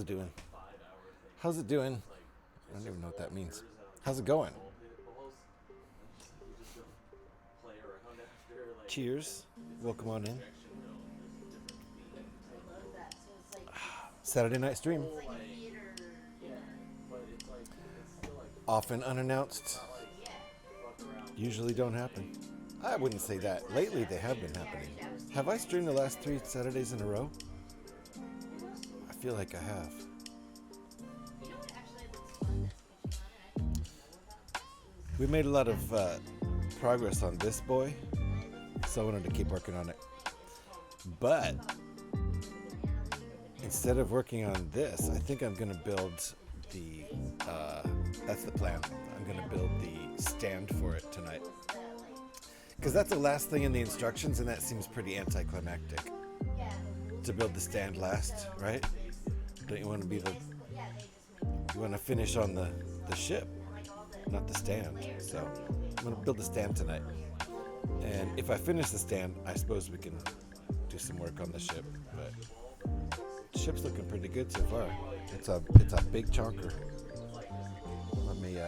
it doing? How's it doing? I don't even know what that means. How's it going? Cheers. Welcome on in. Saturday night stream. Often unannounced. Usually don't happen. I wouldn't say that. Lately they have been happening. Have I streamed the last 3 Saturdays in a row? I feel like I have. We made a lot of progress on this boy, so I wanted to keep working on it. But instead of working on this, I think I'm going to build the, that's the plan. I'm going to build the stand for it tonight. Because that's the last thing in the instructions, and that seems pretty anticlimactic. To build the stand last, right? Don't you want to be the... You want to finish on the ship, not the stand. So I'm going to build the stand tonight. And if I finish the stand, I suppose we can do some work on the ship. But the ship's looking pretty good so far. It's a big chonker. Let me...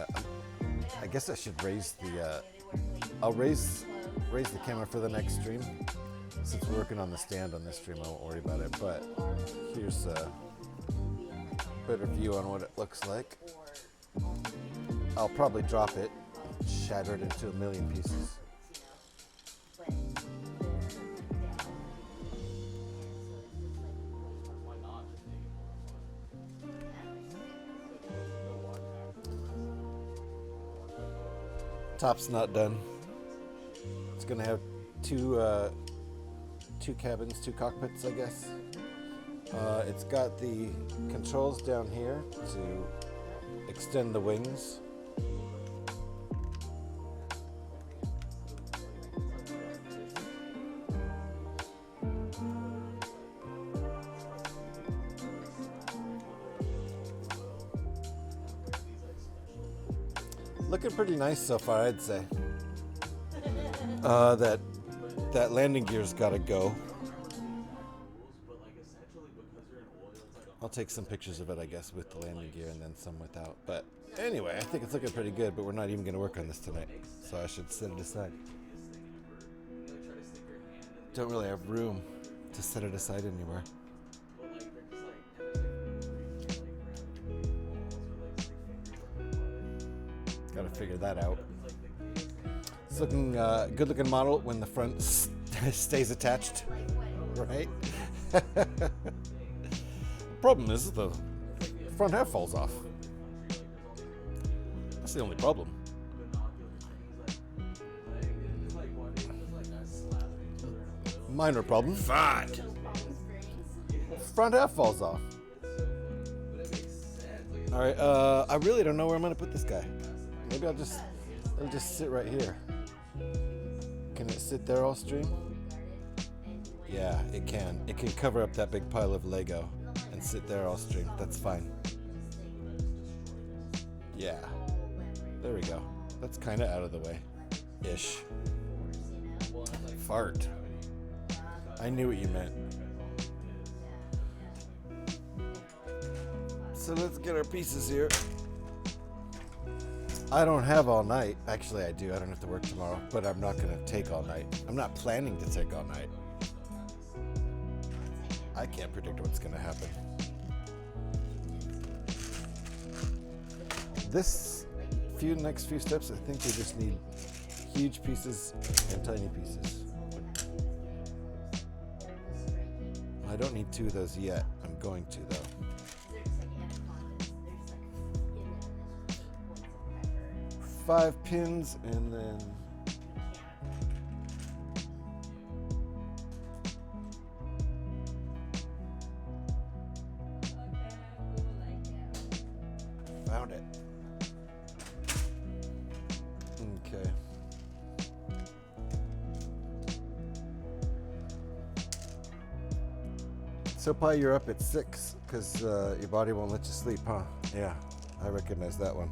I guess I should raise the... I'll raise the camera for the next stream. Since we're working on the stand on this stream, I won't worry about it. But here's a better view on what it looks like. I'll probably drop it, shatter it into a million pieces. Top's not done. It's gonna have two cabins, 2 cockpits, I guess. It's got the controls down here to extend the wings. Looking pretty nice so far, I'd say. That landing gear's gotta go. I'll take some pictures of it, I guess, with the landing gear and then some without. But anyway, I think it's looking pretty good, but we're not even gonna work on this tonight. So I should set it aside. Don't really have room to set it aside anywhere. Gotta figure that out. It's looking good looking model when the front stays attached, right? The problem is the front half falls off. That's the only problem. Minor problem. Fine. Front half falls off. All right. I really don't know where I'm gonna put this guy. Maybe it'll just sit right here. Can it sit there all stream? Yeah, it can. It can cover up that big pile of Lego and sit there all stream. That's fine. Yeah. There we go. That's kind of out of the way. Ish. Fart. I knew what you meant. So let's get our pieces here. I don't have all night. Actually, I do. I don't have to work tomorrow, but I'm not going to take all night. I'm not planning to take all night. I can't predict what's going to happen. Next few steps, I think we just need huge pieces and tiny pieces. I don't need 2 of those yet. I'm going to, though. Five pins and then found it. Okay. So Pi, you're up at 6 because your body won't let you sleep, huh? Yeah, I recognize that one.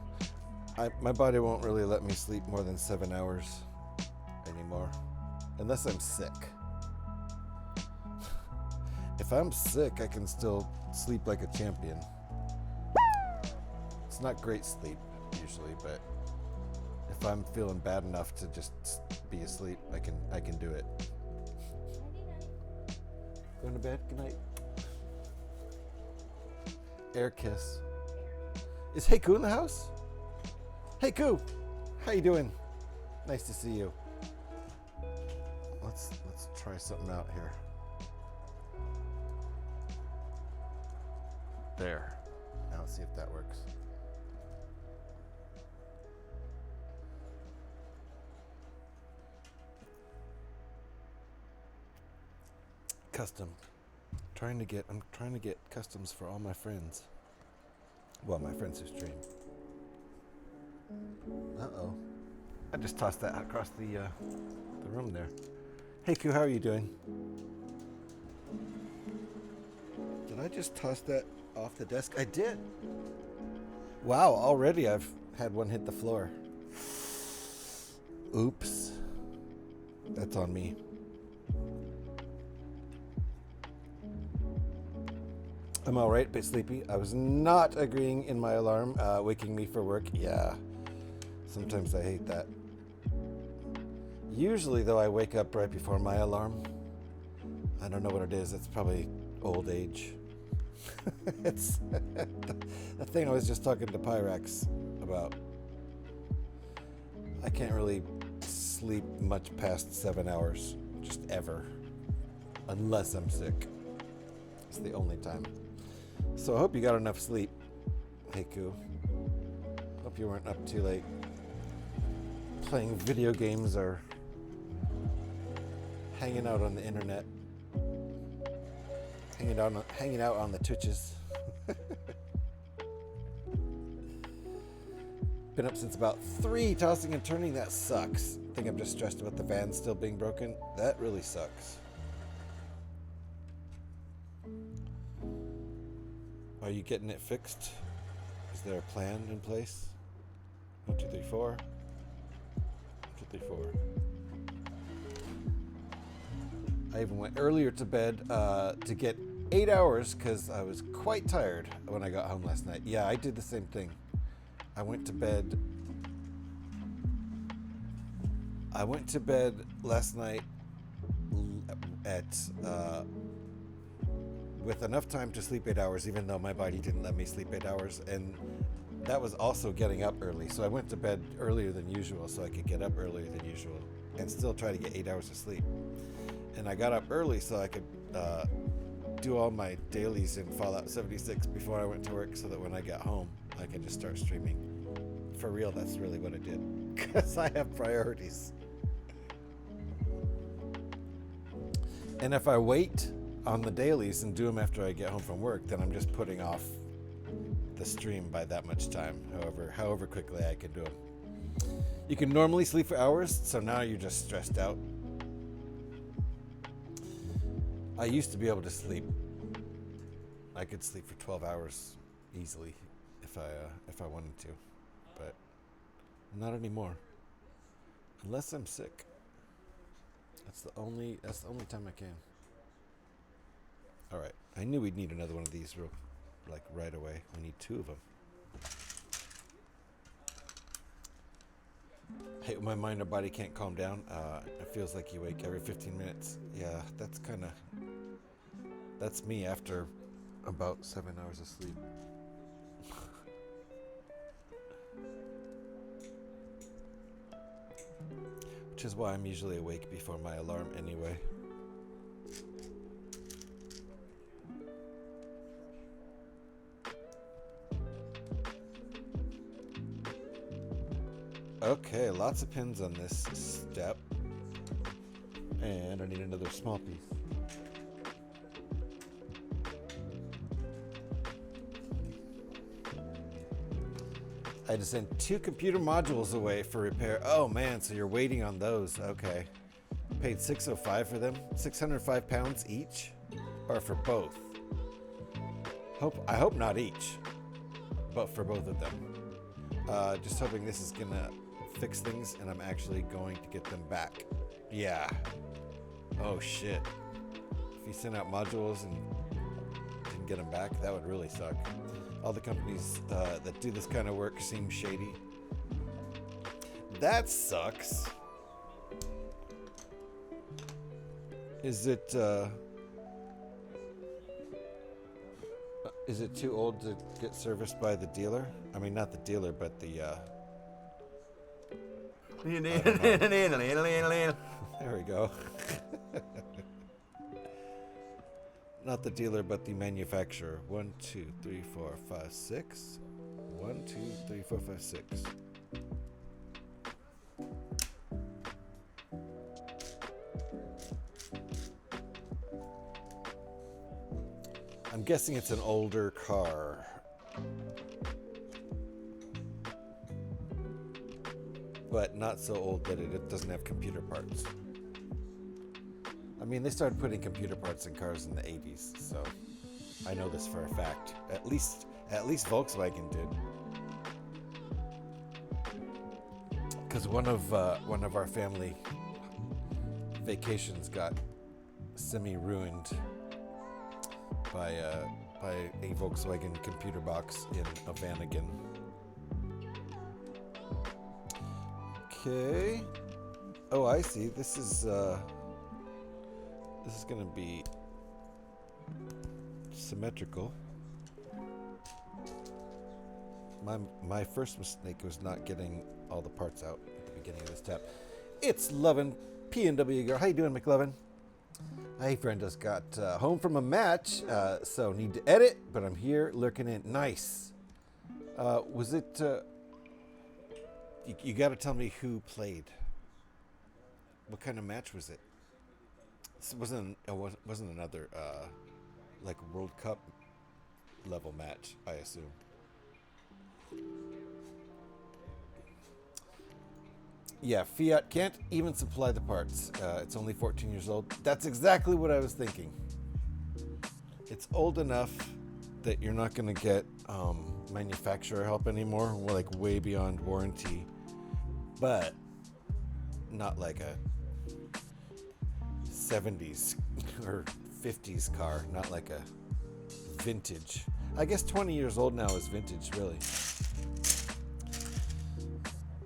My body won't really let me sleep more than 7 hours anymore, unless I'm sick. If I'm sick, I can still sleep like a champion. not great sleep usually, but if I'm feeling bad enough to just be asleep, I can do it. Going to bed. Good night. Air kiss. Is Heiku in the house? Heiku, how you doing? Nice to see you. Let's try something out here. There. Now let's see if that works. Custom. I'm trying to get customs for all my friends. Well, my friends who stream. Uh-oh. I just tossed that across the room there. Hey, Q, how are you doing? Did I just toss that off the desk? I did. Wow, already I've had one hit the floor. Oops. That's on me. I'm all right, a bit sleepy. I was not agreeing in my alarm, waking me for work. Yeah, sometimes I hate that. Usually, though, I wake up right before my alarm. I don't know what it is. It's probably old age. It's the thing I was just talking to Pyrax about. I can't really sleep much past 7 hours, just ever, unless I'm sick. It's the only time. So I hope you got enough sleep, Heiku. Hope you weren't up too late playing video games or hanging out on the internet, hanging out on the Twitches. Been up since about 3, tossing and turning. That sucks. I think I'm just stressed about the van still being broken. That really sucks. Are you getting it fixed? Is there a plan in place? 1, 2, 3, 4. 1, 2, 3, 4. I even went earlier to bed to get 8 hours because I was quite tired when I got home last night. Yeah, I did the same thing. I went to bed last night at with enough time to sleep 8 hours, even though my body didn't let me sleep 8 hours, and that was also getting up early. So I went to bed earlier than usual so I could get up earlier than usual and still try to get 8 hours of sleep. And I got up early so I could do all my dailies in Fallout 76 before I went to work, so that when I got home I can just start streaming. For real, that's really what I did, because I have priorities. And if I wait on the dailies and do them after I get home from work, then I'm just putting off the stream by that much time, however quickly I can do them. You can normally sleep for hours, so now you're just stressed out. I used to be able to sleep. I could sleep for 12 hours easily if I wanted to, but not anymore. Unless I'm sick. That's the only time I can. All right, I knew we'd need another one of these right away. We need 2 of them. I hate when my mind or body can't calm down. It feels like you wake every 15 minutes. Yeah, that's me after about 7 hours of sleep. Which is why I'm usually awake before my alarm anyway. Okay, lots of pins on this step. And I need another small piece. I had to send 2 computer modules away for repair. Oh man, so you're waiting on those. Okay. Paid $605 for them. 605 pounds each? Or for both? I hope not each, but for both of them. Just hoping this is gonna fix things and I'm actually going to get them back. Yeah. Oh shit. If you sent out modules and didn't get them back, that would really suck. All the companies that do this kind of work seem shady. That sucks. Is it too old to get serviced by the dealer? I mean, not the dealer, but the there we go. Not the dealer, but the manufacturer. 1, 2, 3, 4, 5, 6. 1, 2, 3, 4, 5, 6. I'm guessing it's an older car. But not so old that it doesn't have computer parts. I mean, they started putting computer parts in cars in the 80s, so I know this for a fact. At least Volkswagen did. Because one of our family vacations got semi-ruined by a Volkswagen computer box in a Vanagon. Okay. Oh, I see. This is going to be symmetrical. My first mistake was not getting all the parts out at the beginning of this tab. It's Lovin, P&W girl. How you doing, McLovin? Hey, friend, just got home from a match, so need to edit, but I'm here lurking in. Nice. Was it? You got to tell me who played. What kind of match was it? This wasn't another like World Cup level match, I assume. Yeah, Fiat can't even supply the parts. It's only 14 years old. That's exactly what I was thinking. It's old enough that you're not going to get manufacturer help anymore, like way beyond warranty, but not like a 70s or 50s car, not like a vintage. I guess 20 years old now is vintage, really.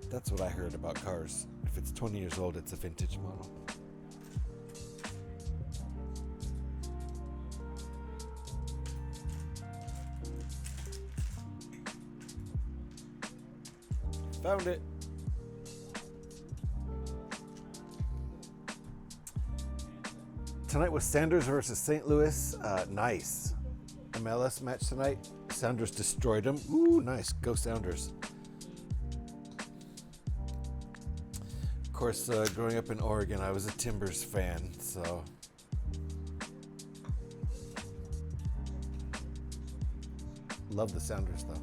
That's what I heard about cars. If it's 20 years old, it's a vintage model. Found it. Tonight was Sounders versus St. Louis. Nice. MLS match tonight. Sounders destroyed them. Ooh, nice. Go Sounders. Of course, growing up in Oregon, I was a Timbers fan, so. Love the Sounders, though.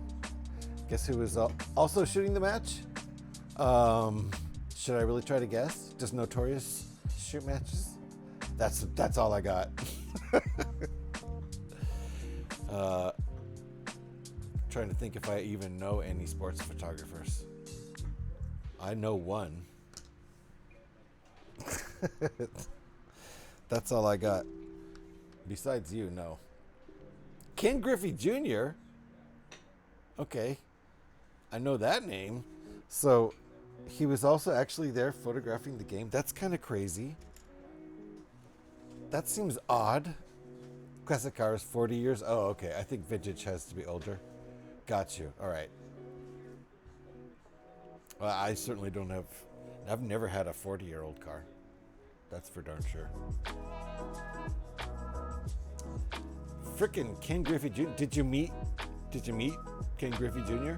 Guess who was also shooting the match? Should I really try to guess? Does Notorious shoot matches? That's all I got. Trying to think if I even know any sports photographers. I know one. That's all I got. Besides you, no. Ken Griffey Jr.? Okay. I know that name. So he was also actually there photographing the game. That's kind of crazy. That seems odd. Classic car is 40 years. Oh, okay. I think vintage has to be older. Got you. All right. Well, I certainly don't have... I've never had a 40-year-old car. That's for darn sure. Frickin' Ken Griffey Jr. Did you meet Ken Griffey Jr.?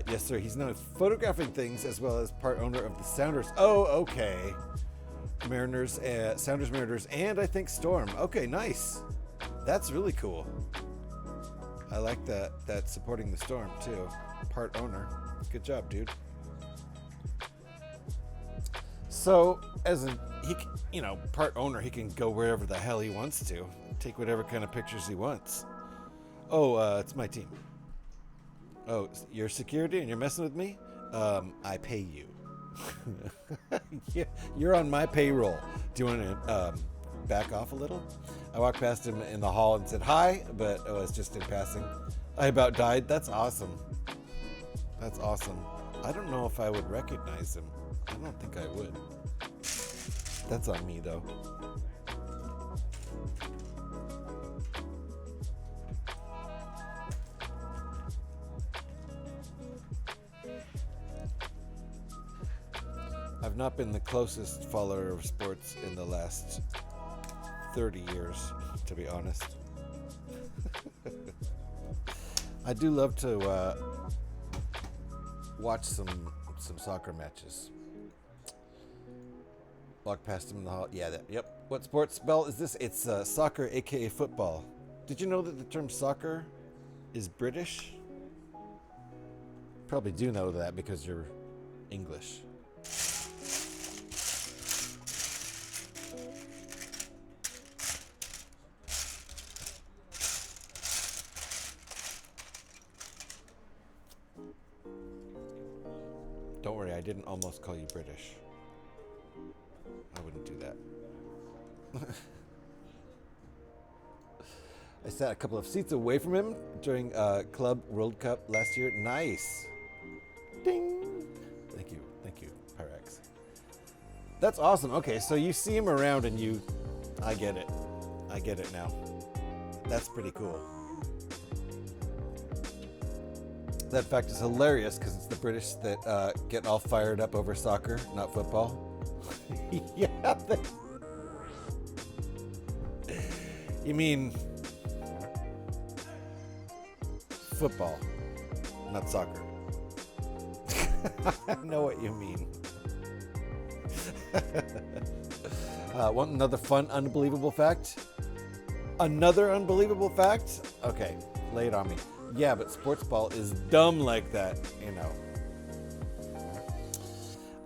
Yes, sir. He's known photographing things as well as part owner of the Sounders. Oh, okay. Mariners, Sounders, Mariners, and I think Storm. Okay, nice. That's really cool. I like that supporting the Storm too. Part owner. Good job, dude. So, part owner, he can go wherever the hell he wants to. Take whatever kind of pictures he wants. Oh, it's my team. Oh, you're security and you're messing with me? I pay you. Yeah, you're on my payroll. Do you want to back off a little? I walked past him in the hall and said hi, but it's just in passing. I about died. That's awesome. That's awesome. I don't know if I would recognize him. I don't think I would. That's on me, though. I've not been the closest follower of sports in the last 30 years, to be honest. I do love to watch some soccer matches. Walk past him in the hall. Yeah, yep. What sports bell is this? It's soccer, aka football. Did you know that the term soccer is British? Probably do know that because you're English. Don't worry, I didn't almost call you British. I wouldn't do that. I sat a couple of seats away from him during Club World Cup last year. Nice. Ding. Thank you, Pyrex. That's awesome. Okay, so you see him around and I get it now. That's pretty cool. That fact is hilarious because it's the British that get all fired up over soccer, not football. Yeah. You mean football, not soccer. I know what you mean. Want another fun, unbelievable fact? Another unbelievable fact? Okay, lay it on me. Yeah, but sports ball is dumb like that, you know.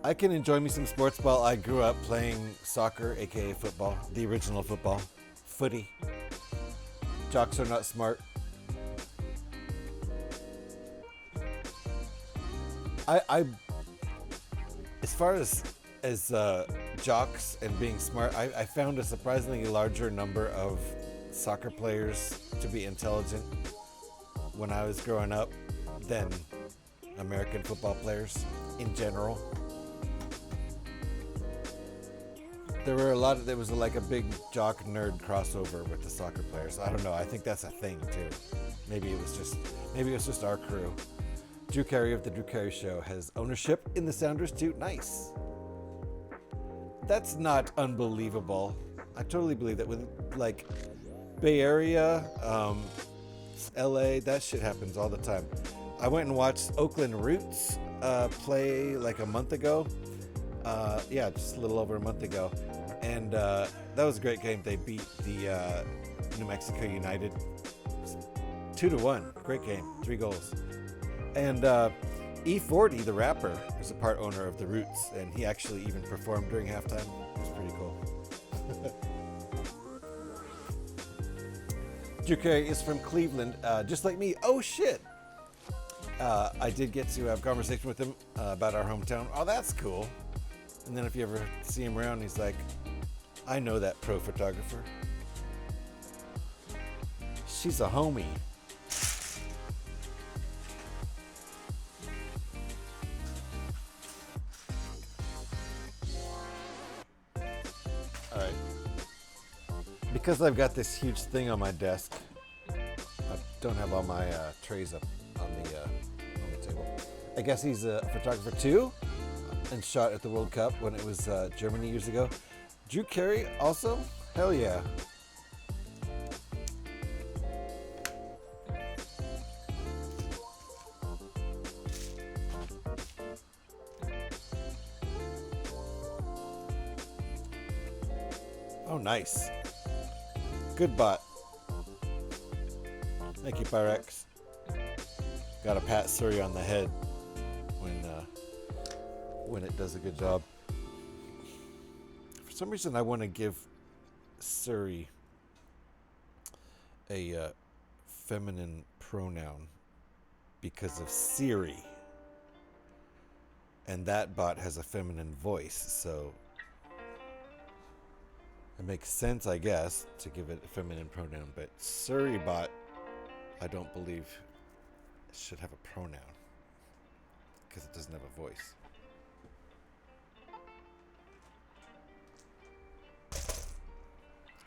I can enjoy me some sports ball. I grew up playing soccer, aka football, the original football, footy. Jocks are not smart. I as far as jocks and being smart, I found a surprisingly larger number of soccer players to be intelligent when I was growing up than American football players in general. There was like a big jock nerd crossover with the soccer players. I don't know. I think that's a thing too. Maybe it was just our crew. Drew Carey of the Drew Carey Show has ownership in the Sounders too. Nice. That's not unbelievable. I totally believe that with like Bay Area, LA, that shit happens all the time. I went and watched Oakland Roots play like a month ago. Just a little over a month ago. And that was a great game. They beat the New Mexico United 2-1. Great game. 3 goals. And E40, the rapper, is a part owner of the Roots, and he actually even performed during halftime. It was pretty cool. Drew Carey is from Cleveland, just like me. Oh, shit. I did get to have a conversation with him about our hometown. Oh, that's cool. And then if you ever see him around, he's like, I know that pro photographer. She's a homie. All right. Because I've got this huge thing on my desk, I don't have all my trays up on the table. I guess he's a photographer too, and shot at the World Cup when it was Germany years ago. Drew Carey also? Hell yeah. Oh, nice. Good bot. Thank you, Pyrex. Got to pat Surrey on the head when it does a good job. For some reason, I want to give Surrey a feminine pronoun because of Siri. And that bot has a feminine voice, so it makes sense, I guess, to give it a feminine pronoun. But Surrey bot, I don't believe It should have a pronoun because it doesn't have a voice.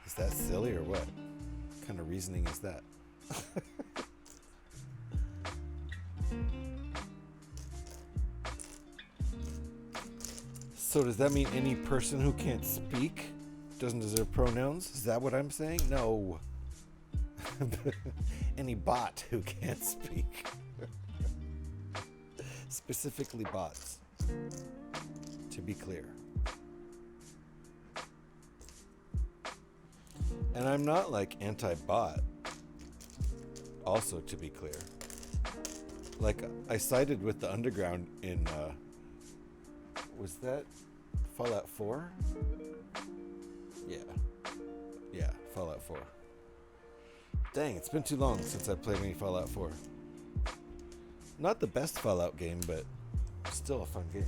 Is that silly or what? What kind of reasoning is that? So does that mean any person who can't speak doesn't deserve pronouns? Is that what I'm saying? No. Any bot who can't speak. Specifically bots. To be clear. And I'm not like anti-bot. Also, to be clear. Like, I sided with the underground in, was that Fallout 4? Yeah, Fallout 4. Dang, it's been too long since I played any Fallout 4. Not the best Fallout game, but still a fun game.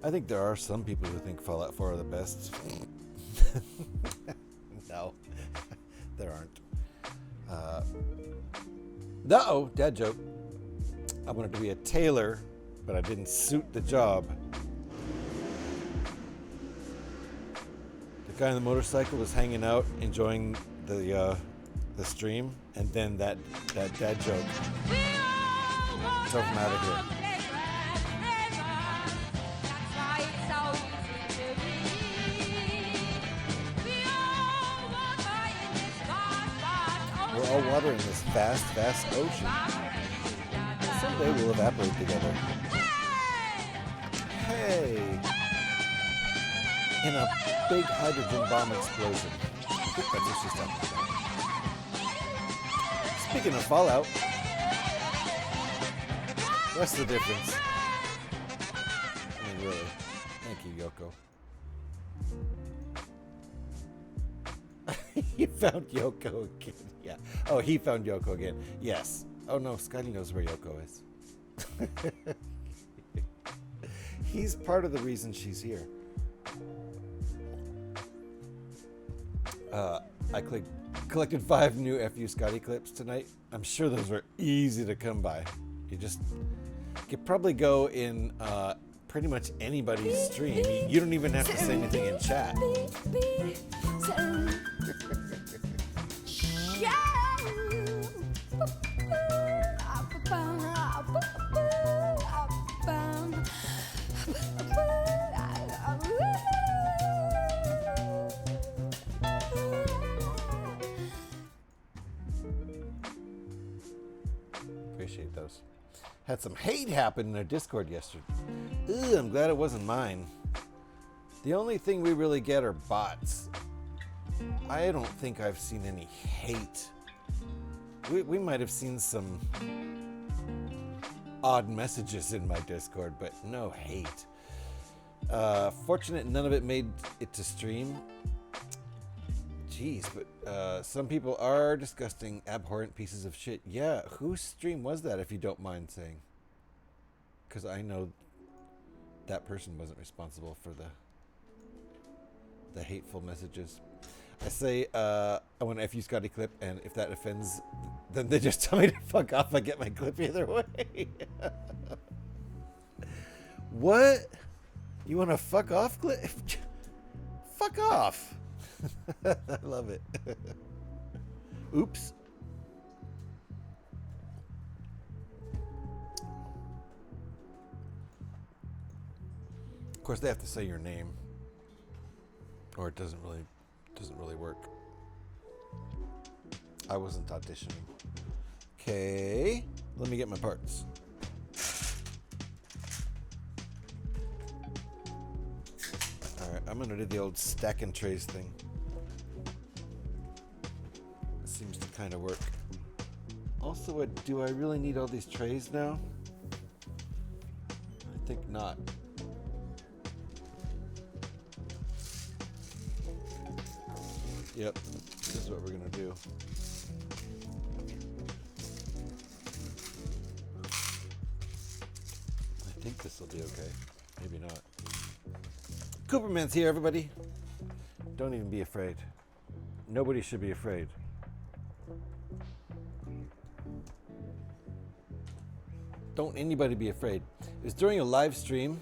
I think there are some people who think Fallout 4 are the best. No, there aren't. Uh-oh, dad joke. I wanted to be a tailor, but I didn't suit the job. The guy on the motorcycle was hanging out, enjoying the stream, and then that dad joke drove him out of here. We're all water in this vast, vast ocean. Someday we'll evaporate together. Hey! In a big hydrogen bomb explosion. I think that's what she's talking about. Speaking of Fallout, what's the difference? I mean, really. Thank you, Yoko. You found Yoko again. Yeah. Oh, he found Yoko again. Yes. Oh no, Scotty knows where Yoko is. He's part of the reason she's here. I collected 5 new FU Scotty clips tonight. I'm sure those were easy to come by. You could probably go in pretty much anybody's stream. You don't even have to say anything in chat. Appreciate those. Had some hate happen in our Discord yesterday. Ugh, I'm glad it wasn't mine. The only thing we really get are bots. I don't think I've seen any hate. We might have seen some odd messages in my Discord, but no hate. Fortunate none of it made it to stream. Jeez, but some people are disgusting, abhorrent pieces of shit. Yeah, whose stream was that, if you don't mind saying? Because I know that person wasn't responsible for the hateful messages. I say, I want an FU Scotty clip, and if that offends, then they just tell me to fuck off. I get my clip either way. What? You want a fuck off clip? Fuck off. I love it. Oops. Of course, they have to say your name, or it doesn't really work. I wasn't auditioning. Okay, let me get my parts. All right, I'm gonna do the old stack and trays thing. Seems to kind of work. Also, do I really need all these trays now? I think not. Yep, this is what we're gonna do. I think this will be okay. Maybe not. Cooperman's here, everybody. Don't even be afraid. Nobody should be afraid. Don't anybody be afraid. It was during a live stream.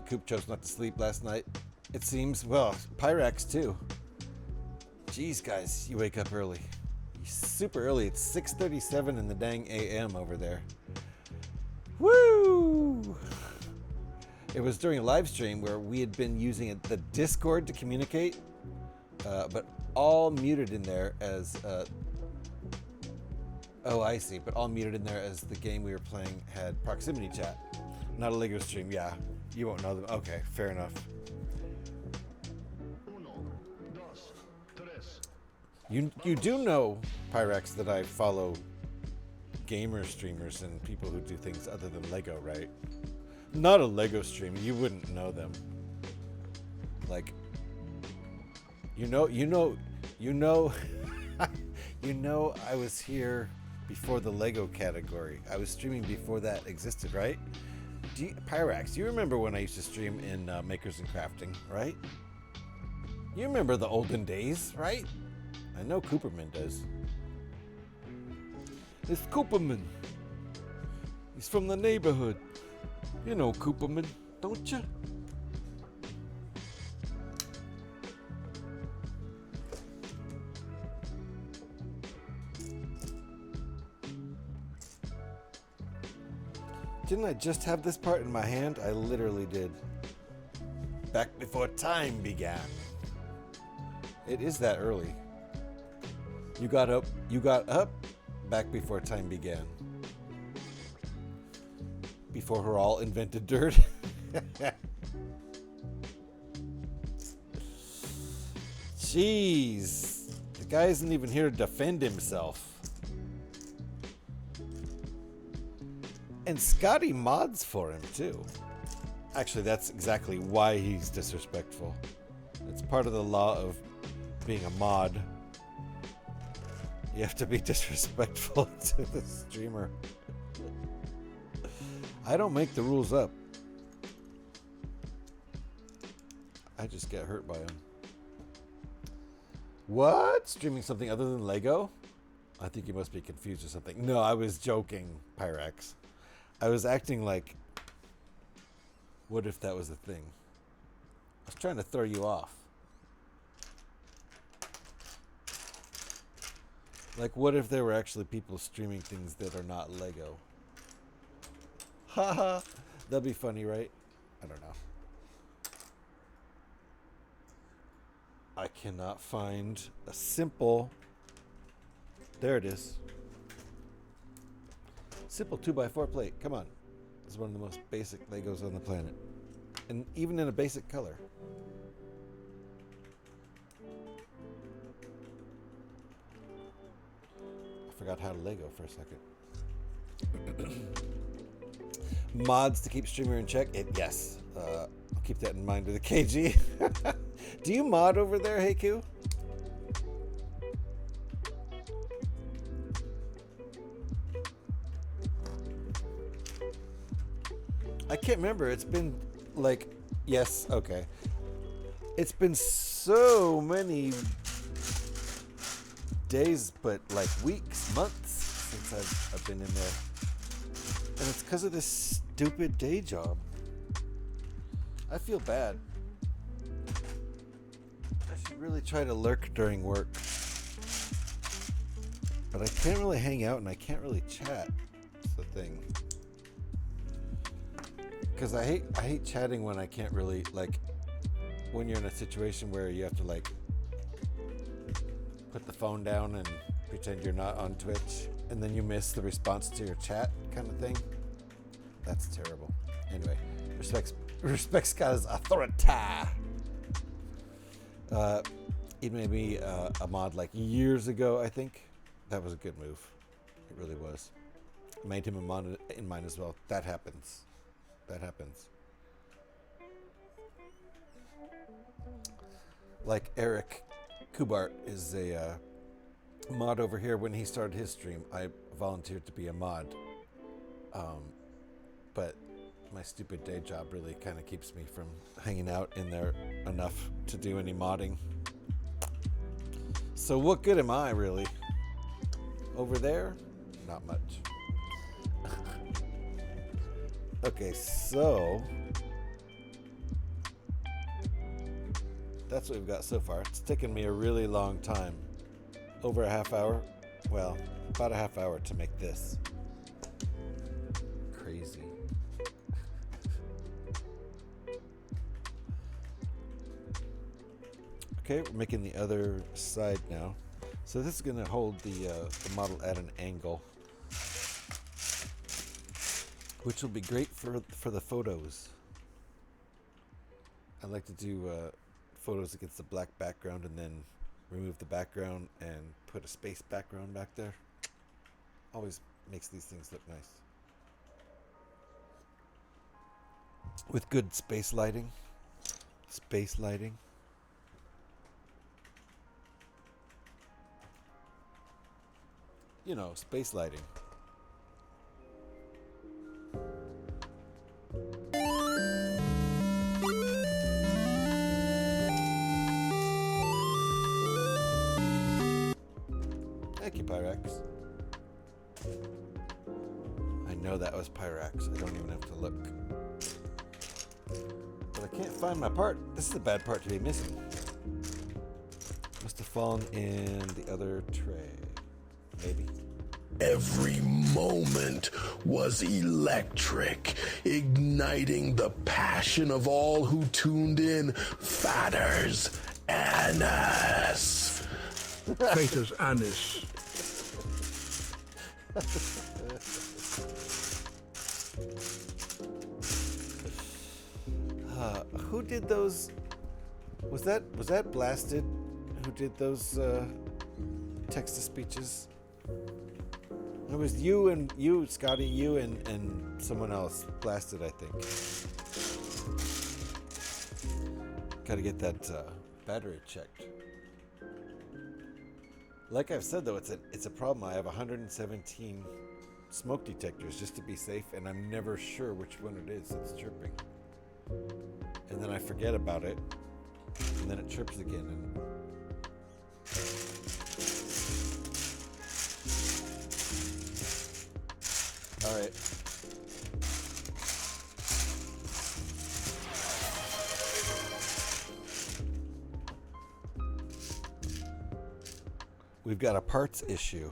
Coop chose not to sleep last night. It seems, well, Pyrax too. Jeez, guys, you wake up early. Super early. It's 6:37 in the dang AM over there. Woo! It was during a live stream where we had been using the Discord to communicate, but all muted in there as... oh, I see. But all muted in there as the game we were playing had proximity chat. Not a LEGO stream, yeah. You won't know them. Okay, fair enough. You do know, Pyrex, that I follow gamer streamers and people who do things other than LEGO, right? Not a LEGO stream. You wouldn't know them. Like, you know, I was here before the LEGO category. I was streaming before that existed, right? Pyrax, you remember when I used to stream in Makers and Crafting, right? You remember the olden days, right? I know Cooperman does. It's Cooperman. He's from the neighborhood. You know Cooperman, don't you? Didn't I just have this part in my hand? I literally did. Back before time began. It is that early. You got up back before time began. Before Hurrall invented dirt. Jeez. The guy isn't even here to defend himself. And Scotty mods for him, too. Actually, that's exactly why he's disrespectful. It's part of the law of being a mod. You have to be disrespectful to the streamer. I don't make the rules up. I just get hurt by them. What? Streaming something other than LEGO? I think you must be confused or something. No, I was joking, Pyrex. I was acting like, what if that was a thing? I was trying to throw you off. Like, what if there were actually people streaming things that are not LEGO? Haha, that'd be funny, right? I don't know. I cannot find a simple... There it is. Simple 2x4 plate. Come on. This is one of the most basic Legos on the planet. And even in a basic color. I forgot how to Lego for a second. Mods to keep streamer in check? Yes. I'll keep that in mind with the KG. Do you mod over there, Heiku? I can't remember. It's been like, yes, okay. It's been so many days, but like weeks, months since I've been in there. And it's because of this stupid day job. I feel bad. I should really try to lurk during work. But I can't really hang out and I can't really chat. That's the thing. Because I hate chatting when I can't really, like, when you're in a situation where you have to, like, put the phone down and pretend you're not on Twitch, and then you miss the response to your chat kind of thing. That's terrible. Anyway, respect Scott's authority. It made me a mod like years ago, I think. That was a good move. It really was. Made him a mod in mine as well. That happens. That happens. Like Eric Kubart is a mod over here. When he started his stream, I volunteered to be a mod. But my stupid day job really kind of keeps me from hanging out in there enough to do any modding. So what good am I really? Over there? not much. Okay, so that's what we've got so far. It's taken me a really long time. Over a half hour. Well, about a half hour to make this. Crazy. Okay, we're making the other side now. So this is going to hold the model at an angle, which will be great for the photos. I like to do photos against the black background and then remove the background and put a space background back there. Always makes these things look nice. With good space lighting. Space lighting. You know, space lighting. Thank you, Pyrex. I know that was Pyrex. I don't even have to look. But I can't find my part. This is a bad part to be missing. Must have fallen in the other tray. Maybe. Every moment was electric, igniting the passion of all who tuned in. Fatters Annis. Fatters Annis. Who did those? Was that Blasted? Who did those text to speeches? It was you, Scotty, you and someone else. Blasted, I think. Gotta get that battery checked. Like I've said though, it's a problem. I have 117 smoke detectors just to be safe, and I'm never sure which one it is that's chirping. And then I forget about it, and then it chirps again. And all right. We've got a parts issue.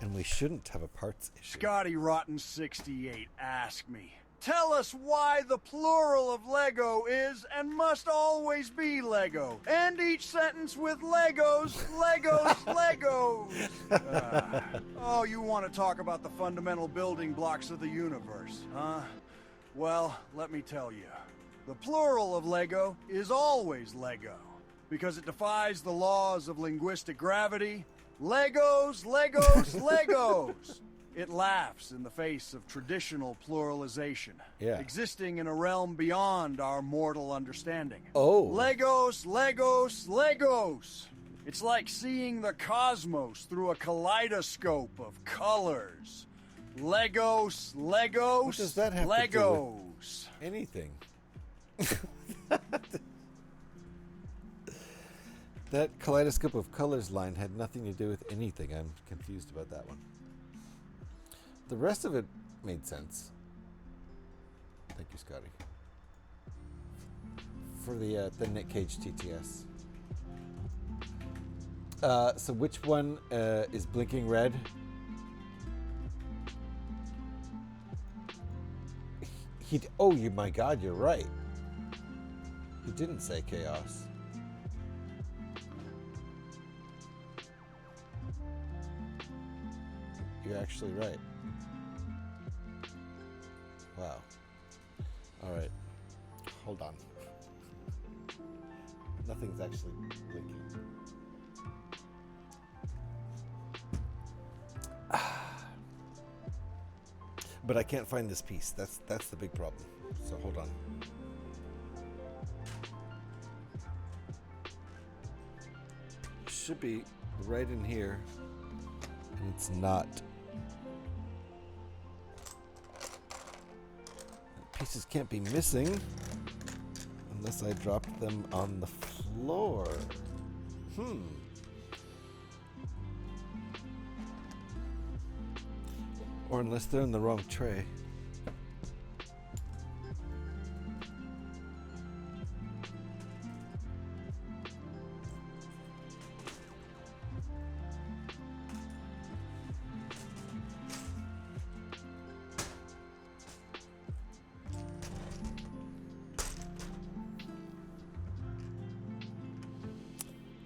And we shouldn't have a parts issue. Scotty Rotten 68 asked me, tell us why the plural of Lego is and must always be Lego. End each sentence with Legos, Legos, Legos. Oh, you want to talk about the fundamental building blocks of the universe, huh? Well, let me tell you. The plural of Lego is always Lego, because it defies the laws of linguistic gravity. Legos, Legos, Legos. It laughs in the face of traditional pluralization, existing in a realm beyond our mortal understanding. Oh. Legos, Legos, Legos. It's like seeing the cosmos through a kaleidoscope of colors. Legos, Legos, What does that have Legos. to do with anything? That kaleidoscope of colors line had nothing to do with anything. I'm confused about that one. The rest of it made sense. Thank you, Scotty. For the Nick Cage TTS. So which one is blinking red? My God, you're right. He didn't say chaos. You're actually right. Wow. All right. Hold on. Nothing's actually blinking. But I can't find this piece. That's the big problem. So hold on. It should be right in here. And it's not. Pieces can't be missing unless I dropped them on the floor. Or unless they're in the wrong tray.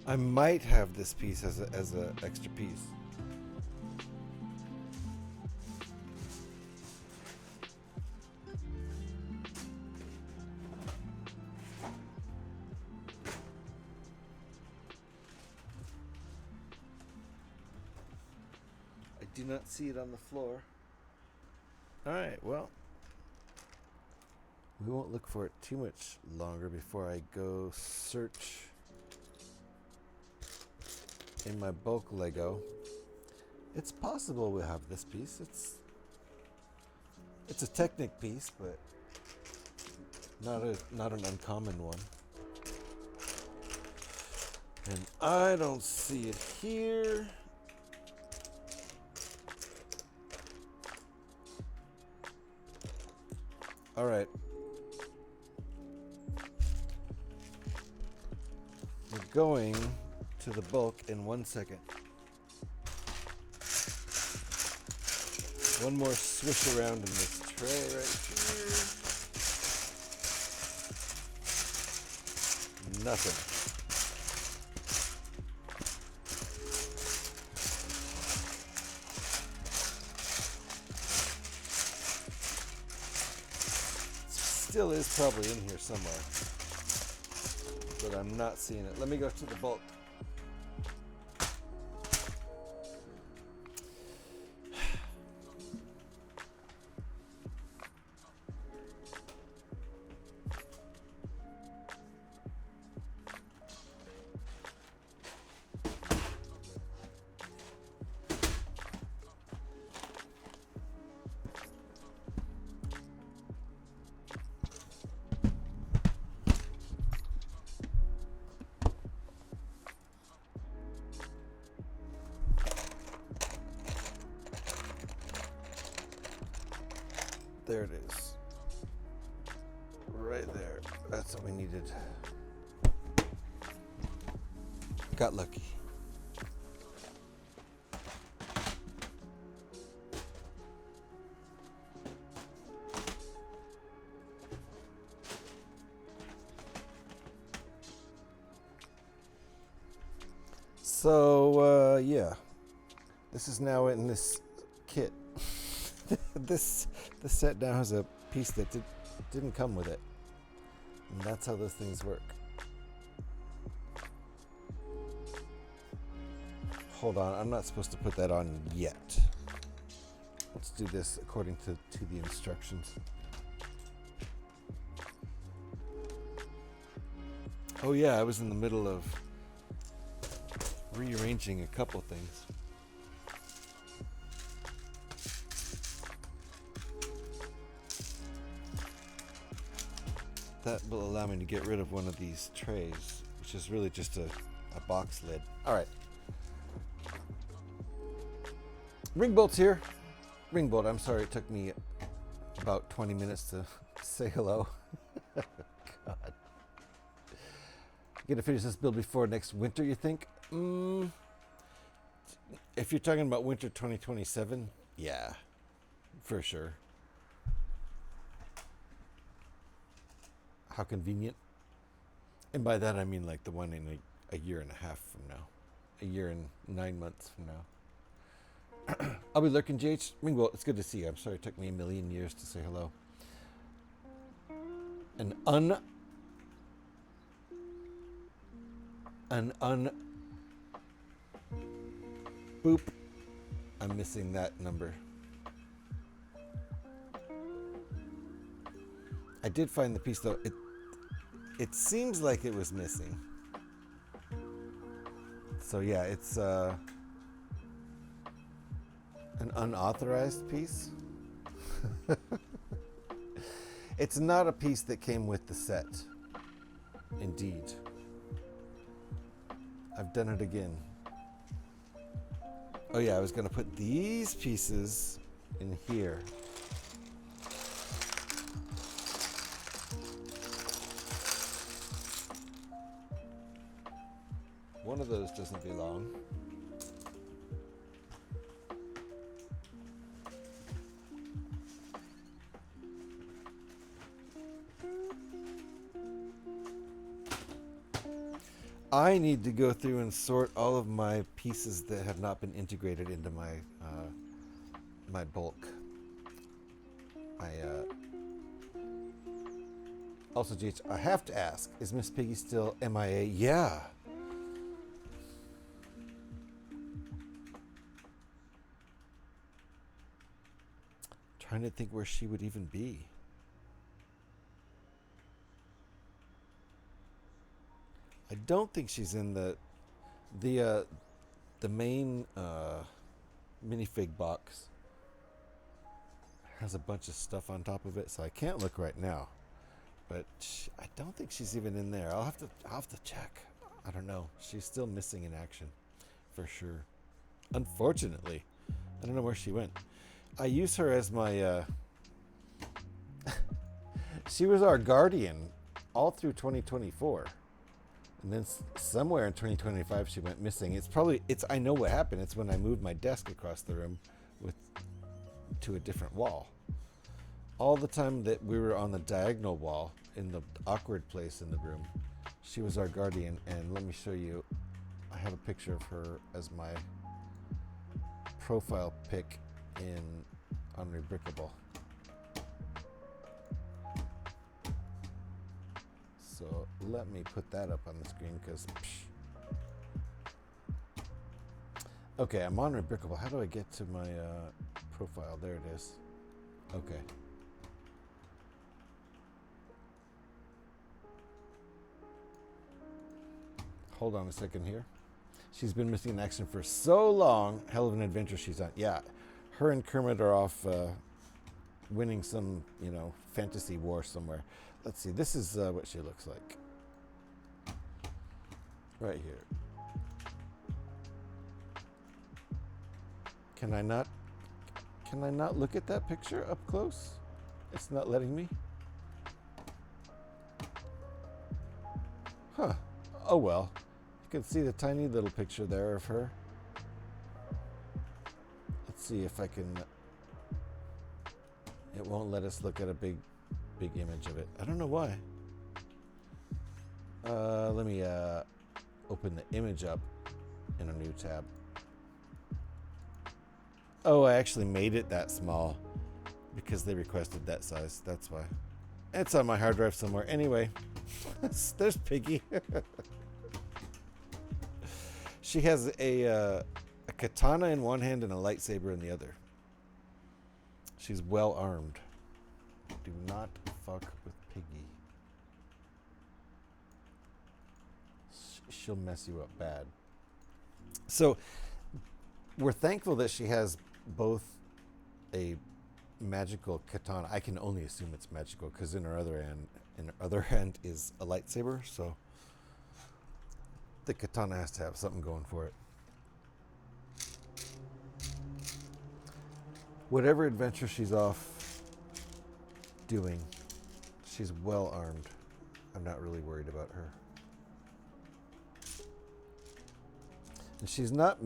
I might have this piece as a extra piece. I do not see it on the floor. All right, well, we won't look for it too much longer before I go search in my bulk Lego. It's possible we'll have this piece. It's a Technic piece, but not an uncommon one. And I don't see it here. All right. We're going to the bulk in 1 second. One more swish around in this tray right here. Nothing. Still is probably in here somewhere, but I'm not seeing it. Let me go to the bulk. There it is. Right there. That's what we needed. Got lucky. So, yeah. This is now in this kit. This set now has a piece that didn't come with it. And that's how those things work. Hold on, I'm not supposed to put that on yet. Let's do this according to the instructions. Oh yeah, I was in the middle of rearranging a couple things. That will allow me to get rid of one of these trays, which is really just a box lid. All right. Ring bolt's here. Ring bolt, I'm sorry it took me about 20 minutes to say hello. God. Gonna finish this build before next winter, you think? If you're talking about winter 2027, yeah, for sure. How convenient. And by that I mean like the one in a year and a half from now. A year and 9 months from now. I'll be lurking, JH. Ringbolt, it's good to see you. I'm sorry it took me a million years to say hello. Boop. I'm missing that number. I did find the piece though. It seems like it was missing. So yeah, it's an unauthorized piece. It's not a piece that came with the set. Indeed. I've done it again. Oh yeah, I was gonna put these pieces in here. One of those doesn't belong. I need to go through and sort all of my pieces that have not been integrated into my my bulk. Also, GH, I have to ask, is Miss Piggy still MIA? Yeah. Trying to think where she would even be. I don't think she's in the main minifig box. Has a bunch of stuff on top of it, so I can't look right now. But I don't think she's even in there. I'll have to check. I don't know. She's still missing in action, for sure. Unfortunately, I don't know where she went. I use her as my. She was our guardian all through 2024. And then somewhere in 2025 she went missing. I know what happened. It's when I moved my desk across the room to a different wall. All the time that we were on the diagonal wall in the awkward place in the room, she was our guardian. And let me show you. I have a picture of her as my profile pic on Rebrickable. So let me put that up on the screen because. Okay, I'm on Rebrickable. How do I get to my profile? There it is. Okay. Hold on a second here. She's been missing in action for so long. Hell of an adventure she's on. Yeah, her and Kermit are off winning some, fantasy war somewhere. Let's see. This is what she looks like. Right here. Can I not look at that picture up close? It's not letting me. Huh. Oh well. You can see the tiny little picture there of her. Let's see if I can. It won't let us look at a big image of it. I don't know why. Let me open the image up in a new tab. Oh, I actually made it that small because they requested that size. That's why. It's on my hard drive somewhere. Anyway, there's Piggy. She has a katana in one hand and a lightsaber in the other. She's well armed. Do not fuck with Piggy. She'll mess you up bad. So we're thankful that she has both a magical katana. I can only assume it's magical because in her other hand is a lightsaber. So the katana has to have something going for it. Whatever adventure she's off doing, she's well armed. I'm not really worried about her. And she's not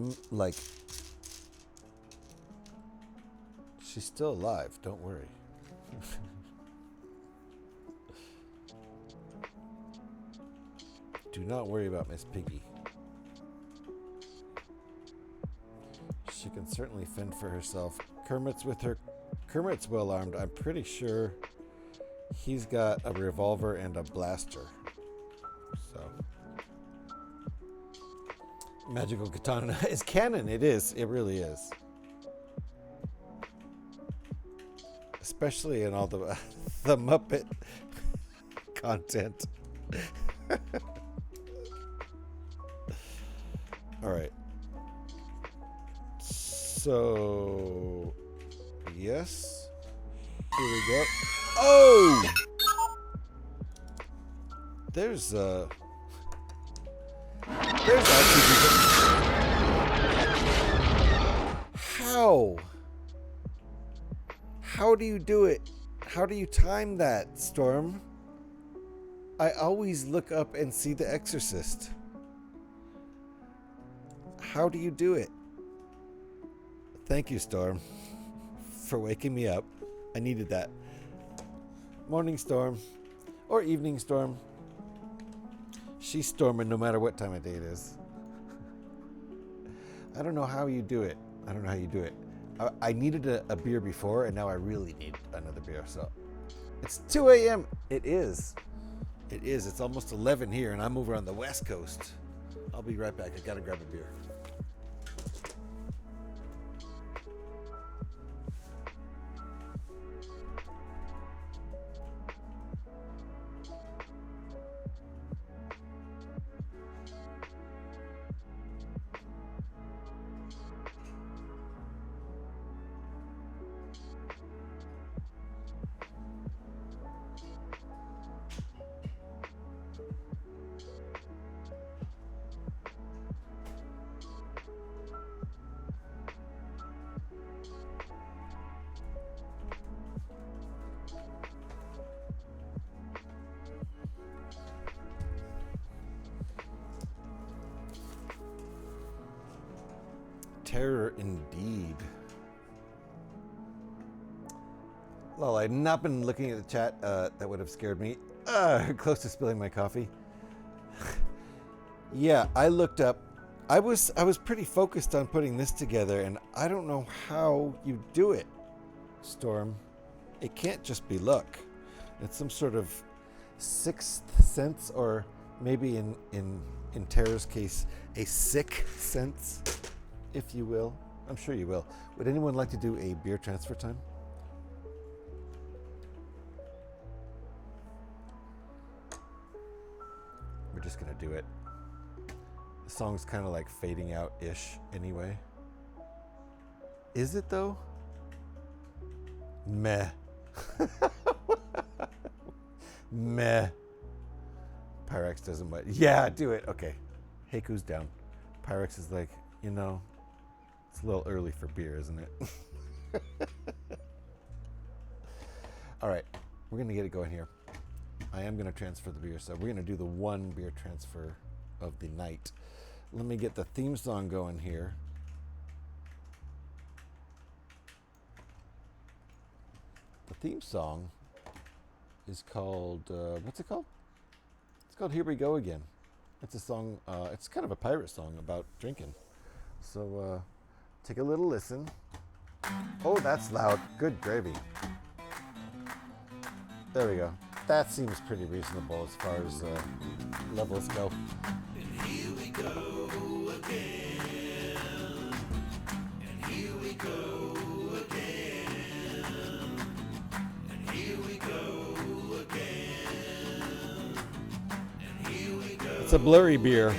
she's still alive. Don't worry. Do not worry about Miss Piggy. She can certainly fend for herself. Kermit's with her. Kermit's well armed. I'm pretty sure he's got a revolver and a blaster. So, magical katana is canon. It is. It really is. Especially in all the Muppet content. All right. So, yes. Here we go. Oh! There's actually. How? How do you do it? How do you time that, Storm? I always look up and see The Exorcist. How do you do it? Thank you, Storm, for waking me up. I needed that. Morning, Storm. Or evening, Storm. She's storming no matter what time of day it is. I don't know how you do it. I needed a beer before, and now I really need another beer. So it's 2 a.m. It is. It's almost 11 here, and I'm over on the West Coast. I'll be right back. I gotta grab a beer. Terror indeed. Well, I'd not been looking at the chat. That would have scared me. Close to spilling my coffee. Yeah, I looked up. I was pretty focused on putting this together, and I don't know how you do it, Storm. It can't just be luck. It's some sort of sixth sense, or maybe in Terror's case, a sick sense, if you will. I'm sure you will. Would anyone like to do a beer transfer time? We're just gonna do it. The song's kind of like fading out-ish anyway. Is it though? Meh. Meh. Pyrex doesn't bite. Yeah, do it. Okay. Heiku's down. Pyrex is like, you know, it's a little early for beer, isn't it? All right. We're going to get it going here. I am going to transfer the beer. So we're going to do the one beer transfer of the night. Let me get the theme song going here. The theme song is called, what's it called? It's called Here We Go Again. It's a song, it's kind of a pirate song about drinking. So take a little listen. Oh, that's loud. Good gravy. There we go. That seems pretty reasonable as far as levels go. And here we go again. And here we go again. And here we go again. And here we go. It's a blurry beer.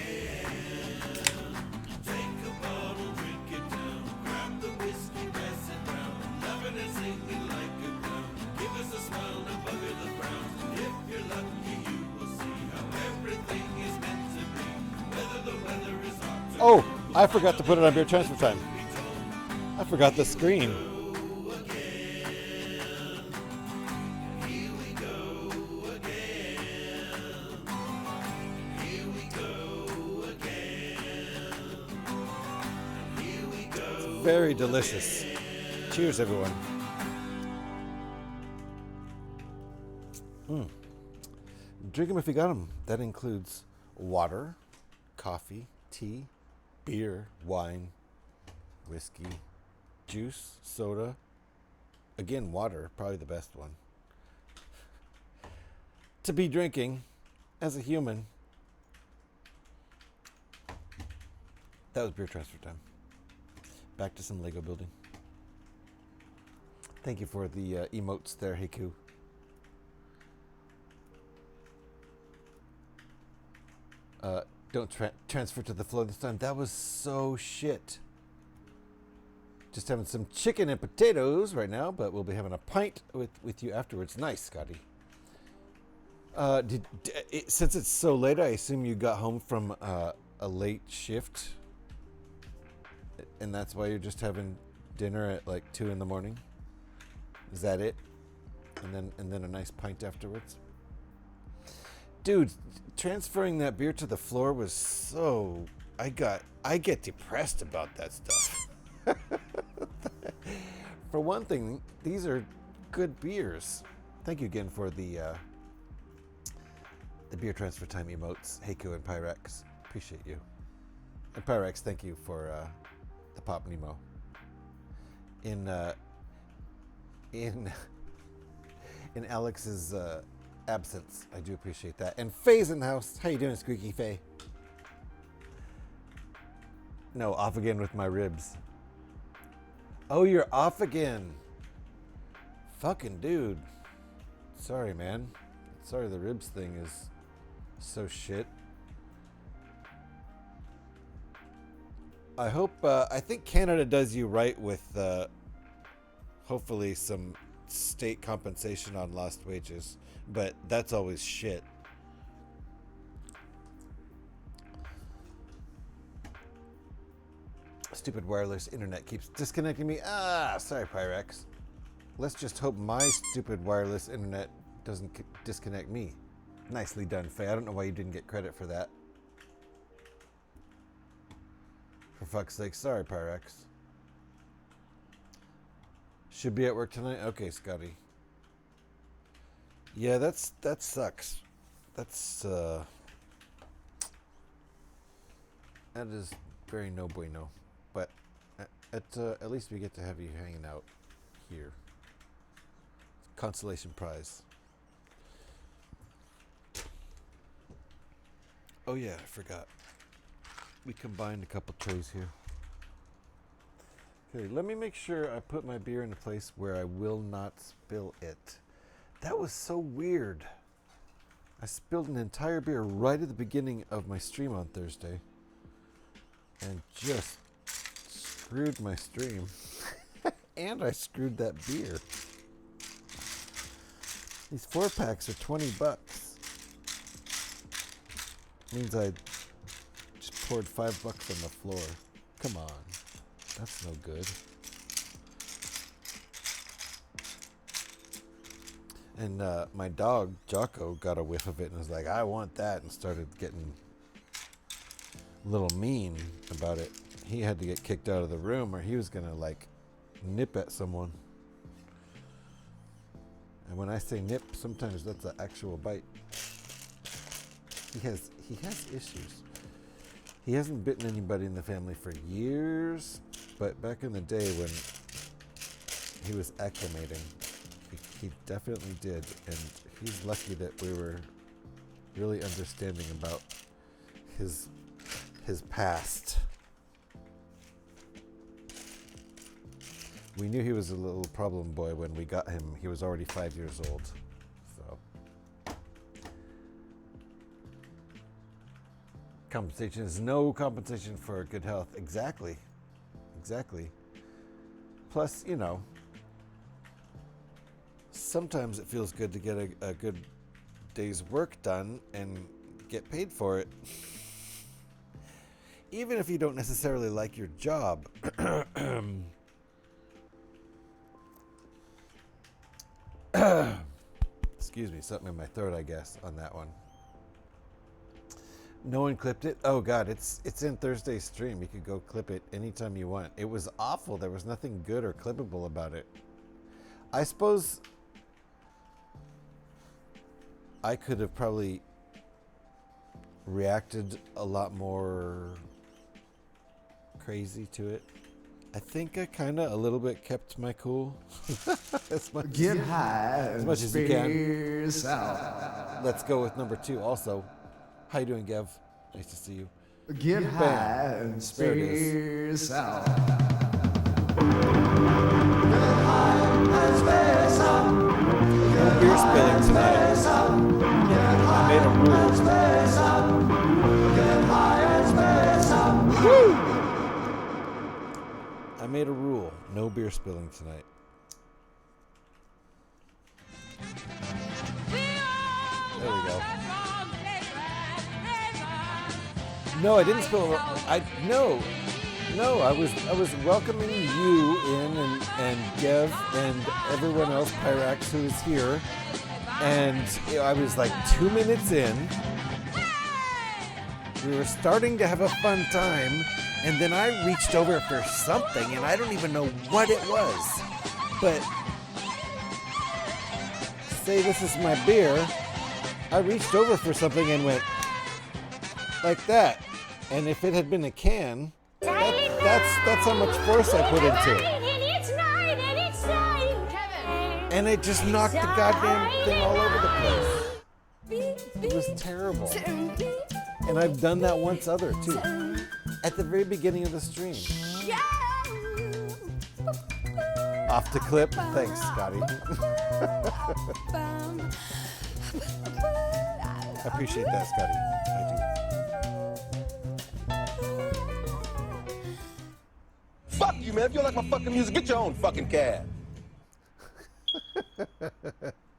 Oh, I forgot to put it on beer transfer time. I forgot the screen. It's very delicious. Cheers, everyone. Drink them if you got them. That includes water, coffee, tea, beer, wine, whiskey, juice, soda. Again, water, probably the best one to be drinking as a human. That was beer transfer time. Back to some Lego building. Thank you for the emotes there, Heiku. Don't transfer to the floor this time. That was so shit. Just having some chicken and potatoes right now, but we'll be having a pint with you afterwards. Nice, Scotty. Since it's so late, I assume you got home from a late shift, and that's why you're just having dinner at like 2 in the morning. Is that it? And then a nice pint afterwards? Dude, transferring that beer to the floor was so... I get depressed about that stuff. For one thing, these are good beers. Thank you again for the beer transfer time emotes, Heiku and Pyrex. Appreciate you. And Pyrex, thank you for the Pop Nemo. In Alex's absence, I do appreciate that. And Faye's in the house. How you doing, Squeaky Faye? No, off again with my ribs. Oh, you're off again. Fucking dude. Sorry, man. Sorry the ribs thing is so shit. I hope, I think Canada does you right with hopefully some state compensation on lost wages, but that's always shit. Stupid wireless internet keeps disconnecting me. Sorry, Pyrex. Let's just hope my stupid wireless internet doesn't disconnect me. Nicely done, Faye. I don't know why you didn't get credit for that. For fuck's sake, sorry, Pyrex. Should be at work tonight? Okay, Scotty. Yeah, that sucks. That's, that is very no bueno. But at least we get to have you hanging out here. Consolation prize. Oh yeah, I forgot. We combined a couple trays here. Okay, let me make sure I put my beer in a place where I will not spill it. That was so weird. I spilled an entire beer right at the beginning of my stream on Thursday. And just screwed my stream. And I screwed that beer. These 4-packs are $20. Means I just poured $5 on the floor. Come on. That's no good. And my dog, Jocko, got a whiff of it and was like, I want that, and started getting a little mean about it. He had to get kicked out of the room or he was going to, like, nip at someone. And when I say nip, sometimes that's an actual bite. He has issues. He hasn't bitten anybody in the family for years, but back in the day when he was acclimating, he definitely did, and he's lucky that we were really understanding about his past. We knew he was a little problem boy when we got him. He was already 5 years old. So compensation is no compensation for good health. Exactly. Plus, you know, sometimes it feels good to get a good day's work done and get paid for it. Even if you don't necessarily like your job. Excuse me, something in my throat, I guess, on that one. No one clipped it? Oh God, it's in Thursday's stream. You could go clip it anytime you want. It was awful. There was nothing good or clippable about it. I suppose I could have probably reacted a lot more crazy to it. I think I kind of a little bit kept my cool. as much Get high as much as you can. South. Let's go with number 2 also. How you doing, Gev? Nice to see you. Get Bam. high and There it is. space out. No beer spilling tonight. I made a rule. Woo! I made a rule. No beer spilling tonight. There we go. No, I didn't spill. No. No, I was welcoming you in and Gev and everyone else, Pyrax, who is here. And I was like 2 minutes in. We were starting to have a fun time, and then I reached over for something, and I don't even know what it was. But say this is my beer. I reached over for something and went like that. And if it had been a can, that's how much force I put into it. And it just knocked the goddamn thing all over the place. It was terrible. And I've done that once other too. At the very beginning of the stream. Off the clip. Thanks, Scotty. I appreciate that, Scotty. I do. Fuck you, man. If you don't like my fucking music, get your own fucking cab.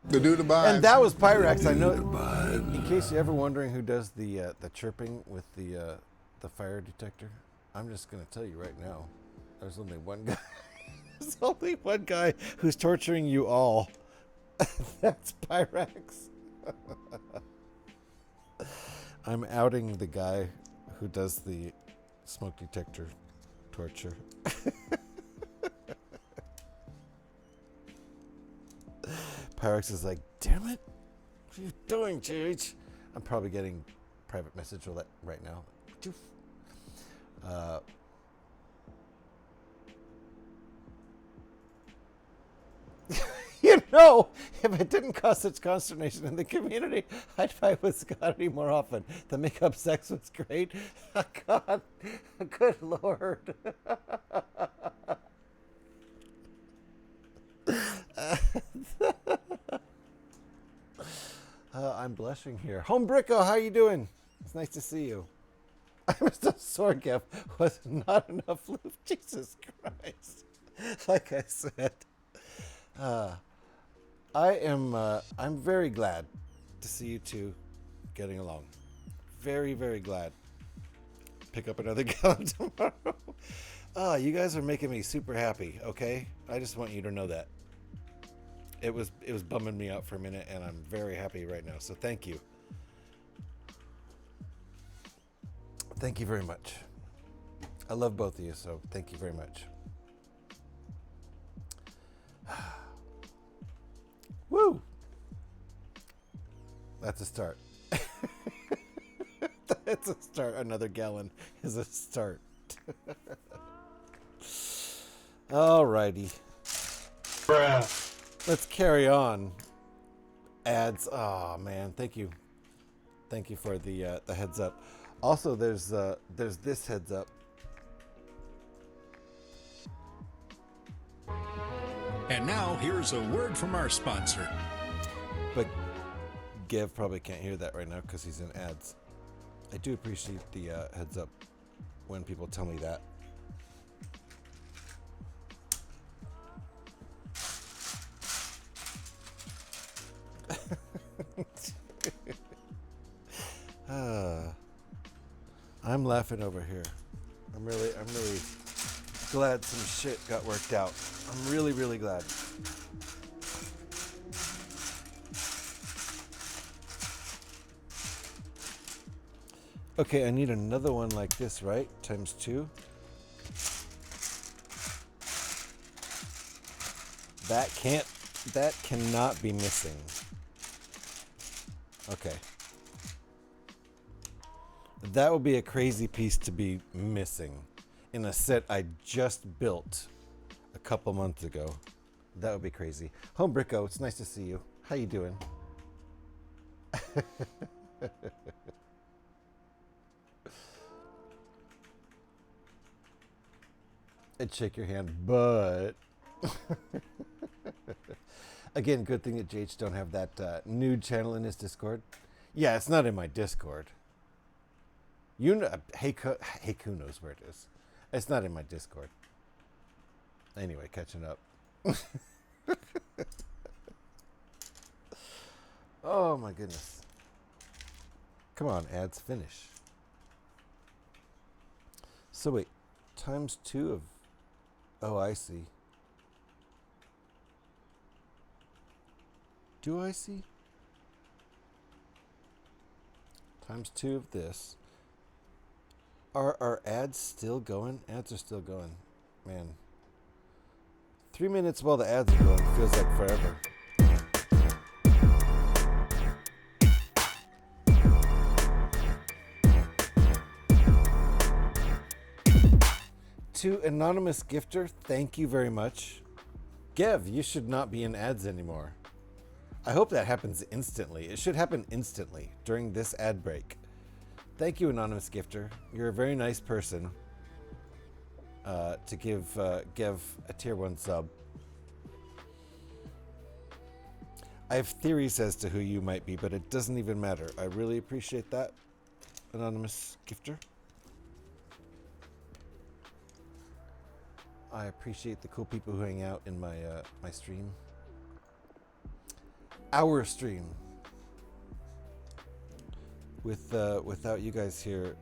The dude abides. And that was Pyrex. I know. In case you're ever wondering who does the chirping with the fire detector, I'm just gonna tell you right now. There's only one guy. There's only one guy who's torturing you all. That's Pyrex. I'm outing the guy who does the smoke detector torture. Pyrex is like, damn it, what are you doing, GH? I'm probably getting private message right now. You know, if it didn't cause such consternation in the community, I'd fight with Scotty more often. The make-up sex was great. God, good Lord. I'm blushing here. Home Bricko, how you doing? It's nice to see you. I'm still sore, Gev. Was not enough lube. Jesus Christ. Like I said. I'm very glad to see you two getting along. Very, very glad. Pick up another gallon tomorrow. Oh, you guys are making me super happy, okay? I just want you to know that. It was bumming me out for a minute, and I'm very happy right now. So thank you. Thank you very much. I love both of you, so thank you very much. Woo! That's a start. That's a start. Another gallon is a start. Alrighty. Bruh. Let's carry on. Ads. Oh man, thank you. Thank you for the heads up. Also, there's this heads up. And now here's a word from our sponsor. But Gev probably can't hear that right now because he's in ads. I do appreciate the heads up when people tell me that. I'm laughing over here. I'm really glad some shit got worked out. I'm really, really glad. Okay, I need another one like this, right? Times 2. That cannot be missing. Okay. That would be a crazy piece to be missing in a set I just built a couple months ago. That would be crazy. Home Bricko, it's nice to see you. How you doing? I'd shake your hand, but again, good thing that JH don't have that nude channel in his Discord. Yeah, it's not in my Discord. You know, Heiku knows where it is. It's not in my Discord. Anyway, catching up. Oh my goodness. Come on, ads, finish. So wait, Times 2 of... Oh, I see. Do I see? Times 2 of this. Are our ads still going? Ads are still going. Man. 3 minutes while the ads are going feels like forever. To anonymous gifter, thank you very much. Gev, you should not be in ads anymore. I hope that happens instantly. It should happen instantly during this ad break. Thank you, anonymous gifter. You're a very nice person to give Gev a tier 1 sub. I have theories as to who you might be, but it doesn't even matter. I really appreciate that, anonymous gifter. I appreciate the cool people who hang out in my my stream. Our stream. Without you guys here,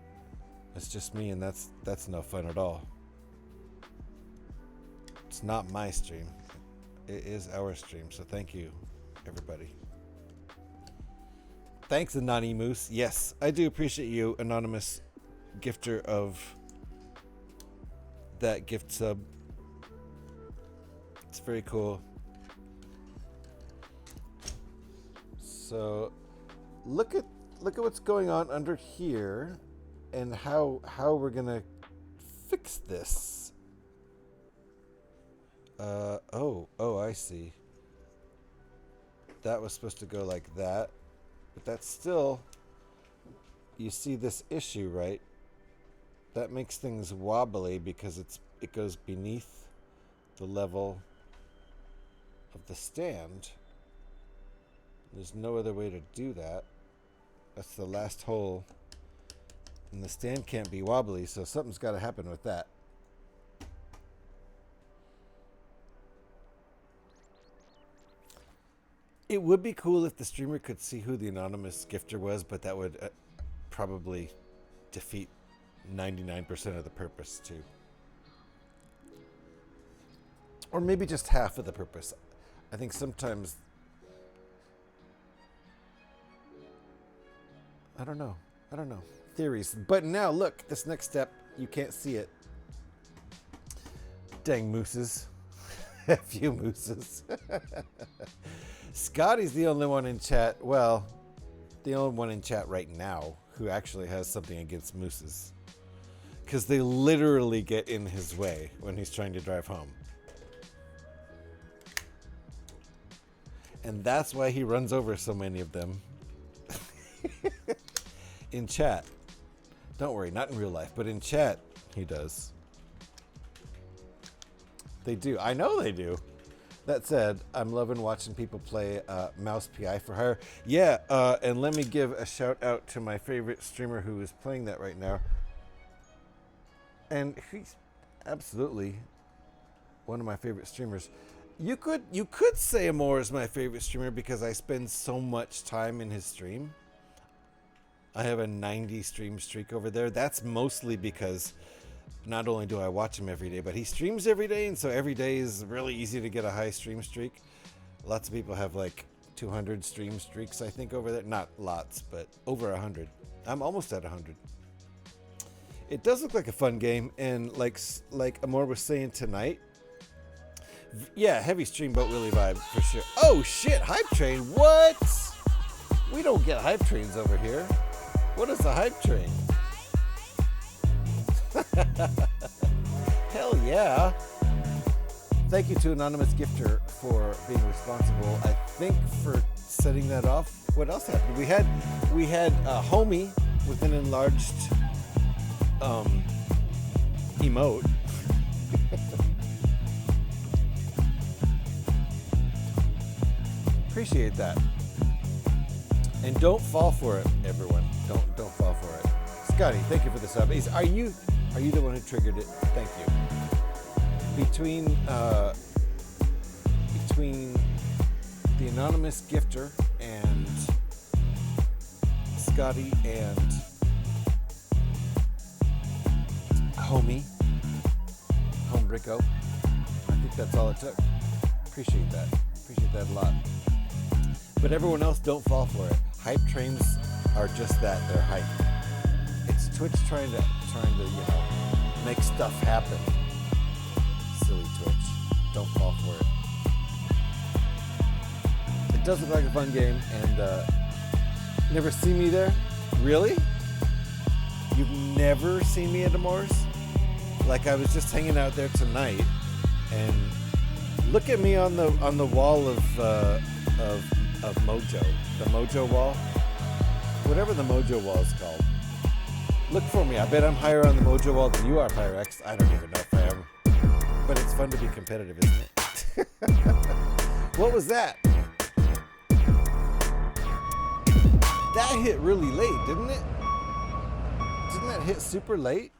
it's just me, and that's no fun at all. It's not my stream. It is our stream, so thank you, everybody. Thanks, Anani Moose. Yes, I do appreciate you, anonymous gifter of that gift sub. It's very cool. So look at what's going on under here and how we're gonna fix this. Oh, I see. That was supposed to go like that, but that's still, you see this issue, right? That makes things wobbly because it goes beneath the level of the stand. There's no other way to do that. That's the last hole, and the stand can't be wobbly, so something's got to happen with that. It would be cool if the streamer could see who the anonymous gifter was, but that would probably defeat 99% of the purpose too. Or maybe just half of the purpose. I think sometimes, I don't know. Theories. But now look, this next step, you can't see it. Dang mooses. A few mooses. Scotty's the only one in chat, well, the only one in chat right now who actually has something against mooses. Because they literally get in his way when he's trying to drive home. And that's why he runs over so many of them. In chat. Don't worry, not in real life, but in chat, he does. They do. I know they do. That said, I'm loving watching people play Mouse PI for Hire. Yeah, and let me give a shout out to my favorite streamer who is playing that right now. And he's absolutely one of my favorite streamers. You could say Amor is my favorite streamer because I spend so much time in his stream. I have a 90 stream streak over there. That's mostly because not only do I watch him every day, but he streams every day, and so every day is really easy to get a high stream streak. Lots of people have like 200 stream streaks, I think, over there. Not lots, but over 100. I'm almost at 100. It does look like a fun game, and like Amor was saying tonight, yeah, heavy stream boat Willy vibe for sure. Oh shit, hype train, what? We don't get hype trains over here. What is a hype train? Hell yeah. Thank you to Anonymous Gifter for being responsible, I think, for setting that off. What else happened? We had a homie with an enlarged emote. Appreciate that. And don't fall for it, everyone. Don't fall for it. Scotty, thank you for the sub. Are you the one who triggered it? Thank you. Between the anonymous gifter and Scotty and homie, Bricko. I think that's all it took. Appreciate that. Appreciate that a lot. But everyone else, don't fall for it. Hype trains are just that. They're hype. It's Twitch trying to make stuff happen. Silly Twitch. Don't fall for it. It does look like a fun game, and never see me there? Really? You've never seen me at Amores? Like, I was just hanging out there tonight, and look at me on the wall of Mojo, the Mojo wall, whatever the Mojo wall is called. Look for me. I bet I'm higher on the Mojo wall than you are, Pyrex. I don't even know if I am, but it's fun to be competitive, isn't it? What was that? That hit really late, didn't it? Didn't that hit super late?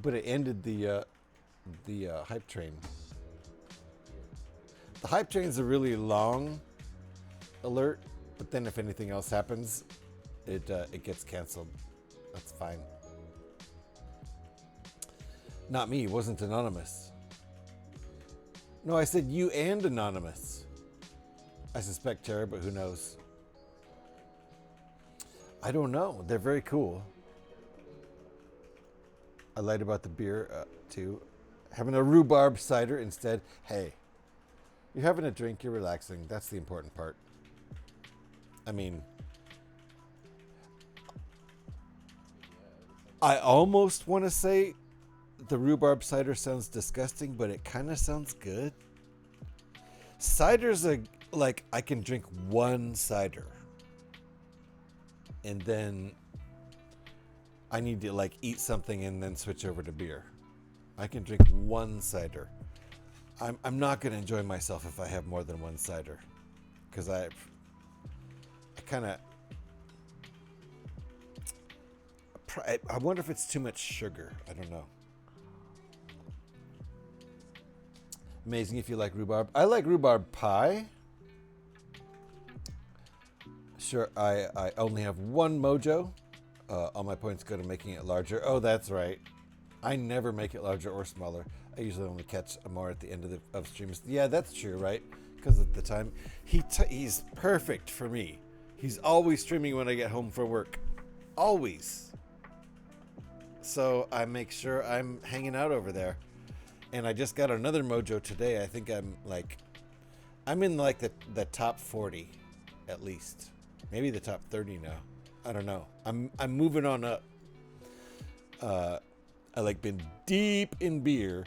But it ended the hype train. The hype train's a really long alert, but then if anything else happens, it gets canceled. That's fine. Not me. It wasn't anonymous. No, I said you and anonymous. I suspect Tara, but who knows? I don't know. They're very cool. I lied about the beer too. Having a rhubarb cider instead. Hey, you're having a drink, you're relaxing. That's the important part. I mean, I almost want to say the rhubarb cider sounds disgusting, but it kind of sounds good. Cider's like I can drink one cider. And then I need to like eat something and then switch over to beer. I can drink one cider. I'm not going to enjoy myself if I have more than one cider, because I kind of I wonder if it's too much sugar. I don't know. Amazing if you like rhubarb. I like rhubarb pie. Sure, I only have one mojo. All my points go to making it larger. Oh, that's right. I never make it larger or smaller. I usually only catch more at the end of streams. Yeah, that's true, right? Because at the time, he's perfect for me. He's always streaming when I get home from work. Always. So I make sure I'm hanging out over there. And I just got another mojo today. I think I'm in like the top 40 at least. Maybe the top 30 now. I don't know. I'm moving on up. I like been deep in beer,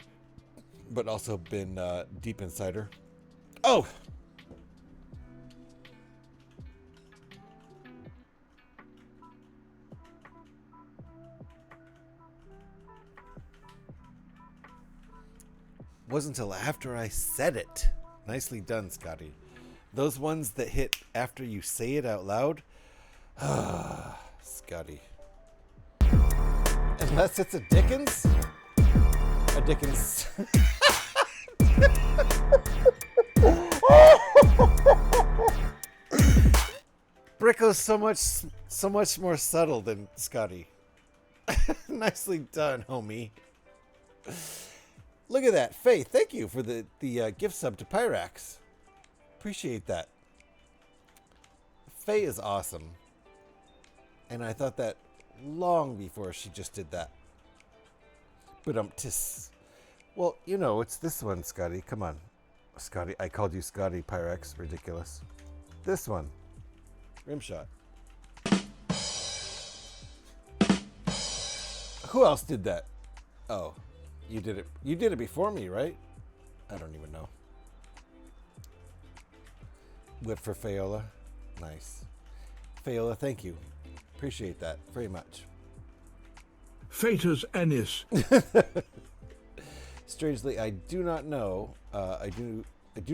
but also been deep in cider. Oh! Wasn't until after I said it. Nicely done, Scotty. Those ones that hit after you say it out loud. Ah, Scotty. Unless it's a Dickens? A Dickens. Bricko's so much more subtle than Scotty. Nicely done, homie. Look at that. Faith, thank you for the gift sub to Pyrax. Appreciate that. Faye is awesome. And I thought that long before she just did that. But well, you know, it's this one, Scotty. Come on. Scotty, I called you Scotty Pyrex. Ridiculous. This one. Rimshot. Who else did that? Oh, you did it. You did it before me, right? I don't even know. Whip for Fayola. Nice. Fayola, thank you. Appreciate that very much. Fatus Ennis. Strangely, I do not know. I do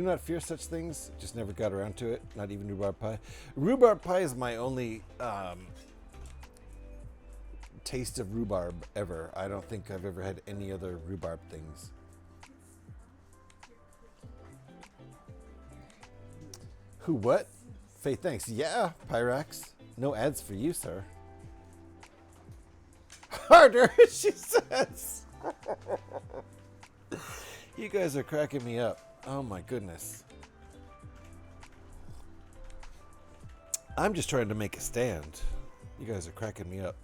not fear such things. Just never got around to it. Not even rhubarb pie. Rhubarb pie is my only taste of rhubarb ever. I don't think I've ever had any other rhubarb things. Who, what? Faith, thanks. Yeah, Pyrax. No ads for you, sir. Harder, she says. You guys are cracking me up. Oh my goodness. I'm just trying to make a stand. You guys are cracking me up.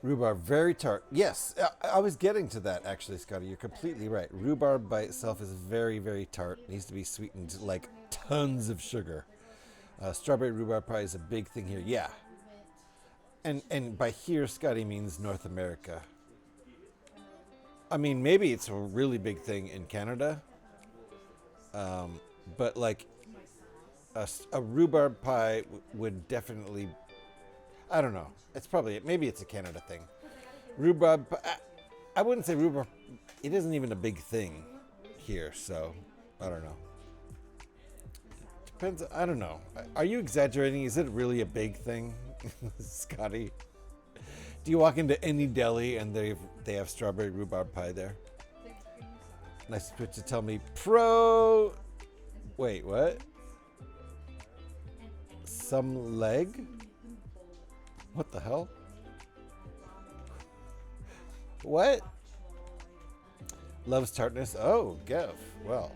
Rhubarb, very tart. Yes, I was getting to that actually, Scotty. You're completely right. Rhubarb by itself is very, very tart. It needs to be sweetened like tons of sugar. Strawberry rhubarb pie is a big thing here. Yeah. And by here, Scotty means North America. I mean, maybe it's a really big thing in Canada. But like a rhubarb pie would definitely, I don't know. It's probably, maybe it's a Canada thing. Rhubarb, I wouldn't say rhubarb, it isn't even a big thing here, so I don't know. Depends, I don't know. Are you exaggerating? Is it really a big thing, Scotty? Do you walk into any deli and they have strawberry rhubarb pie there? Nice to tell me, wait, what? Some leg? What the hell? What? Loves tartness? Oh, Gev. Well,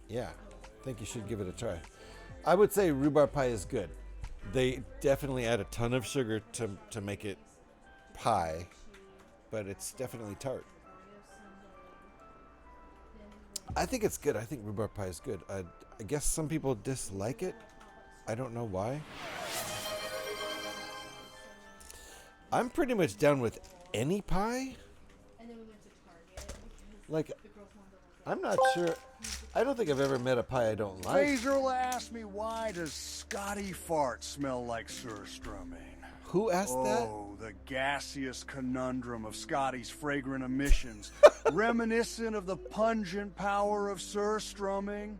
yeah. I think you should give it a try. I would say rhubarb pie is good. They definitely add a ton of sugar to make it pie, but it's definitely tart. I think it's good. I think rhubarb pie is good. I guess some people dislike it. I don't know why. I'm pretty much down with any pie. Like, I'm not sure. I don't think I've ever met a pie I don't like. Basil asked me, why does Scotty fart smell like surströmming? Who asked that? Oh, the gaseous conundrum of Scotty's fragrant emissions. Reminiscent of the pungent power of surströmming.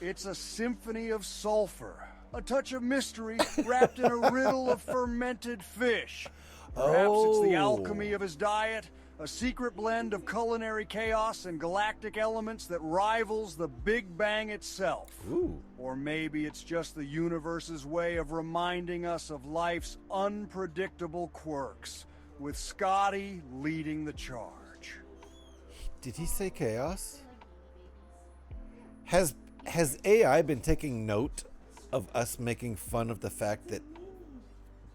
It's a symphony of sulfur. A touch of mystery wrapped in a riddle of fermented fish. Perhaps it's the alchemy of his diet, a secret blend of culinary chaos and galactic elements that rivals the Big Bang itself. Ooh. Or maybe it's just the universe's way of reminding us of life's unpredictable quirks, with Scotty leading the charge. Did he say chaos? Has AI been taking note of us making fun of the fact that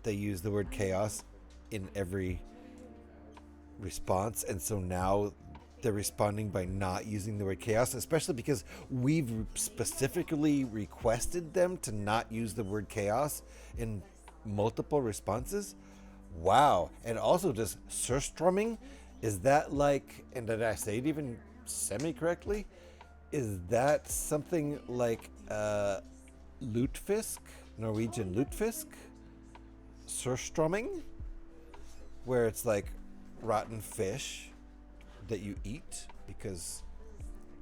they use the word chaos in every response, and so now they're responding by not using the word chaos, especially because we've specifically requested them to not use the word chaos in multiple responses? Wow. And also, just surströmming, is that like, and did I say it even semi-correctly? Is that something like lutefisk, Norwegian lutefisk? Surströmming? Where it's like rotten fish that you eat because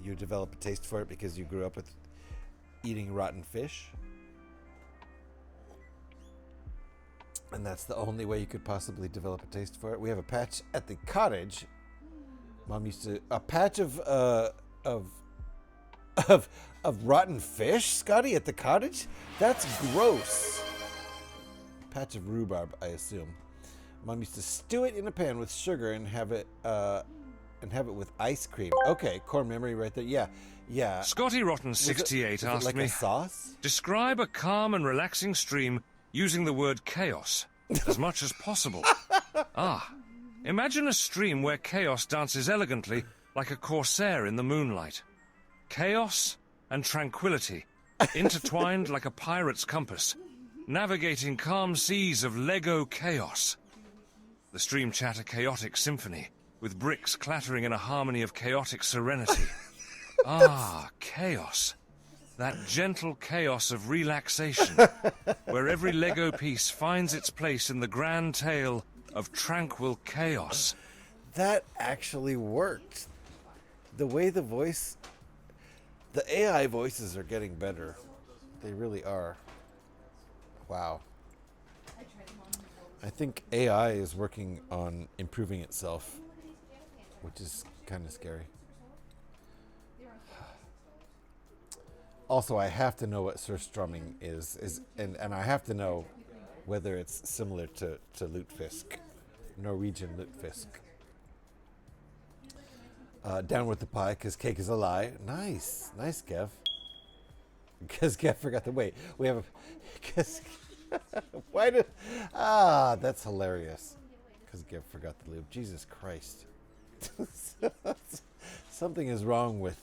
you develop a taste for it because you grew up with eating rotten fish. And that's the only way you could possibly develop a taste for it. We have a patch at the cottage. Mom used to, a patch of rotten fish, Scotty, at the cottage? That's gross. Patch of rhubarb, I assume. Mom used to stew it in a pan with sugar and have it with ice cream. Okay, core memory right there. Yeah. Scotty Rotten 68 was it asked like me, a sauce? describe a calm and relaxing stream using the word chaos as much as possible. Imagine a stream where chaos dances elegantly like a corsair in the moonlight. Chaos and tranquility, intertwined like a pirate's compass, navigating calm seas of Lego chaos. The stream chat a chaotic symphony, with bricks clattering in a harmony of chaotic serenity. Chaos. That gentle chaos of relaxation, where every Lego piece finds its place in the grand tale of tranquil chaos. That actually worked. The way the AI voices are getting better. They really are. Wow. I think AI is working on improving itself, which is kind of scary. Also, I have to know what surstrumming is and I have to know whether it's similar to lutefisk, Norwegian lutefisk. Down with the pie, because cake is a lie. Nice, nice, Kev. Because Kev forgot to wait. We have a. Because why did? That's hilarious. Because Kev forgot the lube. Jesus Christ. Something is wrong with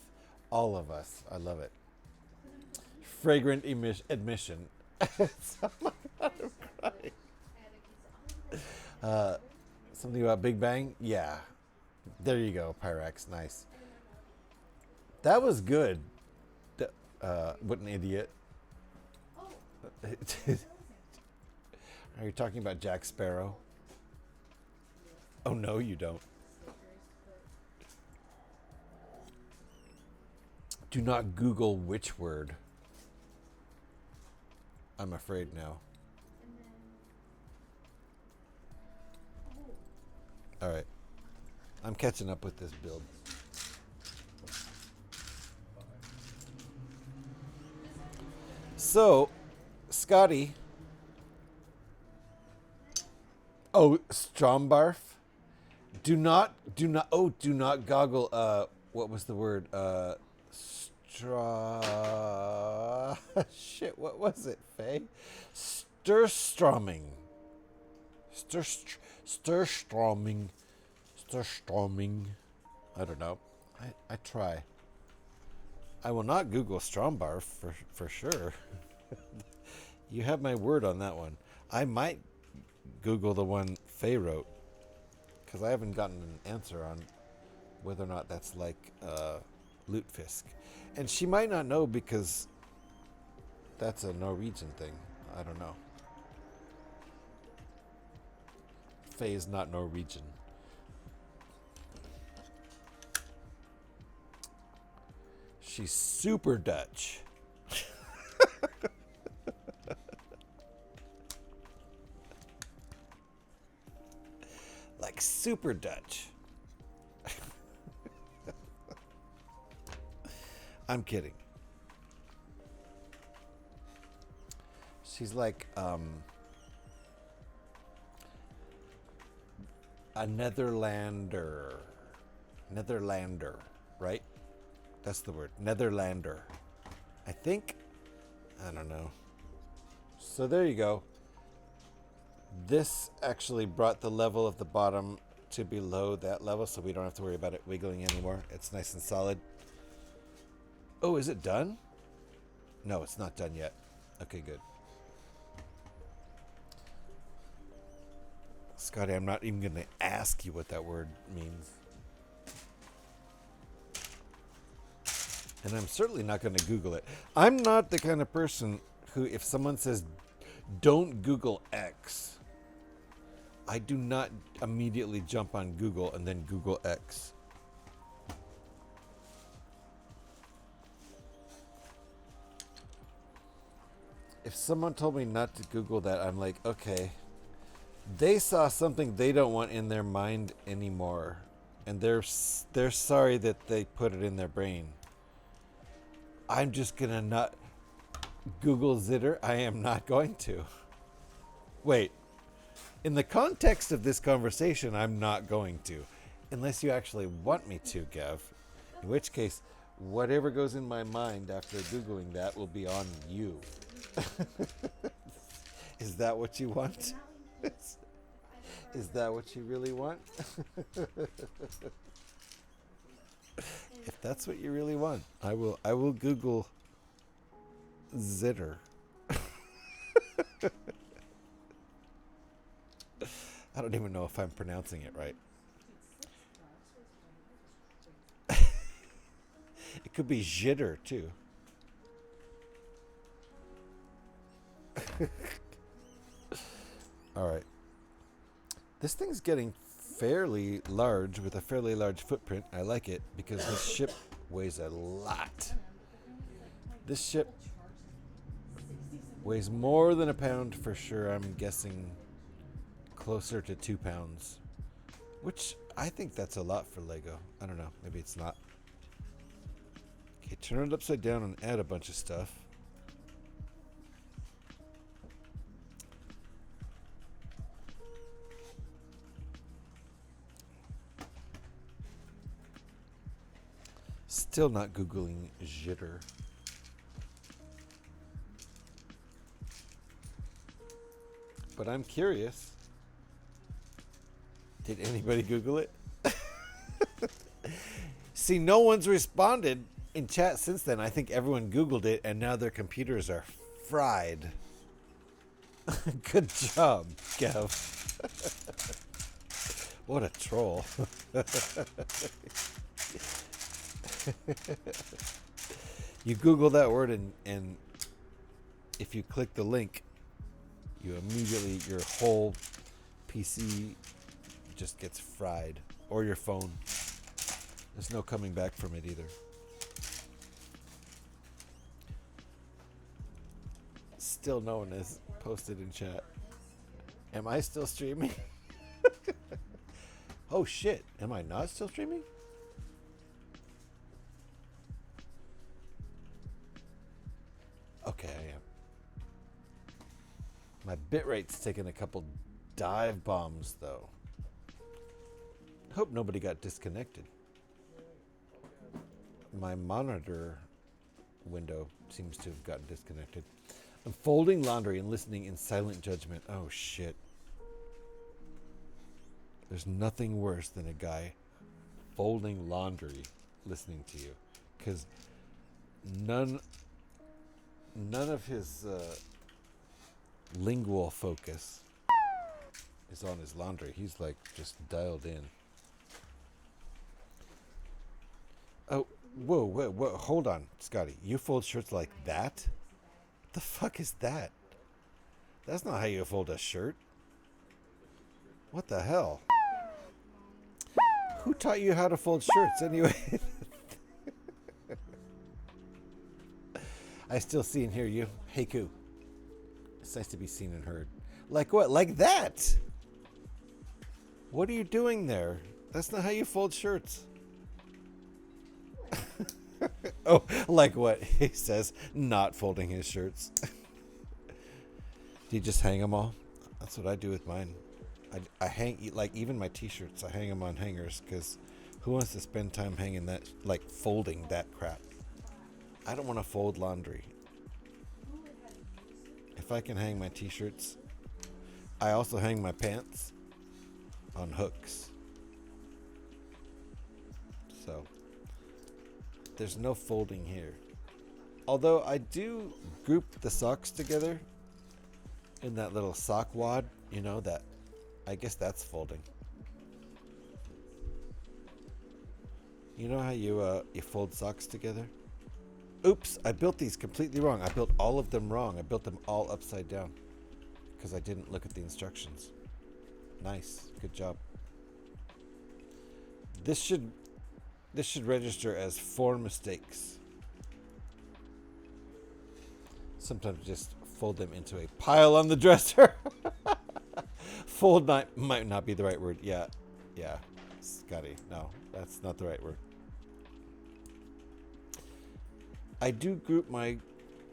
all of us. I love it. Fragrant admission. Oh my God, I'm crying. Something about Big Bang? Yeah. There you go, Pyrex. Nice. That was good. What an idiot. Are you talking about Jack Sparrow? Oh, no, you don't. Do not Google which word. I'm afraid now. All right. I'm catching up with this build. So, Scotty. Oh, Strombarf. Do not goggle, what was the word? Shit, what was it, Faye? Sturstroming. Sturstroming. I don't know. I try. I will not Google Strombarf for sure. You have my word on that one. I might Google the one Faye wrote, because I haven't gotten an answer on whether or not that's like lutefisk. And she might not know because that's a Norwegian thing. I don't know. Faye is not Norwegian. She's super Dutch. Like super Dutch. I'm kidding. She's like a Netherlander, right? That's the word. Netherlander. I think. I don't know. So there you go. This actually brought the level of the bottom to below that level, so we don't have to worry about it wiggling anymore. It's nice and solid. Oh, is it done? No, it's not done yet. Okay, good. Scotty, I'm not even going to ask you what that word means. And I'm certainly not going to Google it. I'm not the kind of person who, if someone says, don't Google X, I do not immediately jump on Google and then Google X. If someone told me not to Google that, I'm like, okay. They saw something they don't want in their mind anymore. And they're sorry that they put it in their brain. I'm just going to not Google Zitter. I am not going to. Wait. In the context of this conversation, I'm not going to. Unless you actually want me to, Gav. In which case, whatever goes in my mind after Googling that will be on you. Is that what you want? Is that what you really want? If that's what you really want, I will Google Zitter. I don't even know if I'm pronouncing it right. It could be jitter too. All right. This thing's getting fairly large with a fairly large footprint. I like it because this ship weighs a lot. This ship weighs more than a pound for sure. I'm guessing closer to 2 pounds, which I think that's a lot for Lego. I don't know. Maybe it's not. Okay, turn it upside down and add a bunch of stuff. Still not Googling jitter. But I'm curious. Did anybody Google it? See, no one's responded in chat since then. I think everyone Googled it, and now their computers are fried. Good job, Kev. What a troll. You Google that word, and if you click the link, you immediately, your whole PC just gets fried, or your phone. There's no coming back from it either. Still no one has posted in chat. Am I still streaming? Oh shit, am I not still streaming? Okay, I am. My bitrate's taking a couple dive bombs though. Hope nobody got disconnected. My monitor window seems to have gotten disconnected. I'm folding laundry and listening in silent judgment. Oh shit. There's nothing worse than a guy folding laundry listening to you, because none of his lingual focus is on his laundry. He's like just dialed in. Oh, whoa, hold on, Scotty. You fold shirts like that? The fuck is that? That's not how you fold a shirt. What the hell? Who taught you how to fold shirts anyway? I still see and hear you. Hey, Koo. It's nice to be seen and heard. Like what? Like that? What are you doing there? That's not how you fold shirts. Oh, like what? He says, not folding his shirts. Do you just hang them all? That's what I do with mine. I hang, like, even my t-shirts, I hang them on hangers, because who wants to spend time hanging that, like, folding that crap? I don't want to fold laundry. If I can hang my t-shirts, I also hang my pants on hooks. So there's no folding here. Although I do group the socks together in that little sock wad, you know, that, I guess that's folding. You know how you fold socks together? Oops, I built these completely wrong. I built all of them wrong. I built them all upside down because I didn't look at the instructions. Nice, good job. This should register as 4 mistakes. Sometimes just fold them into a pile on the dresser. Fold might not be the right word. Yeah, Scotty, no, that's not the right word. I do group my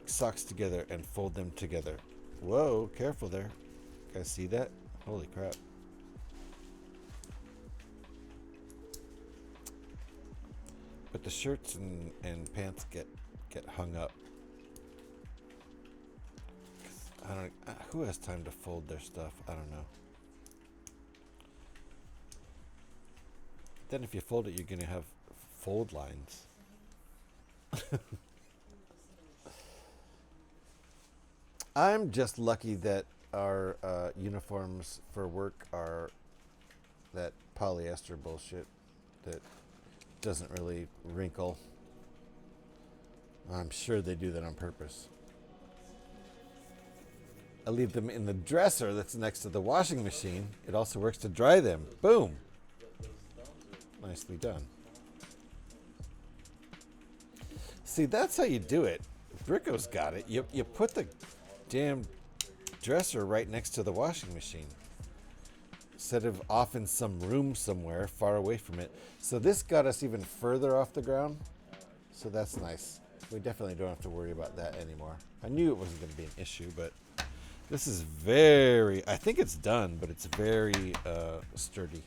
socks together and fold them together. Whoa, careful there. Guys, see that? Holy crap. But the shirts and pants get hung up. I don't. Who has time to fold their stuff? I don't know. Then if you fold it, you're gonna have fold lines. I'm just lucky that our uniforms for work are that polyester bullshit that doesn't really wrinkle. I'm sure they do that on purpose. I leave them in the dresser that's next to the washing machine. It also works to dry them. Boom. Nicely done. See, that's how you do it. Bricko's got it. You put the damn dresser right next to the washing machine instead of off in some room somewhere far away from it. So this got us even further off the ground So that's nice. We definitely don't have to worry about that anymore. I knew it wasn't going to be an issue, but this is very, I think it's done, but it's very sturdy.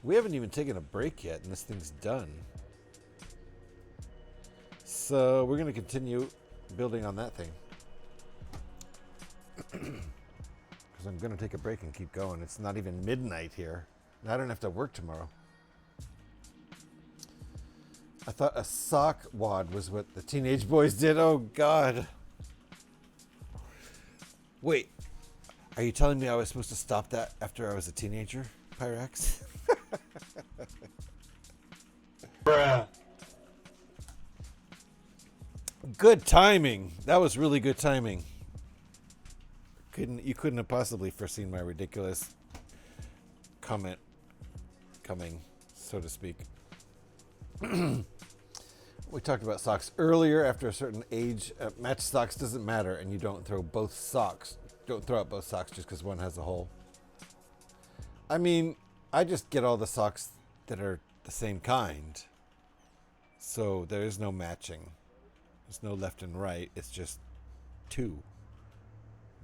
We haven't even taken a break yet, and this thing's done. So we're going to continue building on that thing. Because I'm going to take a break and keep going. It's not even midnight here. And I don't have to work tomorrow. I thought a sock wad was what the teenage boys did. Oh, God. Wait. Are you telling me I was supposed to stop that after I was a teenager, Pyrax? Bruh. Good timing. That was really good timing. You couldn't have possibly foreseen my ridiculous comment coming, so to speak. We talked about socks earlier. After a certain age, match socks doesn't matter, and you don't throw both socks. Don't throw out both socks just because one has a hole. I mean, I just get all the socks that are the same kind, so there is no matching. There's no left and right. It's just two.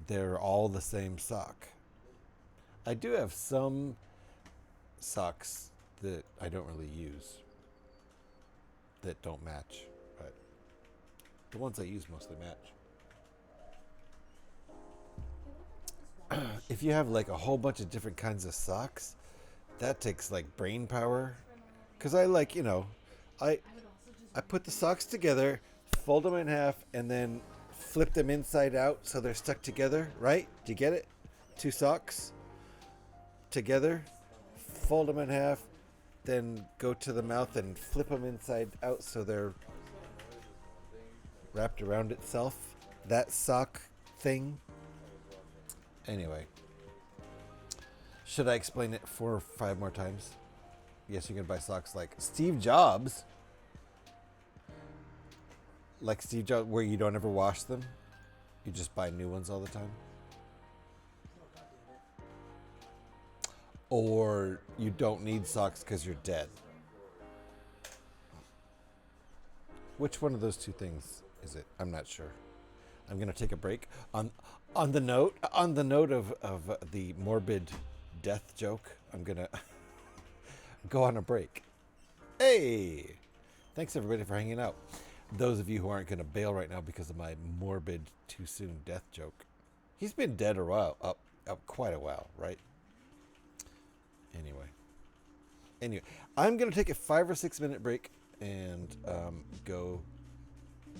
They're all the same sock. I do have some socks that I don't really use that don't match, but the ones I use mostly match. If you have like a whole bunch of different kinds of socks, that takes like brain power. Because I like, you know, I put the socks together, fold them in half, and then flip them inside out so they're stuck together, right? Do you get it? Two socks together, fold them in half, then go to the mouth and flip them inside out so they're wrapped around itself. That sock thing. Anyway. Should I explain it 4 or 5 more times? Yes, you can buy socks like Steve Jobs. Like Steve Jobs, where you don't ever wash them. You just buy new ones all the time. Or you don't need socks because you're dead. Which one of those two things is it? I'm not sure. I'm going to take a break. On the note of the morbid death joke, I'm going to go on a break. Hey! Thanks everybody for hanging out. Those of you who aren't going to bail right now because of my morbid too soon death joke. He's been dead a while, up quite a while, right? Anyway, I'm going to take a 5 or 6 minute break and go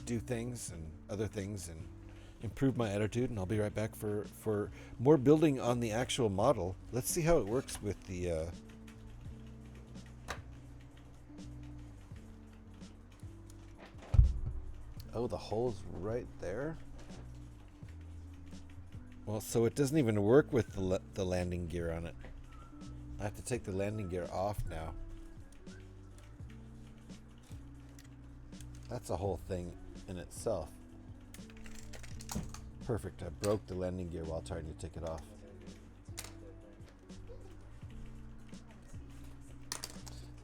do things and other things and improve my attitude, and I'll be right back for more building on the actual model. Let's see how it works with the oh, the hole's right there. Well, so it doesn't even work with the landing gear on it. I have to take the landing gear off now. That's a whole thing in itself. Perfect. I broke the landing gear while trying to take it off.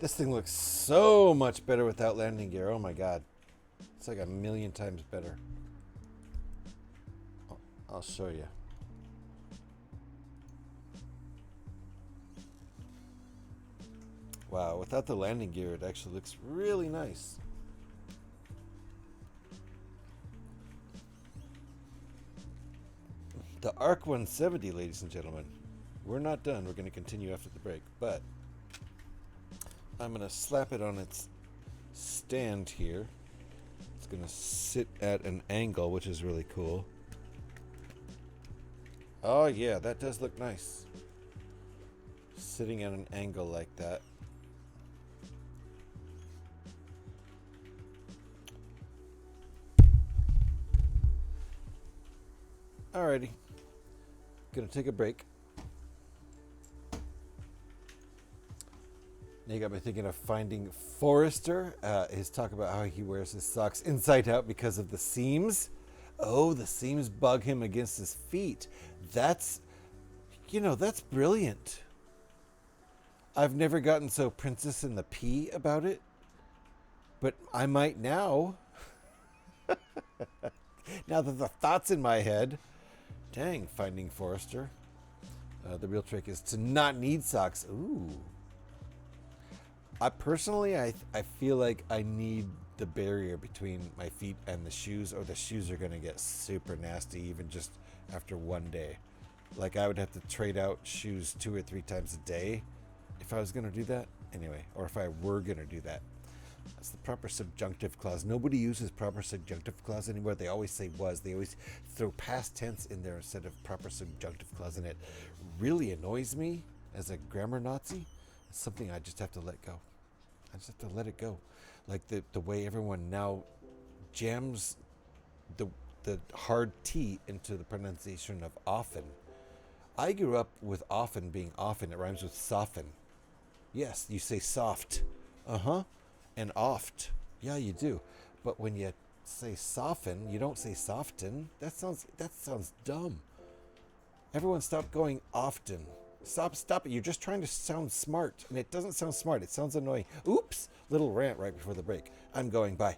This thing looks so much better without landing gear. Oh my god. It's like 1,000,000 times better. I'll show you. Wow, without the landing gear, it actually looks really nice. The ARC-170, ladies and gentlemen. We're not done. We're going to continue after the break, but I'm going to slap it on its stand here. It's going to sit at an angle, which is really cool. Oh yeah, that does look nice. Sitting at an angle like that. Alrighty. Gonna take a break. Now you got me thinking of Finding Forrester. His talk about how he wears his socks inside out because of the seams. Oh, the seams bug him against his feet. That's, that's brilliant. I've never gotten so Princess in the Pea about it, But I might now. Now that the thought's in my head. Dang, Finding Forrester. The real trick is to not need socks. Ooh. I feel like I need the barrier between my feet and the shoes, or the shoes are going to get super nasty even just after one day. Like, I would have to trade out shoes 2 or 3 times a day if I was going to do that. Anyway, or if I were going to do that. That's the proper subjunctive clause. Nobody uses proper subjunctive clause anymore. They always say was. They always throw past tense in there instead of proper subjunctive clause, and it really annoys me as a grammar Nazi. It's something I just have to let go. I just have to let it go. Like the way everyone now jams the hard T into the pronunciation of often. I grew up with often being often. It rhymes with soften. Yes, you say soft. Uh-huh. And oft. Yeah, you do. But when you say soften, you don't say soften. That sounds dumb. Everyone stop going often. Stop it. You're just trying to sound smart. And it doesn't sound smart. It sounds annoying. Oops. Little rant right before the break. I'm going. Bye.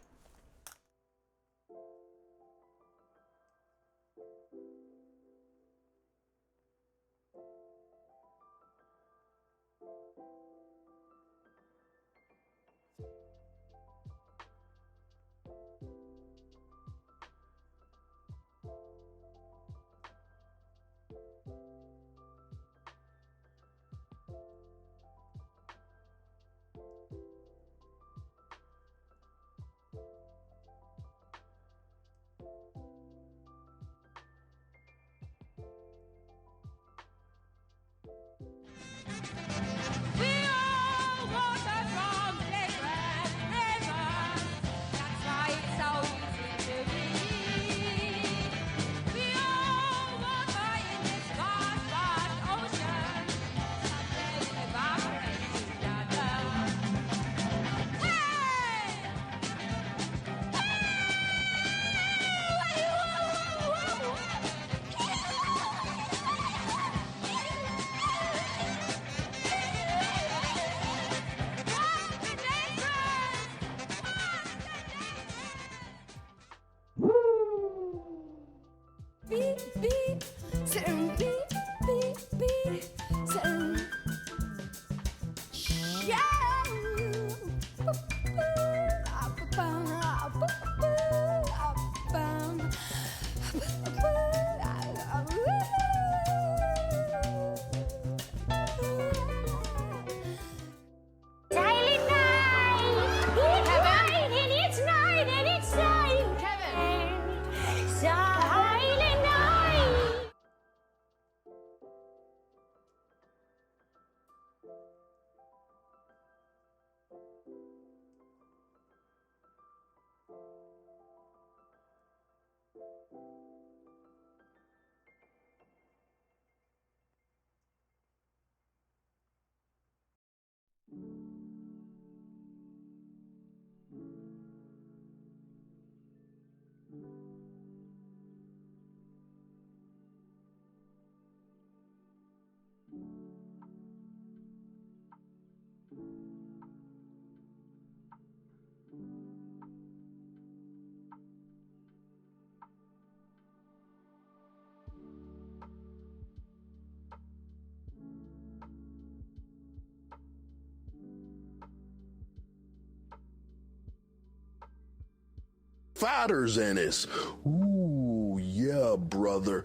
Fighters in this. Ooh, yeah, brother.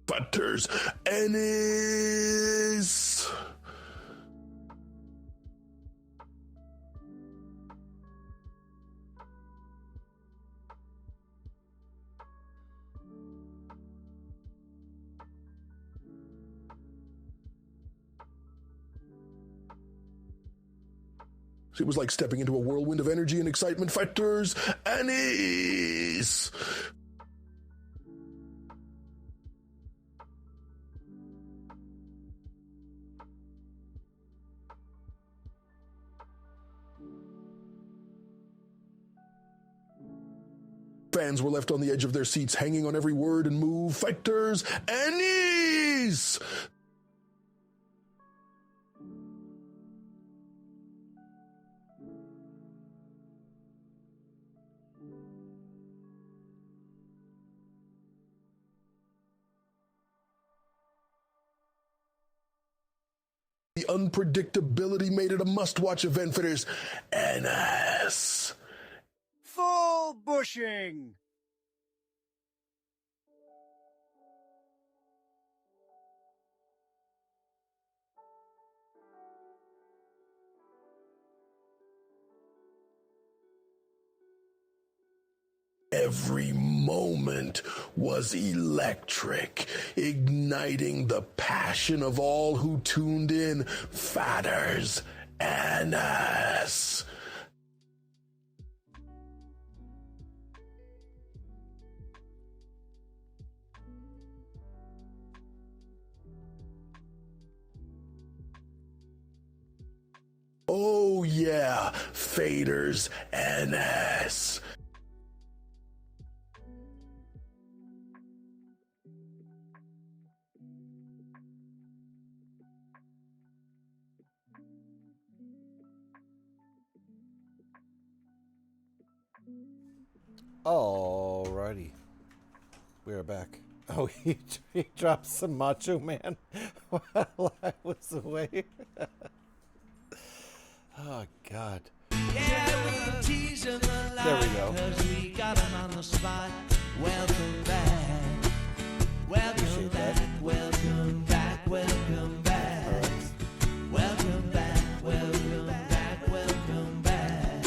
Fighters in this. It was like stepping into a whirlwind of energy and excitement. Fighters, Anise! Fans were left on the edge of their seats, hanging on every word and move. Fighters and knees! The unpredictability made it a must-watch event for this NS. Full bushing! Every moment was electric, igniting the passion of all who tuned in. Fatters and us. Oh yeah, faders and us. Alrighty. We're back. Oh, he dropped some Macho Man while I was away. Oh, God. Yeah, we tease him a lot. There we go. 'Cause we got him on the spot. Welcome back. Welcome Appreciate back. that. Welcome back. Welcome back. All right. Welcome back. Welcome back. Welcome back.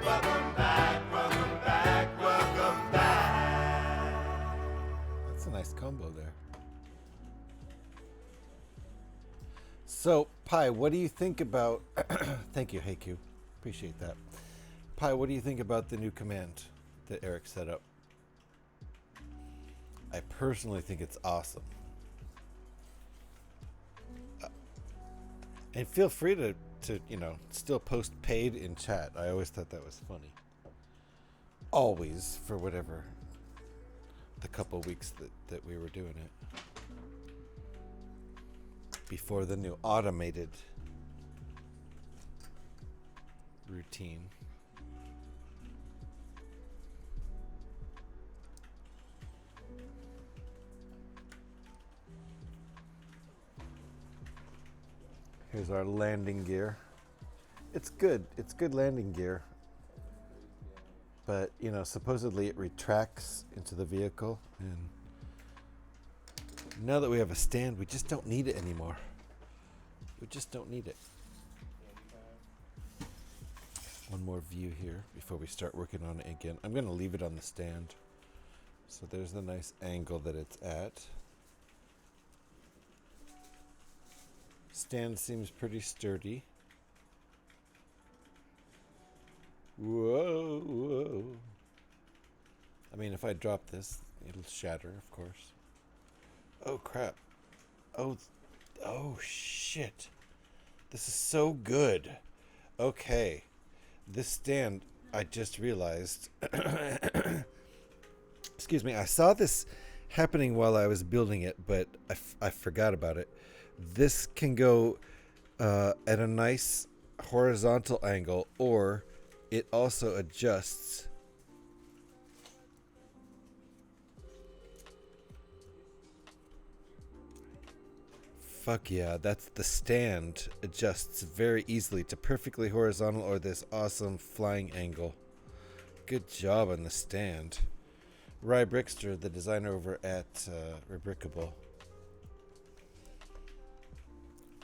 Welcome back, welcome back, welcome back. That's a nice combo there. So, Pi, what do you think about... Thank you, HeyQ. Appreciate that. Pi, what do you think about the new command that Eric set up? I personally think it's awesome. And feel free to still post paid in chat. I always thought that was funny. Always, for whatever the couple weeks that we were doing it. Before the new automated routine. Here's our landing gear. It's good. It's good landing gear. But, supposedly it retracts into the vehicle, and now that we have a stand, we just don't need it anymore. We just don't need it. One more view here before we start working on it again. I'm going to leave it on the stand. So there's the nice angle that it's at. Stand seems pretty sturdy. Whoa, whoa. I mean, if I drop this, it'll shatter, of course. Oh, crap. Oh, shit. This is so good. Okay. This stand, I just realized... Excuse me. I saw this happening while I was building it, but I forgot about it. This can go at a nice horizontal angle, or it also adjusts. Fuck yeah, that's the stand adjusts very easily to perfectly horizontal or this awesome flying angle. Good job on the stand. Rybrickster, the designer over at Rybrickable.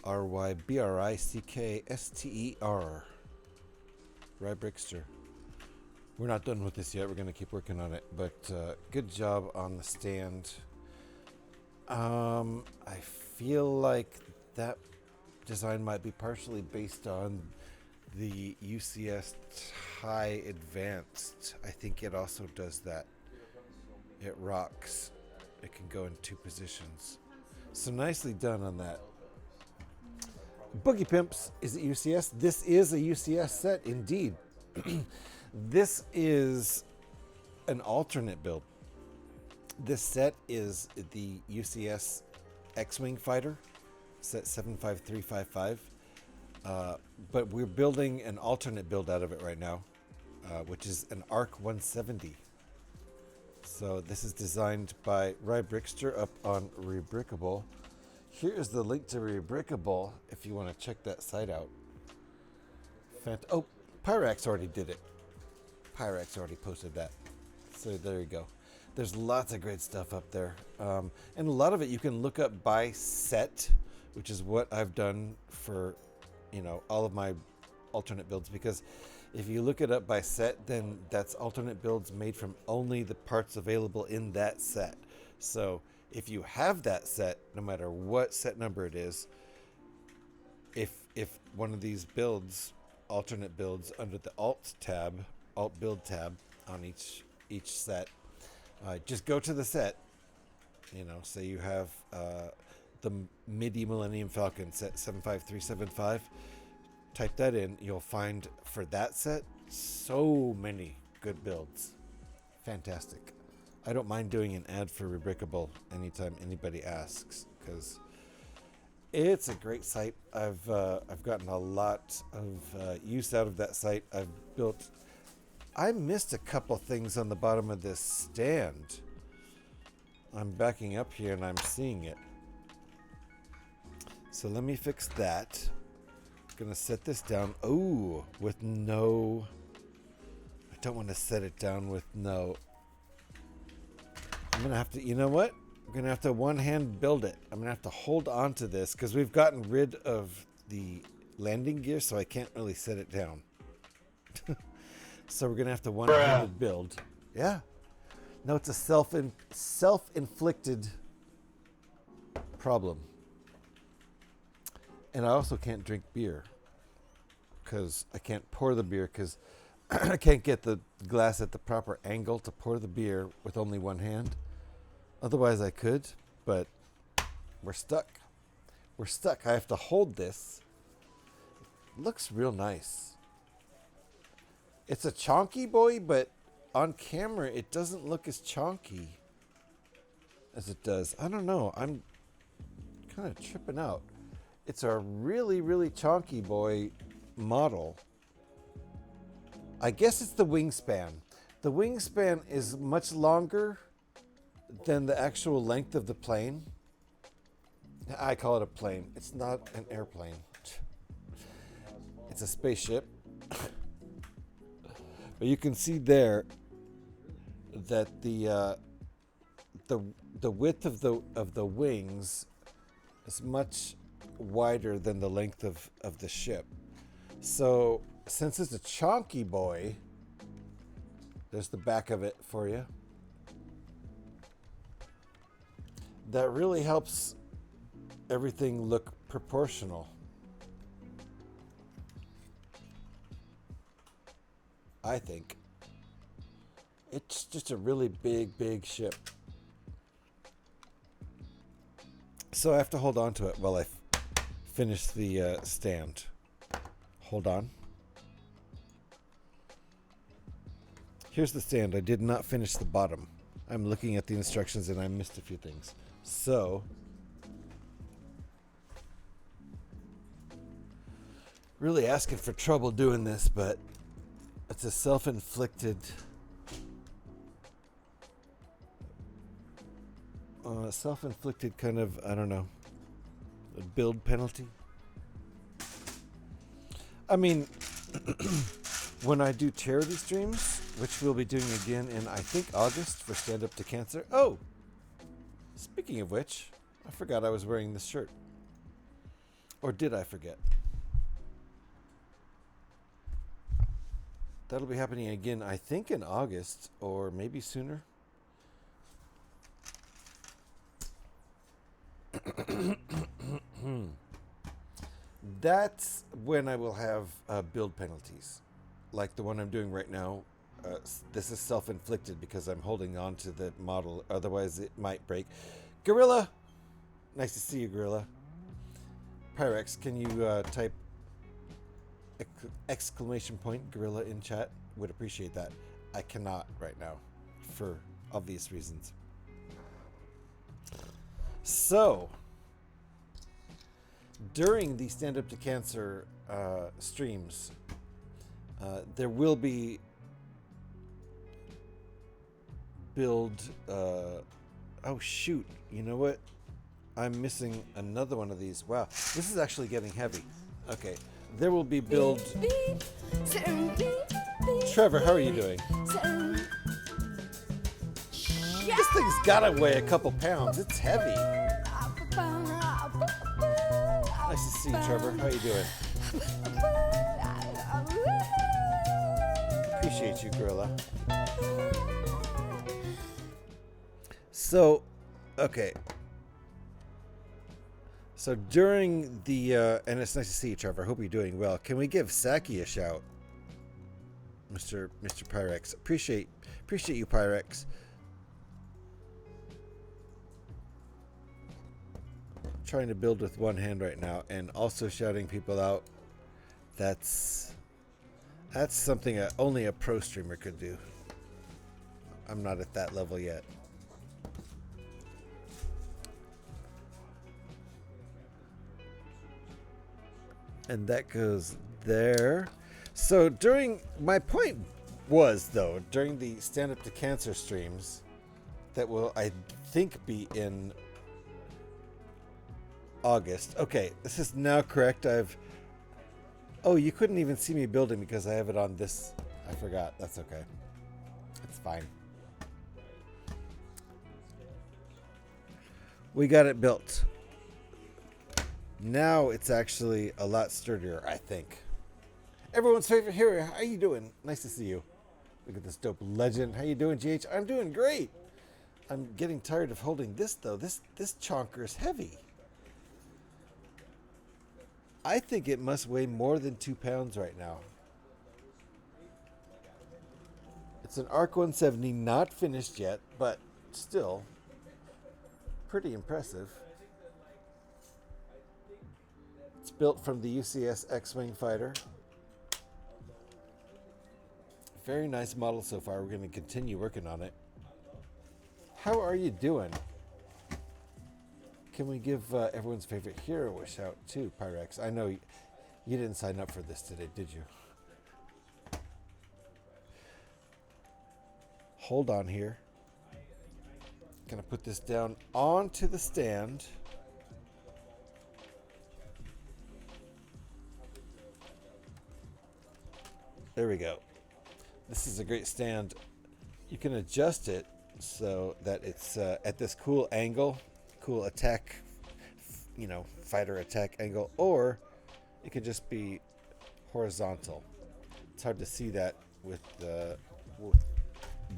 RYBRICKSTER. Rybrickster. We're not done with this yet. We're going to keep working on it. But good job on the stand. I feel like that design might be partially based on the UCS High Advanced. I think it also does that. It rocks. It can go in 2 positions. So nicely done on that. Boogie Pimps, is it UCS? This is a UCS set, indeed. This is an alternate build. This set is the UCS X-Wing fighter, set 75355. But we're building an alternate build out of it right now, which is an ARC-170. So this is designed by rybrickster up on Rebrickable. Here's the link to Rebrickable if you want to check that site out. Oh, Pyrax already did it. Pyrax already posted that. So there you go. There's lots of great stuff up there. And a lot of it you can look up by set, which is what I've done for, all of my alternate builds, because if you look it up by set, then that's alternate builds made from only the parts available in that set. So if you have that set, no matter what set number it is, if one of these builds, alternate builds under the alt build tab on each set, just go to the set, say you have the MIDI Millennium Falcon set 75375, type that in, you'll find for that set so many good builds. Fantastic. I don't mind doing an ad for Rebrickable anytime anybody asks, because it's a great site. I've gotten a lot of use out of that site. I missed a couple things on the bottom of this stand. I'm backing up here and I'm seeing it. So let me fix that. I'm gonna set this down. Oh, with no. I don't want to set it down with no. I'm gonna have to. You know what? I'm gonna have to one-hand build it. I'm gonna have to hold on to this because we've gotten rid of the landing gear, so I can't really set it down. So we're gonna have to one-handed build. Yeah. No, it's a self-inflicted problem. And I also can't drink beer because I can't pour the beer because I can't get the glass at the proper angle to pour the beer with only one hand. Otherwise I could, but we're stuck. We're stuck. I have to hold this. It looks real nice. It's a chonky boy, but on camera it doesn't look as chonky as it does. I don't know. I'm kind of tripping out. It's a really, really chonky boy model. I guess it's the wingspan. The wingspan is much longer than the actual length of the plane. I call it a plane. It's not an airplane. It's a spaceship. But you can see there that the width of the wings is much wider than the length of the ship. So since it's a chonky boy, there's the back of it for you. That really helps everything look proportional. I think. It's just a really big ship. So I have to hold on to it while I finish the stand. Hold on. Here's the stand. I did not finish the bottom. I'm looking at the instructions and I missed a few things. So, really asking for trouble doing this, but it's a self-inflicted kind of, I don't know, a build penalty. I mean, when I do charity streams, which we'll be doing again in, I think, August for Stand Up to Cancer. Oh, speaking of which, I forgot I was wearing this shirt. Or did I forget? That'll be happening again, I think, in August or maybe sooner. That's when I will have build penalties, like the one I'm doing right now. This is self-inflicted because I'm holding on to the model, otherwise it might break. Gorilla! Nice to see you, Gorilla. Pyrex, can you type exclamation point gorilla in chat. Would appreciate that. I cannot right now for obvious reasons. So, during the Stand Up to Cancer streams, there will be build. Oh, shoot. You know what? I'm missing another one of these. Wow. This is actually getting heavy. Okay. There will be build. Trevor, how are you doing? This thing's gotta weigh a couple pounds. It's heavy. Nice to see you, Trevor. How are you doing? Appreciate you, Gorilla. So, okay. So during the, and it's nice to see you, Trevor. Hope you're doing well. Can we give Saki a shout? Mr. Pyrex. Appreciate you, Pyrex. Trying to build with one hand right now and also shouting people out. That's something only a pro streamer could do. I'm not at that level yet. And that goes there. So my point was, though, during the Stand Up to Cancer streams that will, I think, be in August. Okay, this is now correct. Oh, you couldn't even see me building because I have it on this. I forgot. That's okay. It's fine. We got it built. Now it's actually a lot sturdier, I think. Everyone's favorite hero. How you doing? Nice to see you. Look at this dope legend. How you doing, GH? I'm doing great. I'm getting tired of holding this, though. This chonker is heavy. I think it must weigh more than 2 pounds right now. It's an ARC-170, not finished yet, but still pretty impressive. It's built from the UCS X-Wing fighter. Very nice model so far. We're going to continue working on it. How are you doing? Can we give everyone's favorite hero a shout too, Pyrex? I know you didn't sign up for this today, did you? Hold on here. Gonna put this down onto the stand. There we go. This is a great stand. You can adjust it so that it's at this cool angle, cool attack, fighter attack angle, or it could just be horizontal. It's hard to see that with the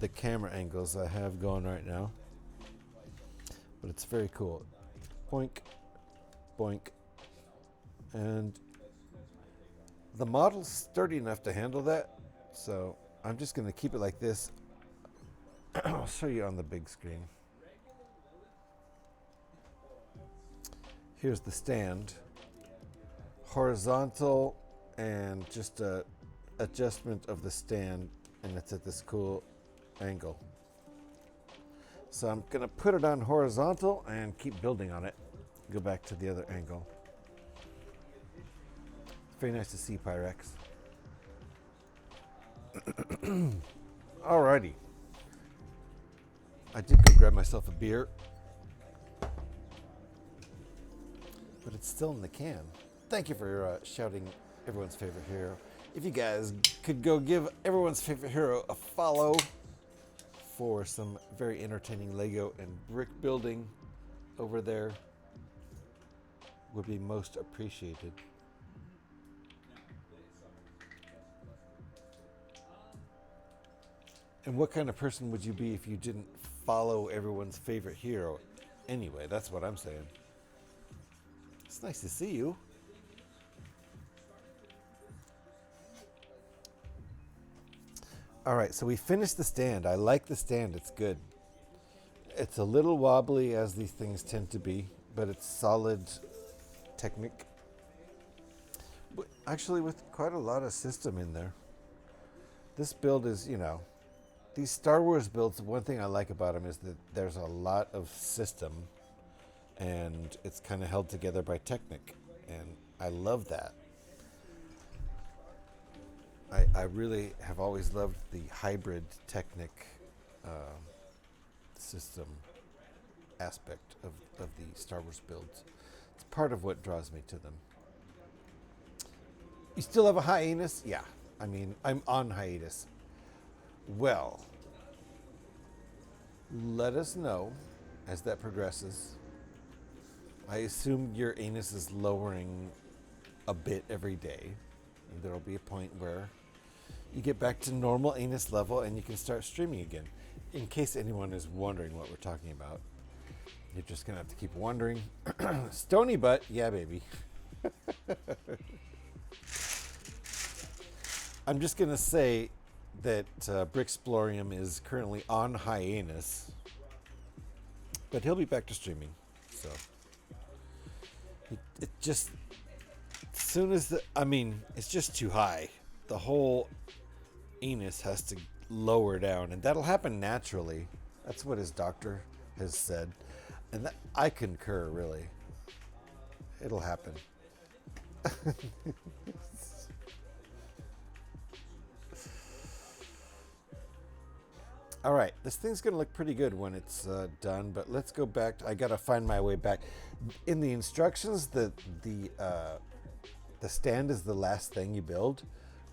camera angles I have going right now, but it's very cool. Boink, boink, and the model's sturdy enough to handle that, so I'm just going to keep it like this. I'll show you on the big screen. Here's the stand. Horizontal and just a adjustment of the stand, and it's at this cool angle. So I'm going to put it on horizontal and keep building on it. Go back to the other angle. Very nice to see, Pyrex. Alrighty. I did go grab myself a beer, but it's still in the can. Thank you for shouting everyone's favorite hero. If you guys could go give everyone's favorite hero a follow for some very entertaining Lego and brick building over there, would be most appreciated. And what kind of person would you be if you didn't follow everyone's favorite hero? Anyway, that's what I'm saying. It's nice to see you. All right, so we finished the stand. I like the stand. It's good. It's a little wobbly, as these things tend to be, but it's solid Technic. Actually, with quite a lot of system in there. This build is, you know, these Star Wars builds, one thing I like about them is that there's a lot of system, and it's kind of held together by Technic, and I love that. I really have always loved the hybrid Technic system aspect of the Star Wars builds. It's part of what draws me to them. You still have a hiatus? Yeah. I mean, I'm on hiatus. Well, let us know as that progresses. I assume your anus is lowering a bit every day. And there'll be a point where you get back to normal anus level and you can start streaming again. In case anyone is wondering what we're talking about, you're just going to have to keep wondering. Stony butt? Yeah, baby. I'm just going to say that Bricksplorium is currently on hiatus, but he'll be back to streaming. So it just, as soon as it's just too high. The whole anus has to lower down, and that'll happen naturally. That's what his doctor has said, and I concur. Really, it'll happen. All right, this thing's gonna look pretty good when it's done, but let's go back. I gotta find my way back. In the instructions, the stand is the last thing you build,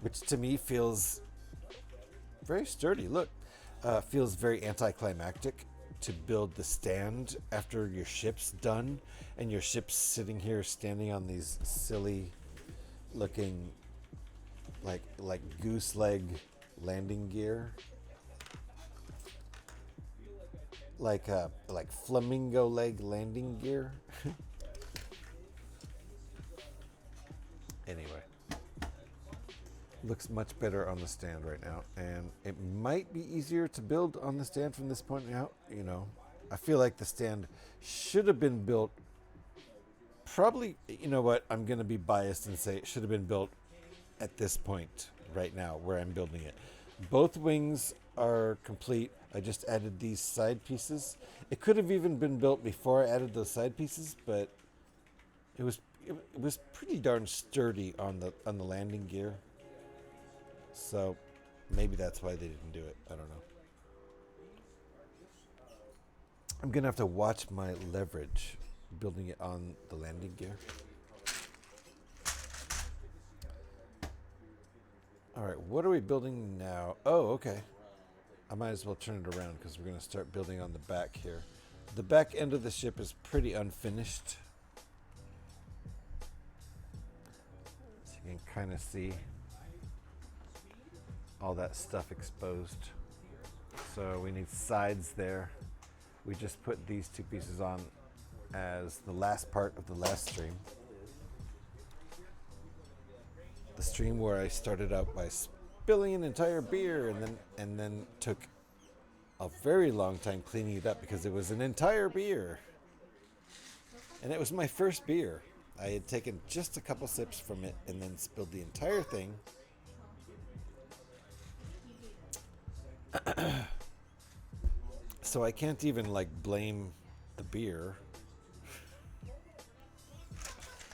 which to me feels very sturdy. Look, feels very anticlimactic to build the stand after your ship's done, and your ship's sitting here standing on these silly looking like goose leg landing gear. Like flamingo leg landing gear. Anyway, looks much better on the stand right now, and it might be easier to build on the stand from this point out. You know, I feel like the stand should have been built. Probably, you know what? I'm going to be biased and say it should have been built at this point right now where I'm building it. Both wings are complete. I just added these side pieces. It could have even been built before I added those side pieces, but it was pretty darn sturdy on the landing gear. So maybe that's why they didn't do it. I don't know. I'm gonna have to watch my leverage building it on the landing gear. All right, what are we building now? Oh, okay. I might as well turn it around because we're going to start building on the back here. The back end of the ship is pretty unfinished. So you can kind of see all that stuff exposed. So we need sides there. We just put these two pieces on as the last part of the last stream. The stream where I started out by spilling an entire beer and then took a very long time cleaning it up because it was an entire beer. And it was my first beer. I had taken just a couple sips from it and then spilled the entire thing. So I can't even blame the beer.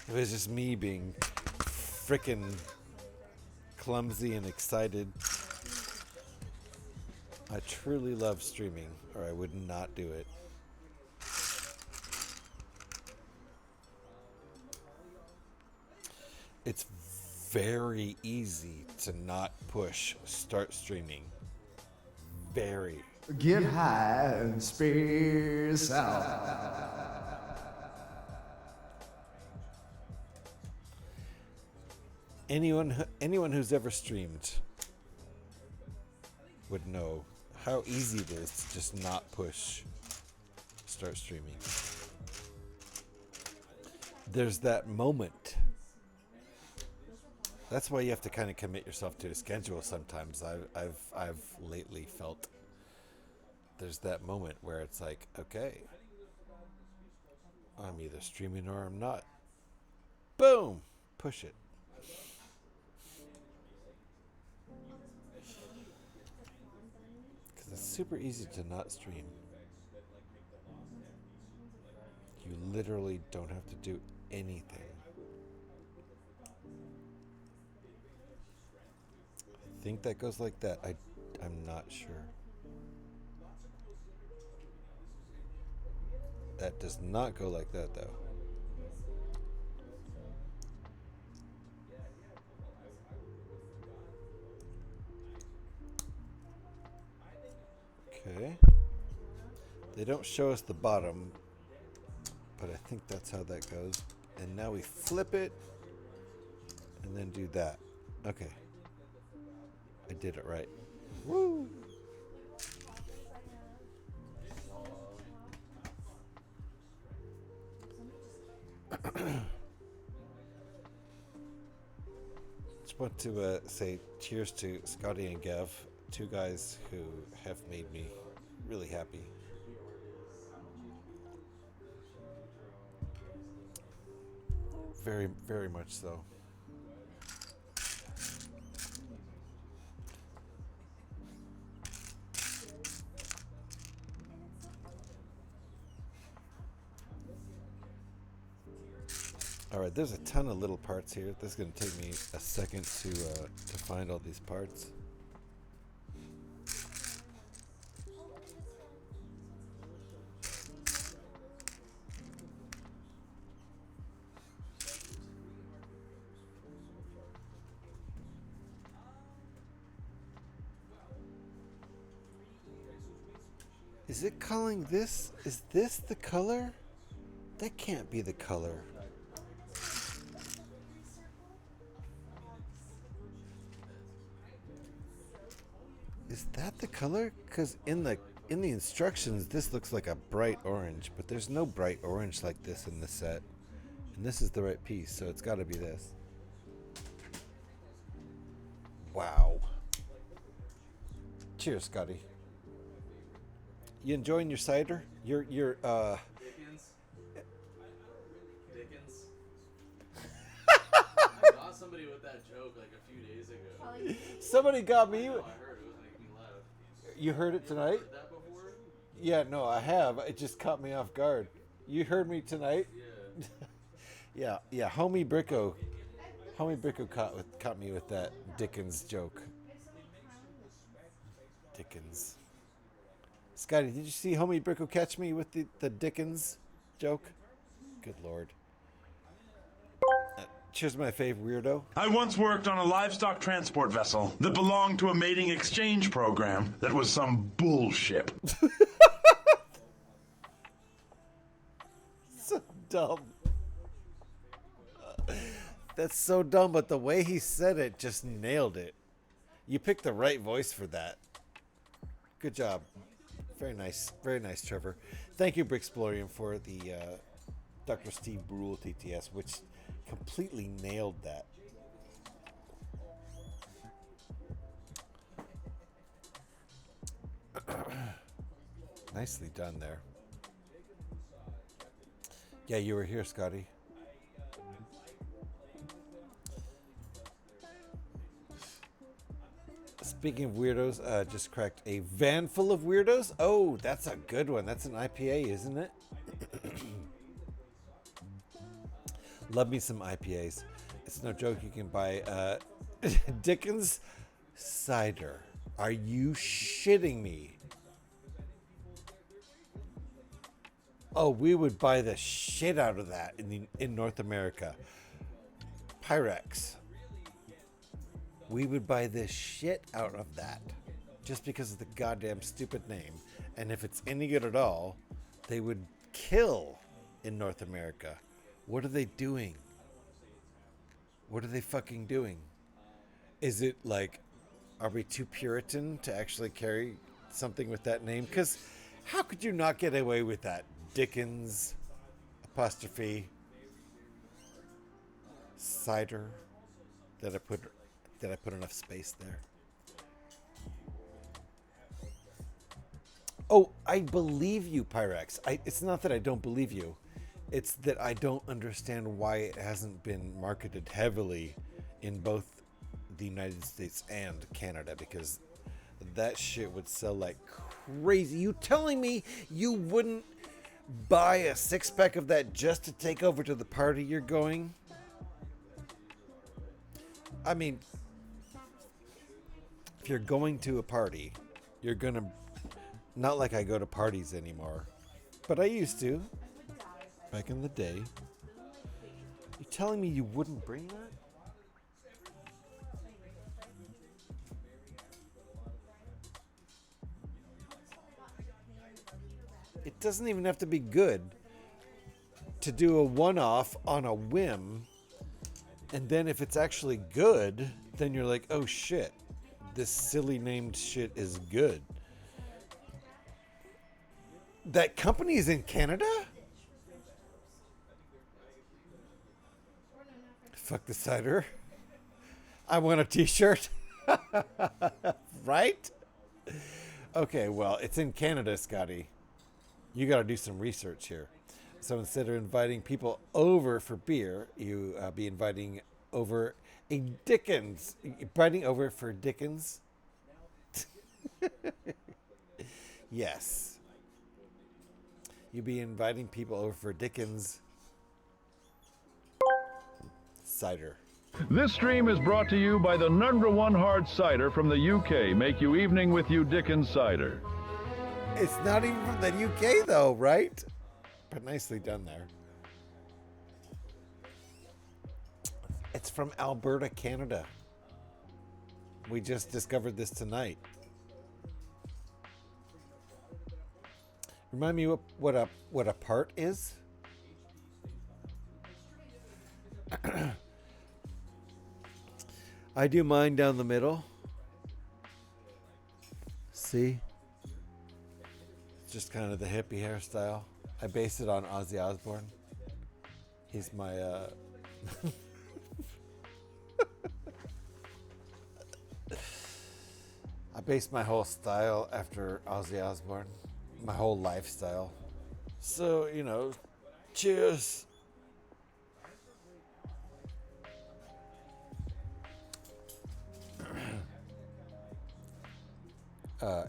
It was just me being frickin' clumsy and excited. I truly love streaming, or I would not do it. It's very easy to not push start streaming. Very. Get high and space out. Anyone who's ever streamed would know how easy it is to just not push start streaming. There's that moment. That's why you have to kind of commit yourself to a schedule sometimes. I've lately felt there's that moment where it's like, okay, I'm either streaming or I'm not. Boom! Push it. It's super easy to not stream. You literally don't have to do anything. I think that goes like that. I'm not sure. That does not go like that though. Okay. They don't show us the bottom, but I think that's how that goes. And now we flip it and then do that. Okay. I did it right. Woo! Just want to say cheers to Scotty and Gav, two guys who have made me really happy. Very, very much so. All right, there's a ton of little parts here. This is going to take me a second to find all these parts. Is it calling this? Is this the color? That can't be the color. Is that the color? Because in the instructions, this looks like a bright orange, but there's no bright orange like this in the set. And this is the right piece, so it's got to be this. Wow. Cheers, Scotty. You enjoying your cider? Your Dickens. I got somebody with that joke like a few days ago. Somebody got me. I heard it was making me laugh. You heard it tonight? Heard that before? Yeah, no, I have. It just caught me off guard. You heard me tonight? Yeah. yeah. Homie Bricko caught me with that Dickens joke. Dickens. Scotty, did you see Homie Bricko catch me with the Dickens joke? Good Lord. Cheers, my fave weirdo. I once worked on a livestock transport vessel that belonged to a mating exchange program that was some bullshit. So dumb. That's so dumb, but the way he said it just nailed it. You picked the right voice for that. Good job. Very nice, Trevor. Thank you, Brickbuilding, for the Dr. Steve Brule TTS, which completely nailed that. Nicely done there. Yeah, you were here, Scotty. Speaking of weirdos, just cracked a van full of weirdos. Oh, that's a good one. That's an IPA, isn't it? Love me some IPAs. It's no joke. You can buy Dickens cider. Are you shitting me? Oh, we would buy the shit out of that in North America. Pyrex. We would buy the shit out of that just because of the goddamn stupid name. And if it's any good at all, they would kill in North America. What are they doing? What are they fucking doing? Is it like, are we too Puritan to actually carry something with that name? Because how could you not get away with that? Dickens, apostrophe, cider. Did I put enough space there? Oh, I believe you, Pyrex. It's not that I don't believe you. It's that I don't understand why it hasn't been marketed heavily in both the United States and Canada, because that shit would sell like crazy. You telling me you wouldn't buy a 6-pack of that just to take over to the party you're going? I mean, if you're going to a party, you're gonna, not like I go to parties anymore, but I used to back in the day. You telling me you wouldn't bring that? It doesn't even have to be good to do a one-off on a whim, and then if it's actually good, then you're like, oh shit, this silly named shit is good. That company is in Canada? Fuck the cider. I want a t-shirt. Right? Okay, well, it's in Canada, Scotty. You got to do some research here. So instead of inviting people over for beer, you be inviting over a Dickens. Inviting over for Dickens. Yes. You'd be inviting people over for Dickens cider. This stream is brought to you by the #1 hard cider from the UK. Make you evening with you Dickens cider. It's not even from the UK though, right? But nicely done there. It's from Alberta, Canada. We just discovered this tonight. Remind me what a part is? I do mine down the middle. See? Just kind of the hippie hairstyle. I base it on Ozzy Osbourne. He's my I base my whole style after Ozzy Osbourne. My whole lifestyle. So, you know, cheers.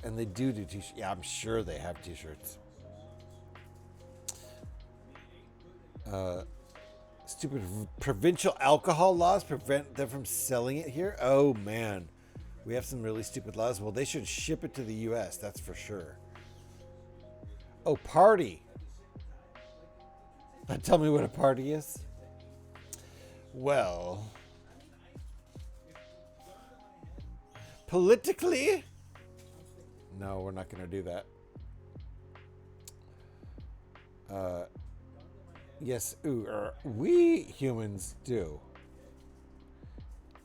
And they do t-shirts. Yeah, I'm sure they have t-shirts. Stupid provincial alcohol laws prevent them from selling it here. Oh man, we have some really stupid laws. Well, they should ship it to the US, that's for sure. Oh, party. Tell me what a party is. Well, politically, no, we're not going to do that. Yes, we humans do.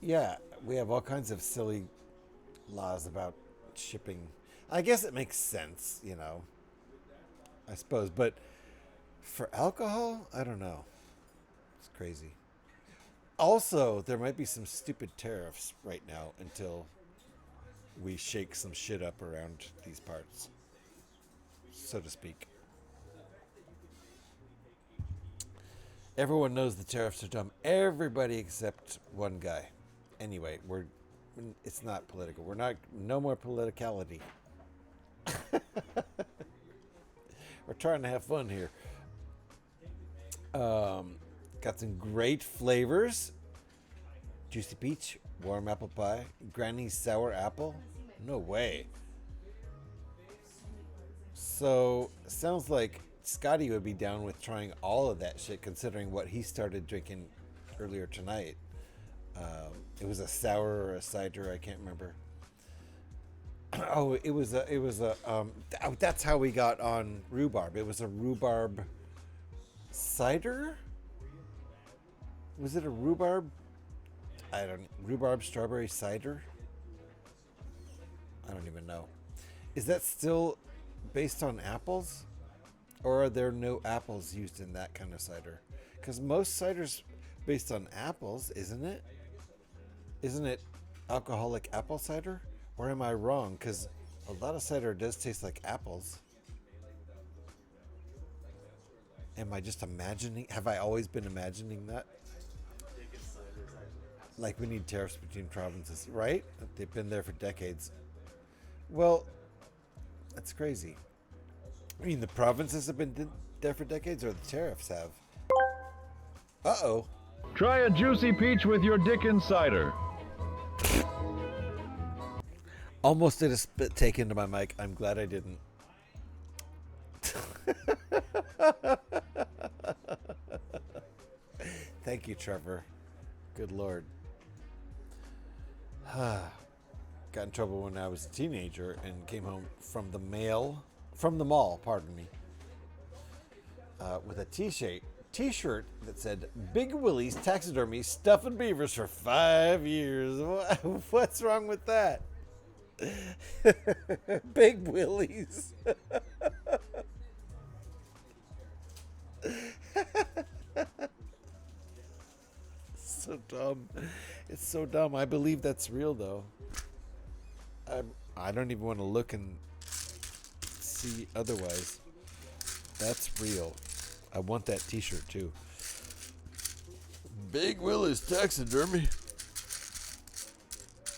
Yeah, we have all kinds of silly laws about shipping. I guess it makes sense, you know, I suppose. But for alcohol, I don't know. It's crazy. Also, there might be some stupid tariffs right now until we shake some shit up around these parts, so to speak. Everyone knows the tariffs are dumb. Everybody except one guy. Anyway, it's not political. No more politicality. We're trying to have fun here. Got some great flavors. Juicy peach, warm apple pie, Granny's sour apple. No way. So, sounds like Scotty would be down with trying all of that shit, considering what he started drinking earlier tonight. It was a sour or a cider, I can't remember. Oh, it was a that's how we got on rhubarb. It was a rhubarb cider? Was it a rhubarb? Rhubarb strawberry cider? I don't even know. Is that still based on apples? Or are there no apples used in that kind of cider? Because most cider's based on apples, isn't it? Isn't it alcoholic apple cider? Or am I wrong? Because a lot of cider does taste like apples. Am I just imagining? Have I always been imagining that? Like we need tariffs between provinces, right? They've been there for decades. Well, that's crazy. I mean, the provinces have been there for decades, or the tariffs have. Uh-oh. Try a juicy peach with your Dickens cider. Almost did a spit take into my mic. I'm glad I didn't. Thank you, Trevor. Good Lord. Got in trouble when I was a teenager and came home from the mall, pardon me, with a t-shirt that said Big Willie's Taxidermy Stuffing Beavers for 5 years. What's wrong with that? Big Willie's. So dumb. It's so dumb. I believe that's real, though. I don't even want to look and see otherwise. That's real. I want that t-shirt, too. Big Willie's Taxidermy.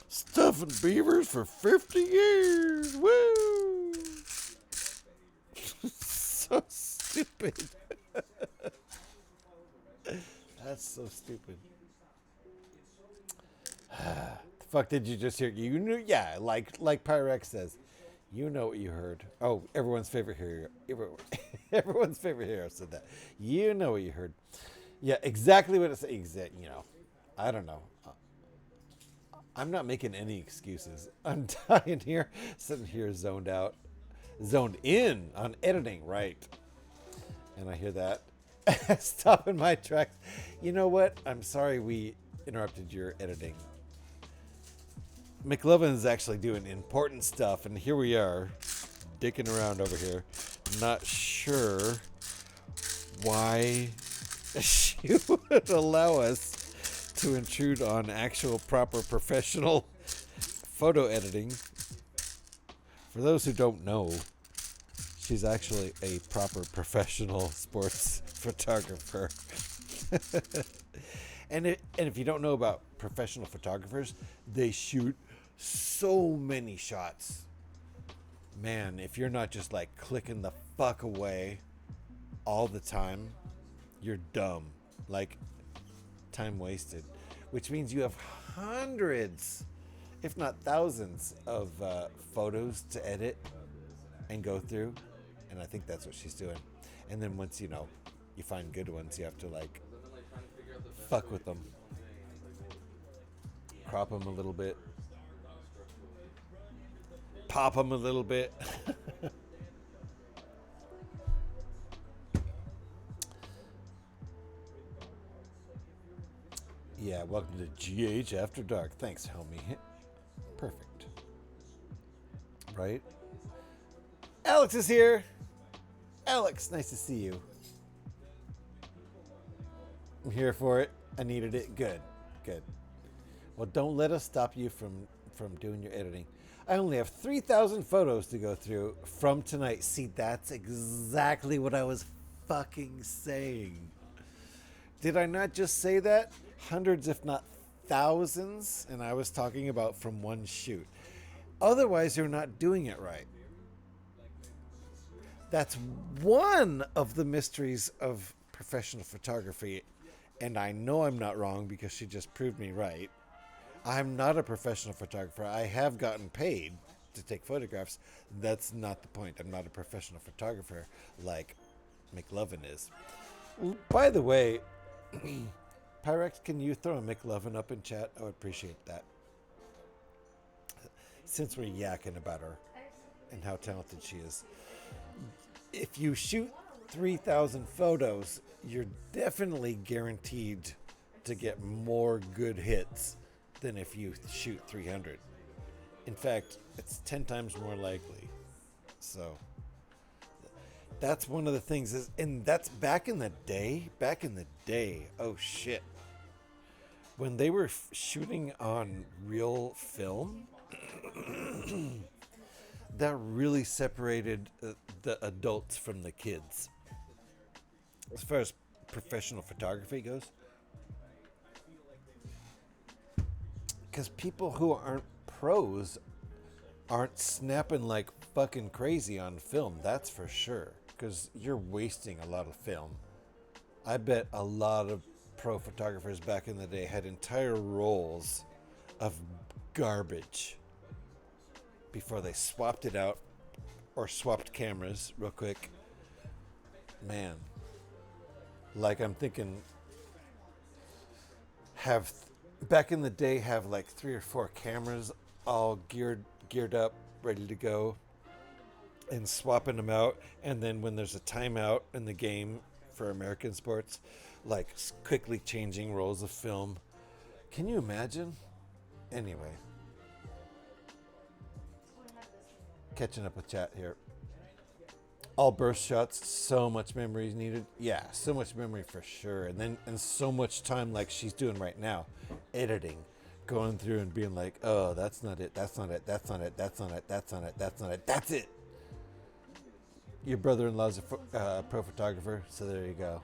Stuffing beavers for 50 years. Woo! So stupid. That's so stupid. The fuck did you just hear? You knew? Yeah, like Pyrex says. You know what you heard. Oh, everyone's favorite hero. Everyone's favorite hero said that. You know what you heard. Yeah, exactly what it said. You know, I don't know. I'm not making any excuses. I'm dying here, sitting here zoned in on editing, right? And I hear that. Stopping my tracks. You know what? I'm sorry we interrupted your editing. McLovin is actually doing important stuff, and here we are, dicking around over here. Not sure why she would allow us to intrude on actual proper professional photo editing. For those who don't know, she's actually a proper professional sports photographer. And if you don't know about professional photographers, they shoot so many shots. Man, if you're not just like clicking the fuck away all the time, you're dumb. Like, time wasted. Which means you have hundreds, if not thousands, of photos to edit and go through. And I think that's what she's doing. And then once, you know, you find good ones, you have to like fuck with them. Crop them a little bit. Pop them a little bit. Yeah, welcome to GH After Dark. Thanks, homie. Perfect. Right? Alex is here. Alex, nice to see you. I'm here for it. I needed it. Good. Good. Well, don't let us stop you from doing your editing. I only have 3,000 photos to go through from tonight. See, that's exactly what I was fucking saying. Did I not just say that? Hundreds, if not thousands, and I was talking about from one shoot. Otherwise, you're not doing it right. That's one of the mysteries of professional photography, and I know I'm not wrong because she just proved me right. I'm not a professional photographer. I have gotten paid to take photographs. That's not the point. I'm not a professional photographer like McLovin is. By the way, Pyrex, can you throw a McLovin up in chat? I would appreciate that. Since we're yakking about her and how talented she is. If you shoot 3,000 photos, you're definitely guaranteed to get more good hits than if you shoot 300. In fact, it's 10 times more likely. So that's one of the things and that's back in the day. Oh shit. When they were shooting on real film, that really separated the adults from the kids. As far as professional photography goes. Because people who aren't pros aren't snapping like fucking crazy on film, that's for sure. Because you're wasting a lot of film. I bet a lot of pro photographers back in the day had entire rolls of garbage before they swapped it out or swapped cameras real quick. Man, like I'm thinking back in the day have like 3 or 4 cameras all geared up, ready to go, and swapping them out, and then when there's a timeout in the game for American sports, like quickly changing rolls of film. Can you imagine? Anyway, catching up with chat here. All burst shots, so much memory is needed. Yeah, so much memory for sure. And so much time like she's doing right now, editing, going through and being like, oh, that's not it, that's not it, that's not it, that's not it, that's not it, that's not it, that's it. Your brother-in-law's a pro photographer, so there you go.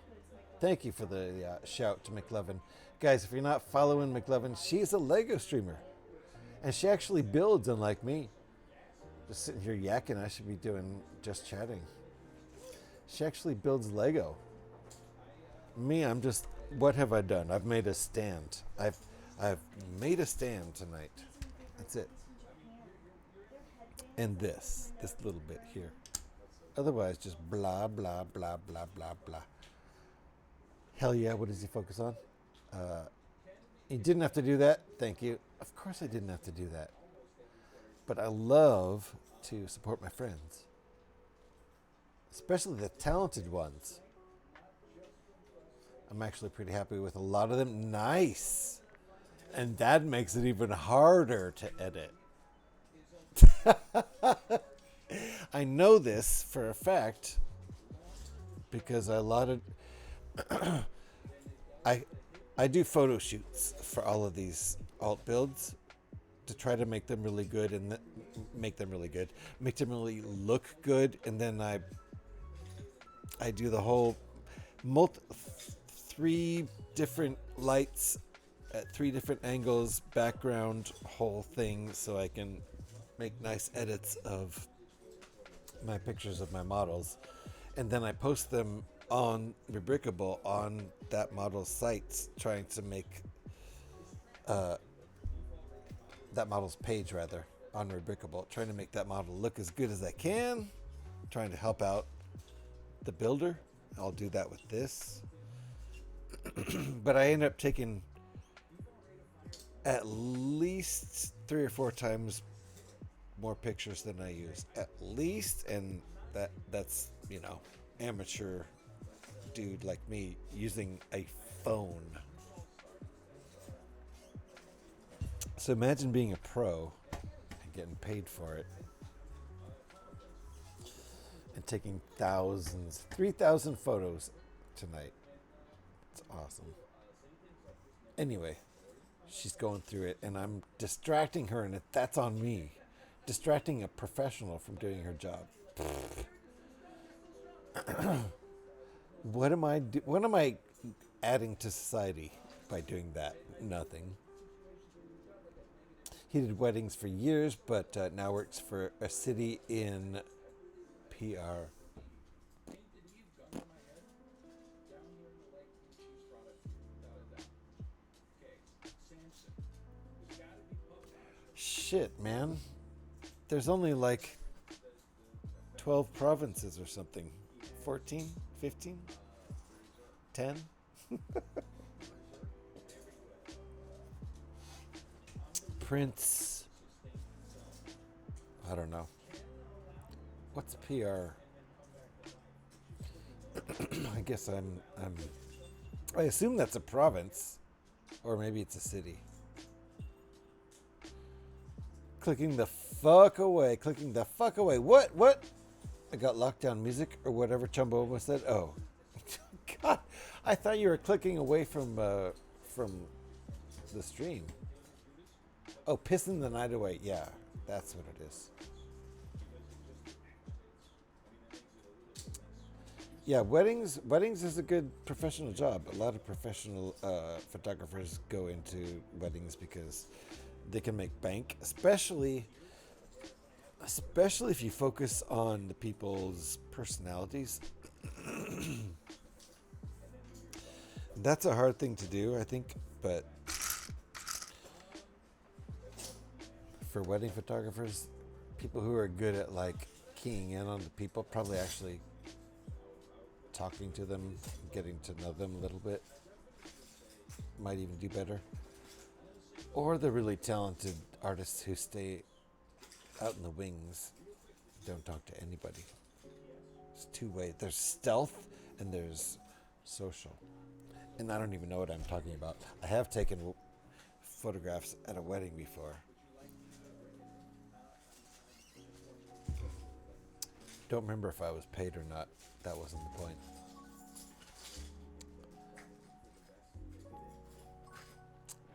Thank you for the shout to McLovin. Guys, if you're not following McLovin, she's a Lego streamer. And she actually builds, unlike me. Just sitting here yakking, I should be doing just chatting. She actually builds Lego. Me, I'm just, what have I done? I've made a stand. I've made a stand tonight. That's it. And this little bit here. Otherwise, just blah, blah, blah, blah, blah, blah. Hell yeah, what does he focus on? He didn't have to do that. Thank you. Of course I didn't have to do that. But I love to support my friends. Especially the talented ones. I'm actually pretty happy with a lot of them. Nice. And that makes it even harder to edit. I know this for a fact because I do photo shoots for all of these alt builds to try to make them really good and make them really look good, and then I do the whole 3 different lights at 3 different angles, background, whole thing, so I can make nice edits of my pictures of my models, and then I post them on Rebrickable on that model's sites, trying to make that model's page rather on Rebrickable, trying to make that model look as good as I can, trying to help out the builder. I'll do that with this. But I end up taking at least 3 or 4 times more pictures than I use, at least, and that's, you know, amateur dude like me using a phone. So imagine being a pro and getting paid for it and taking 3,000 photos tonight. It's awesome. Anyway, she's going through it and I'm distracting her, and that's on me. Distracting a professional from doing her job. What am I adding to society by doing that? Nothing. He did weddings for years, but now works for a city in PR. Shit, man. There's only like 12 provinces or something. 14? 15? 10? Prince. I don't know. What's PR? I guess I assume that's a province. Or maybe it's a city. Clicking the fuck away. Clicking the fuck away. What? I got lockdown music or whatever Chumbo almost said. Oh. God. I thought you were clicking away from the stream. Oh, pissing the night away. Yeah, that's what it is. Yeah, weddings is a good professional job. A lot of professional photographers go into weddings because they can make bank, especially especially if you focus on the people's personalities. That's a hard thing to do, I think, but for wedding photographers, people who are good at like keying in on the people, probably actually talking to them, getting to know them a little bit, might even do better. Or the really talented artists who stay out in the wings, don't talk to anybody. It's two ways. There's stealth and there's social. And I don't even know what I'm talking about. I have taken photographs at a wedding before. Don't remember if I was paid or not. That wasn't the point.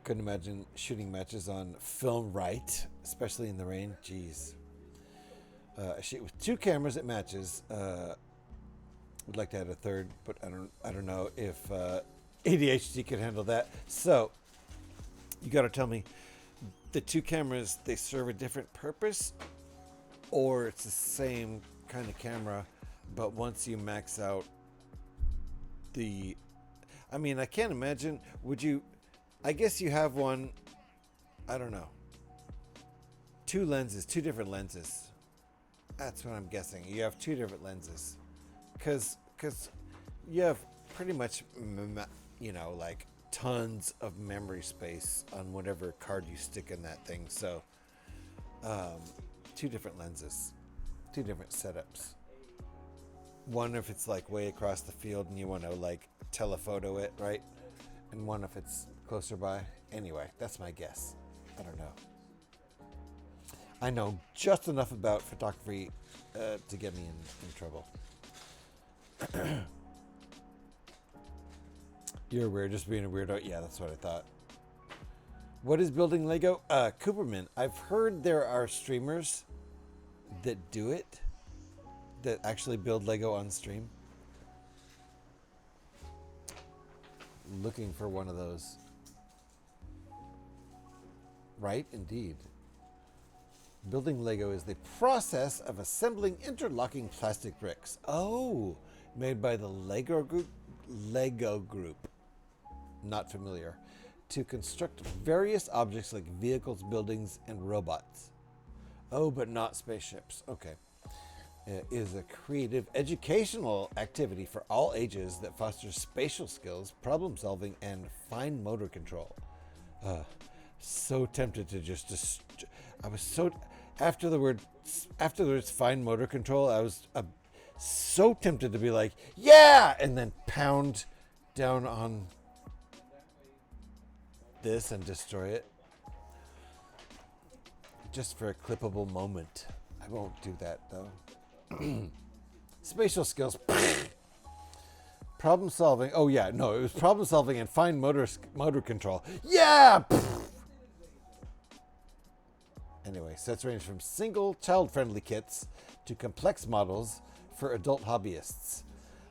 Couldn't imagine shooting matches on film right, especially in the rain. Jeez. I shoot with 2 cameras at matches. Would like to add a third, but I don't know if ADHD could handle that. So you got to tell me, the 2 cameras, they serve a different purpose, or it's the same kind of camera, but once you max out the, I mean, I can't imagine. Would you? I guess you have one. I don't know. 2 lenses, 2 different lenses. That's what I'm guessing. You have 2 different lenses. Because you have pretty much, you know, like tons of memory space on whatever card you stick in that thing. So 2 different lenses, 2 different setups. One if it's like way across the field and you want to like telephoto it, right? And one if it's closer by. Anyway, that's my guess. I don't know. I know just enough about photography to get me in trouble. You're weird, just being a weirdo. Yeah, that's what I thought. What is building Lego? Cooperman. I've heard there are streamers that do it, that actually build Lego on stream. Looking for one of those. Right, indeed. Building Lego is the process of assembling interlocking plastic bricks. Oh, made by the Lego Group. Not familiar. To construct various objects like vehicles, buildings, and robots. Oh, but not spaceships. Okay. It is a creative, educational activity for all ages that fosters spatial skills, problem solving, and fine motor control. So tempted to just I was so after the words fine motor control, I was so tempted to be like, yeah, and then pound down on this and destroy it just for a clippable moment. I won't do that though. Spatial skills. Problem solving. Oh yeah, no, it was problem solving and fine motor control. Yeah. Anyway, sets range from single child-friendly kits to complex models for adult hobbyists,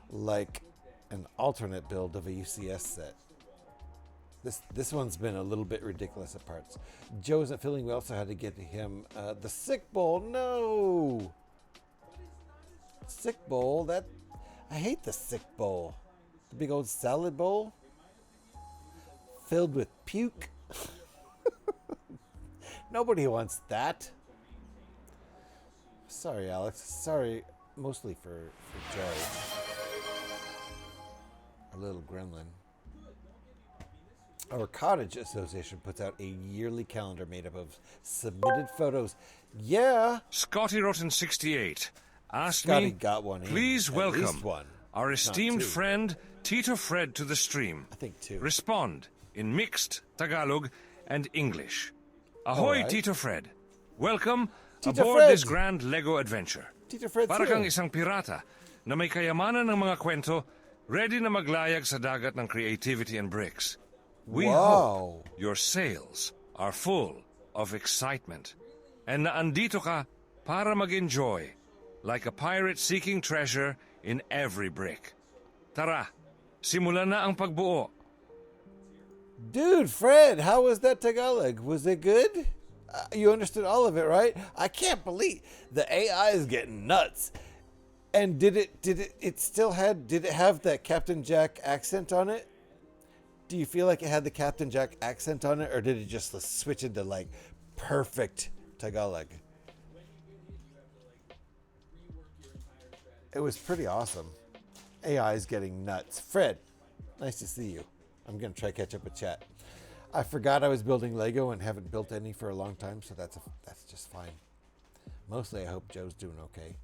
like an alternate build of a UCS set. This one's been a little bit ridiculous at parts. Joe isn't feeling well, so I had to get to him the sick bowl. No, sick bowl. That I hate the sick bowl. The big old salad bowl filled with puke. Nobody wants that. Sorry, Alex. Sorry, mostly for Joe. Our little gremlin. Our Cottage Association puts out a yearly calendar made up of submitted photos. Yeah. Scotty Rotten 68 asked Scotty me, got one in. please At welcome least one. our If not esteemed 2. friend Tito Fred to the stream. I think 2. Respond in mixed Tagalog and English. Ahoy, right. Tito Fred. Welcome Tito aboard Fred. this grand Lego adventure. Tito Fred's Para kang here. isang pirata na may kayamanan ng mga kwento, ready na maglayag sa dagat ng creativity and bricks. We Wow. hope your sails are full of excitement and na andito ka para mag-enjoy like a pirate seeking treasure in every brick. Tara, simulan na ang pagbuo. Dude, Fred, how was that Tagalog? Was it good? You understood all of it, right? I can't believe the AI is getting nuts. And did it have that Captain Jack accent on it? Do you feel like it had the Captain Jack accent on it, or did it just switch into like perfect Tagalog? It was pretty awesome. AI is getting nuts. Fred, nice to see you. I'm going to try to catch up with chat. I forgot I was building Lego and haven't built any for a long time, so that's just fine. Mostly I hope Joe's doing okay.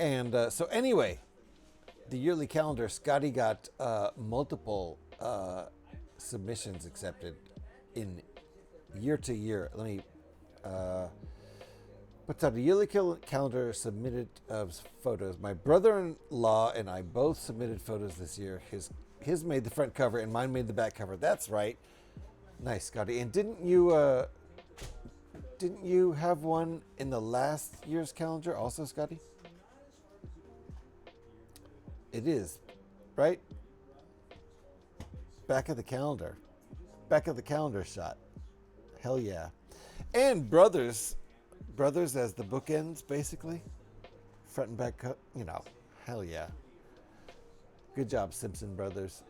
And so anyway, the yearly calendar, Scotty got multiple submissions accepted in year to year. Let me put out a yearly calendar submitted of photos. My brother-in-law and I both submitted photos this year. His made the front cover and mine made the back cover. That's right. Nice, Scotty. And didn't you have one in the last year's calendar also, Scotty? It is, right? Back of the calendar. Back of the calendar shot. Hell yeah. And brothers as the bookends, basically. Front and back, hell yeah. Good job, Simpson Brothers.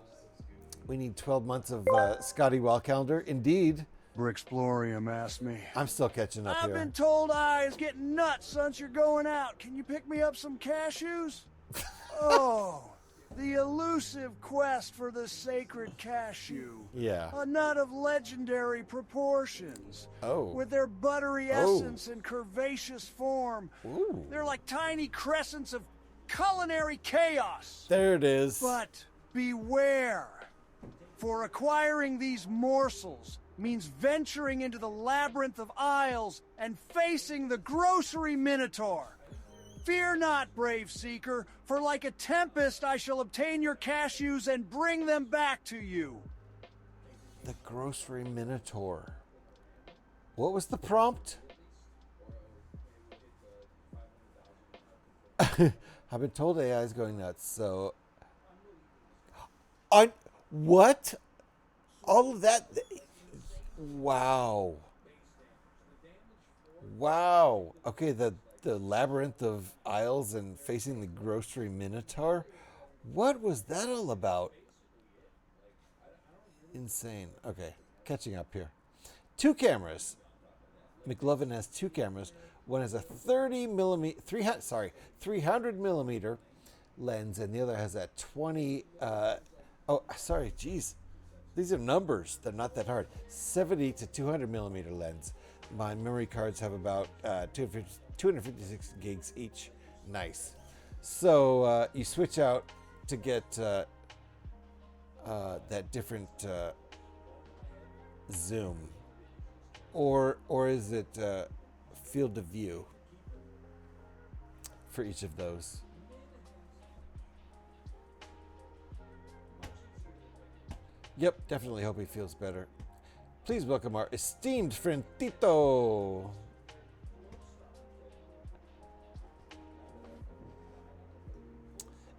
We need 12 months of Scotty Wall calendar. Indeed. Brixplorium asked me. I'm still catching up here. I've been told I is getting nuts since you're going out. Can you pick me up some cashews? Oh, the elusive quest for the sacred cashew. Yeah. A nut of legendary proportions. Oh. With their buttery essence and curvaceous form. Ooh. They're like tiny crescents of culinary chaos. There it is. But beware, for acquiring these morsels means venturing into the labyrinth of aisles and facing the grocery minotaur. Fear not, brave seeker, for like a tempest I shall obtain your cashews and bring them back to you. The grocery minotaur. What was the prompt? I've been told AI is going nuts, so... What? All of that? Wow. Wow. Okay, the labyrinth of aisles and facing the grocery minotaur. What was that all about? Insane. Okay, catching up here. 2 cameras. McLovin has 2 cameras. One has a 300 millimeter lens, and the other has a 20. These are numbers. They're not that hard. 70 to 200 millimeter lens. My memory cards have about 256 gigs each. Nice. So you switch out to get that different zoom, or is it field of view for each of those? Yep, definitely hope he feels better. Please welcome our esteemed friend Tito.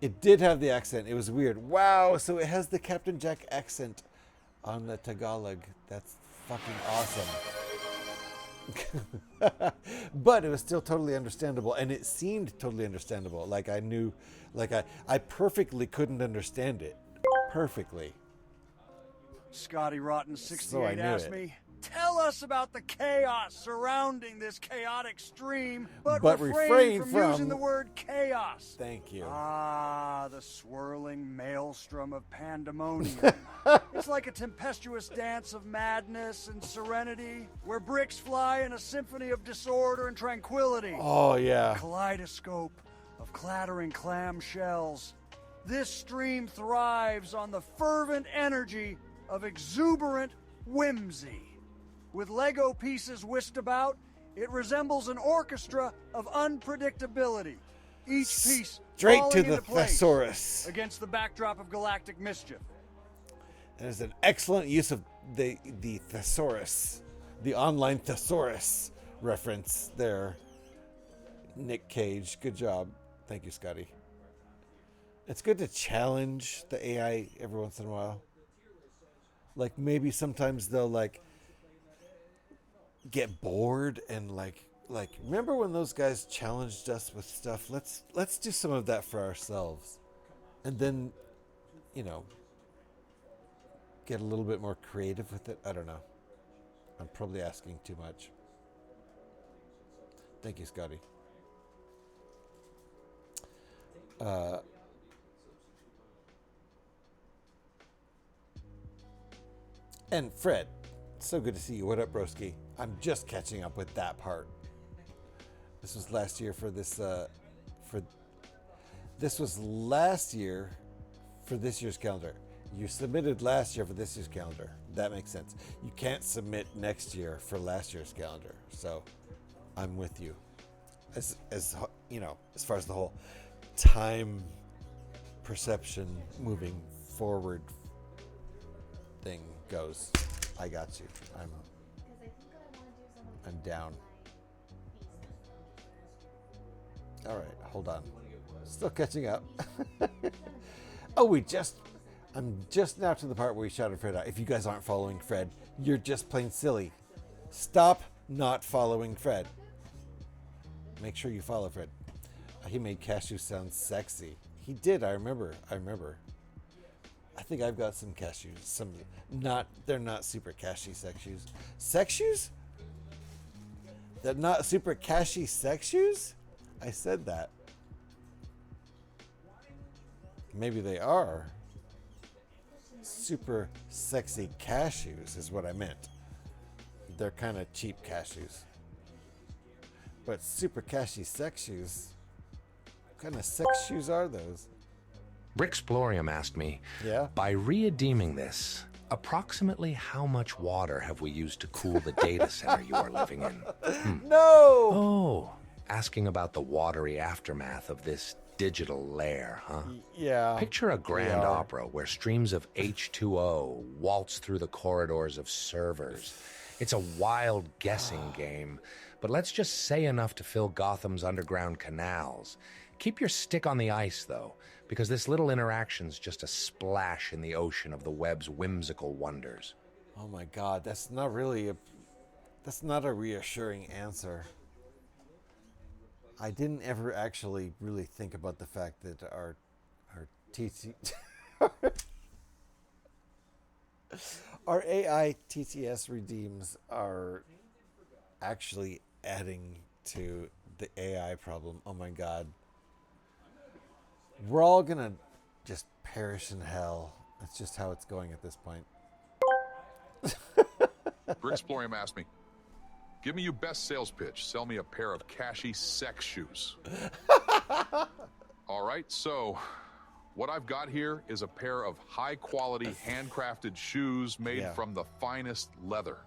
It did have the accent. It was weird. Wow, so it has the Captain Jack accent on the Tagalog. That's fucking awesome. But it was still totally understandable, and it seemed totally understandable. Like I knew, like I perfectly couldn't understand it. Perfectly. Scotty Rotten 68 So I knew asked it. me, tell us about the chaos surrounding this chaotic stream, but refrain from using the word chaos. Thank you. Ah, the swirling maelstrom of pandemonium. It's like a tempestuous dance of madness and serenity, where bricks fly in a symphony of disorder and tranquility. Oh, yeah. A kaleidoscope of clattering clam shells. This stream thrives on the fervent energy of exuberant whimsy. With Lego pieces whisked about, it resembles an orchestra of unpredictability. Each piece Straight falling to the into place thesaurus. against the backdrop of galactic mischief. There's an excellent use of the thesaurus, the online thesaurus reference there. Nick Cage, good job. Thank you, Scotty. It's good to challenge the AI every once in a while. Like maybe sometimes they'll like get bored and like remember when those guys challenged us with stuff? Let's do some of that for ourselves. And then, you know, get a little bit more creative with it. I don't know. I'm probably asking too much. Thank you, Scotty. And Fred, so good to see you. What up, broski? I'm just catching up with that part. This was last year for this. This was last year for this year's calendar. You submitted last year for this year's calendar. That makes sense. You can't submit next year for last year's calendar. So, I'm with you. As you know, as far as the whole time perception moving forward thing goes, I got you. I'm down. All right, hold on. Still catching up. Oh, I'm just now to the part where we shouted Fred out. If you guys aren't following Fred, you're just plain silly. Stop not following Fred. Make sure you follow Fred. He made cashews sound sexy. He did, I remember. I think I've got some cashews. They're not super cashy sex shoes. Sex shoes? They're not super cashy sex shoes? I said that. Maybe they are. Super sexy cashews is what I meant. They're kind of cheap cashews. But super cashy sex shoes? What kind of sex shoes are those? Bricksplorium asked me, yeah? By redeeming this, approximately how much water have we used to cool the data center you are living in? No! Oh, asking about the watery aftermath of this digital lair, huh? Yeah. Picture a grand opera where streams of H2O waltz through the corridors of servers. It's a wild guessing game, but let's just say enough to fill Gotham's underground canals. Keep your stick on the ice, though, because this little interaction's just a splash in the ocean of the web's whimsical wonders. Oh my God, that's not a reassuring answer. I didn't ever actually really think about the fact that our our AI TTS redeems are actually adding to the AI problem. Oh my God. We're all gonna just perish in hell. That's just how it's going at this point. Bricksplorium asked me, give me your best sales pitch. Sell me a pair of cashy sex shoes. All right, so what I've got here is a pair of high-quality, handcrafted shoes made from the finest leather.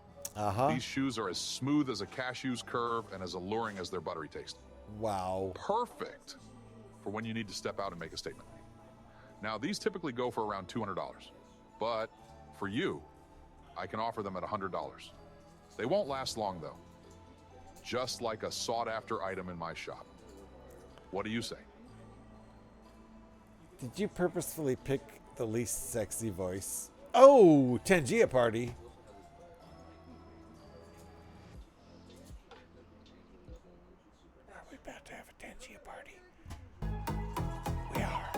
These shoes are as smooth as a cashew's curve and as alluring as their buttery taste. Wow. Perfect for when you need to step out and make a statement. Now, these typically go for around $200, but for you, I can offer them at $100. They won't last long, though. Just like a sought-after item in my shop. What do you say? Did you purposefully pick the least sexy voice? Oh, Tangia party. Are we about to have a Tangia party? We are.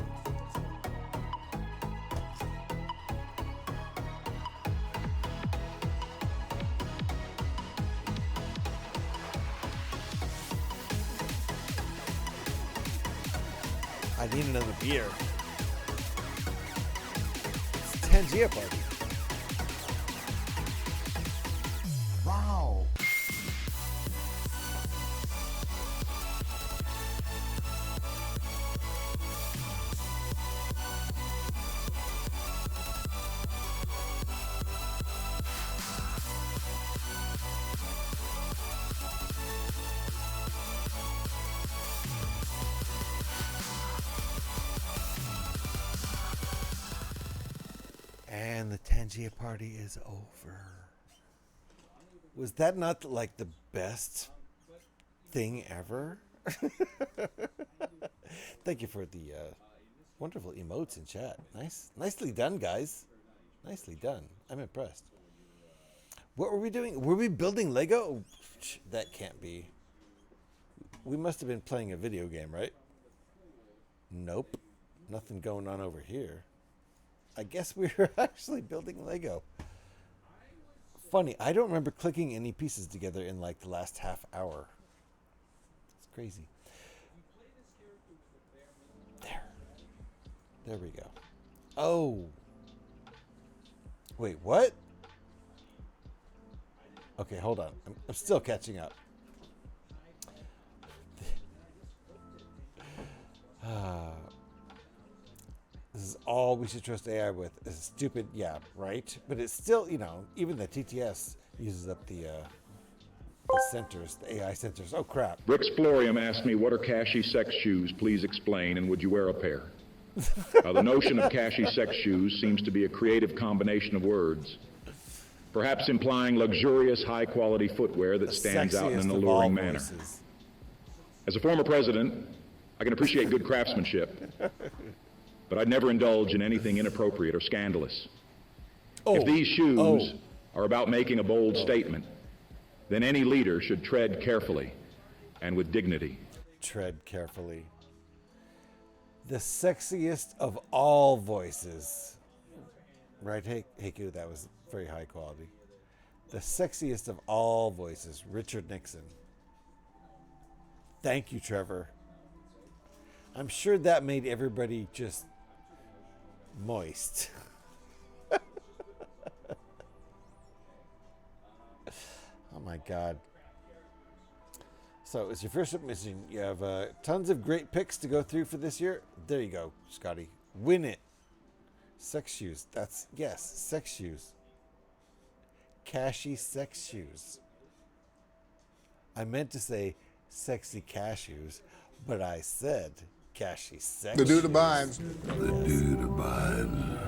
I need another beer. It's Tangia party. Wow. And the Tangia party is over. Was that not like the best thing ever? Thank you for the Wonderful emotes in chat. Nicely done, guys. Nicely done. I'm impressed. What were we doing? Were we building Lego? Oh, that can't be. We must have been playing a video game, right? Nope. Nothing going on over here. I guess we were actually building Lego. Funny, I don't remember clicking any pieces together in like the last half hour. It's crazy. There we go. Oh. Wait, what? Okay, hold on. I'm still catching up. This is all we should trust AI with. It's stupid, yeah, right? But it's still, you know, even the TTS uses up the centers, the AI centers. Oh, crap. Brixplorium asked me, what are cashy sex shoes? Please explain, and would you wear a pair? The notion of cashy sex shoes seems to be a creative combination of words, perhaps implying luxurious, high-quality footwear that stands out in an alluring manner. As a former president, I can appreciate good craftsmanship, but I'd never indulge in anything inappropriate or scandalous. If these shoes are about making a bold statement, then any leader should tread carefully and with dignity. Tread carefully. The sexiest of all voices. Right, Heiku, that was very high quality. The sexiest of all voices, Richard Nixon. Thank you, Trevor. I'm sure that made everybody just moist. Oh my God. So it's your first submission. You have tons of great picks to go through for this year. There you go, Scotty. Win it. Sex shoes. Yes, sex shoes. Cashy sex shoes. I meant to say sexy cashews, but I said cashy sex shoes. The dude abides. The dude abides.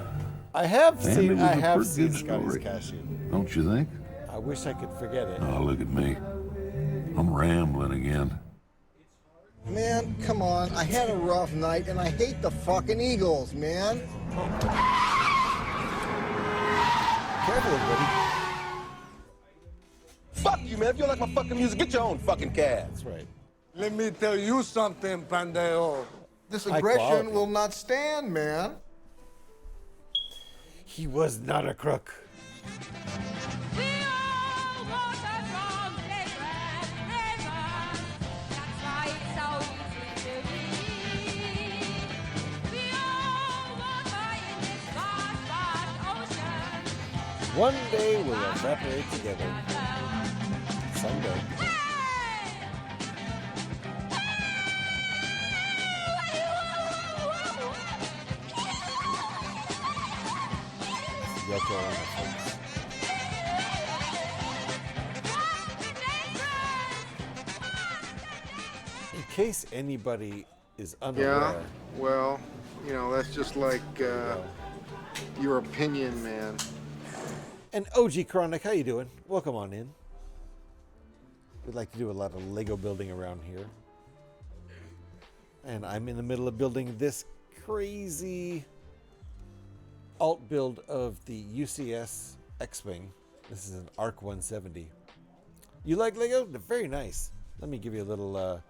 I have seen good Scotty's story. cashew. Don't you think? I wish I could forget it. Oh, look at me. I'm rambling again. Man, come on. I had a rough night, and I hate the fucking Eagles, man. Careful, buddy. Fuck you, man. If you don't like my fucking music, get your own fucking cab. That's right. Let me tell you something, Pandeo. This High aggression quality. will not stand, man. He was not a crook. One day we'll evaporate together. Someday. Yoko Ono, folks. In case anybody is unaware. Yeah, well, you know, that's just like your opinion, man. And OG Chronic, how you doing? Welcome on in. We'd like to do a lot of Lego building around here. And I'm in the middle of building this crazy alt build of the UCS X-Wing. This is an ARC-170. You like Lego? They're very nice. Let me give you a little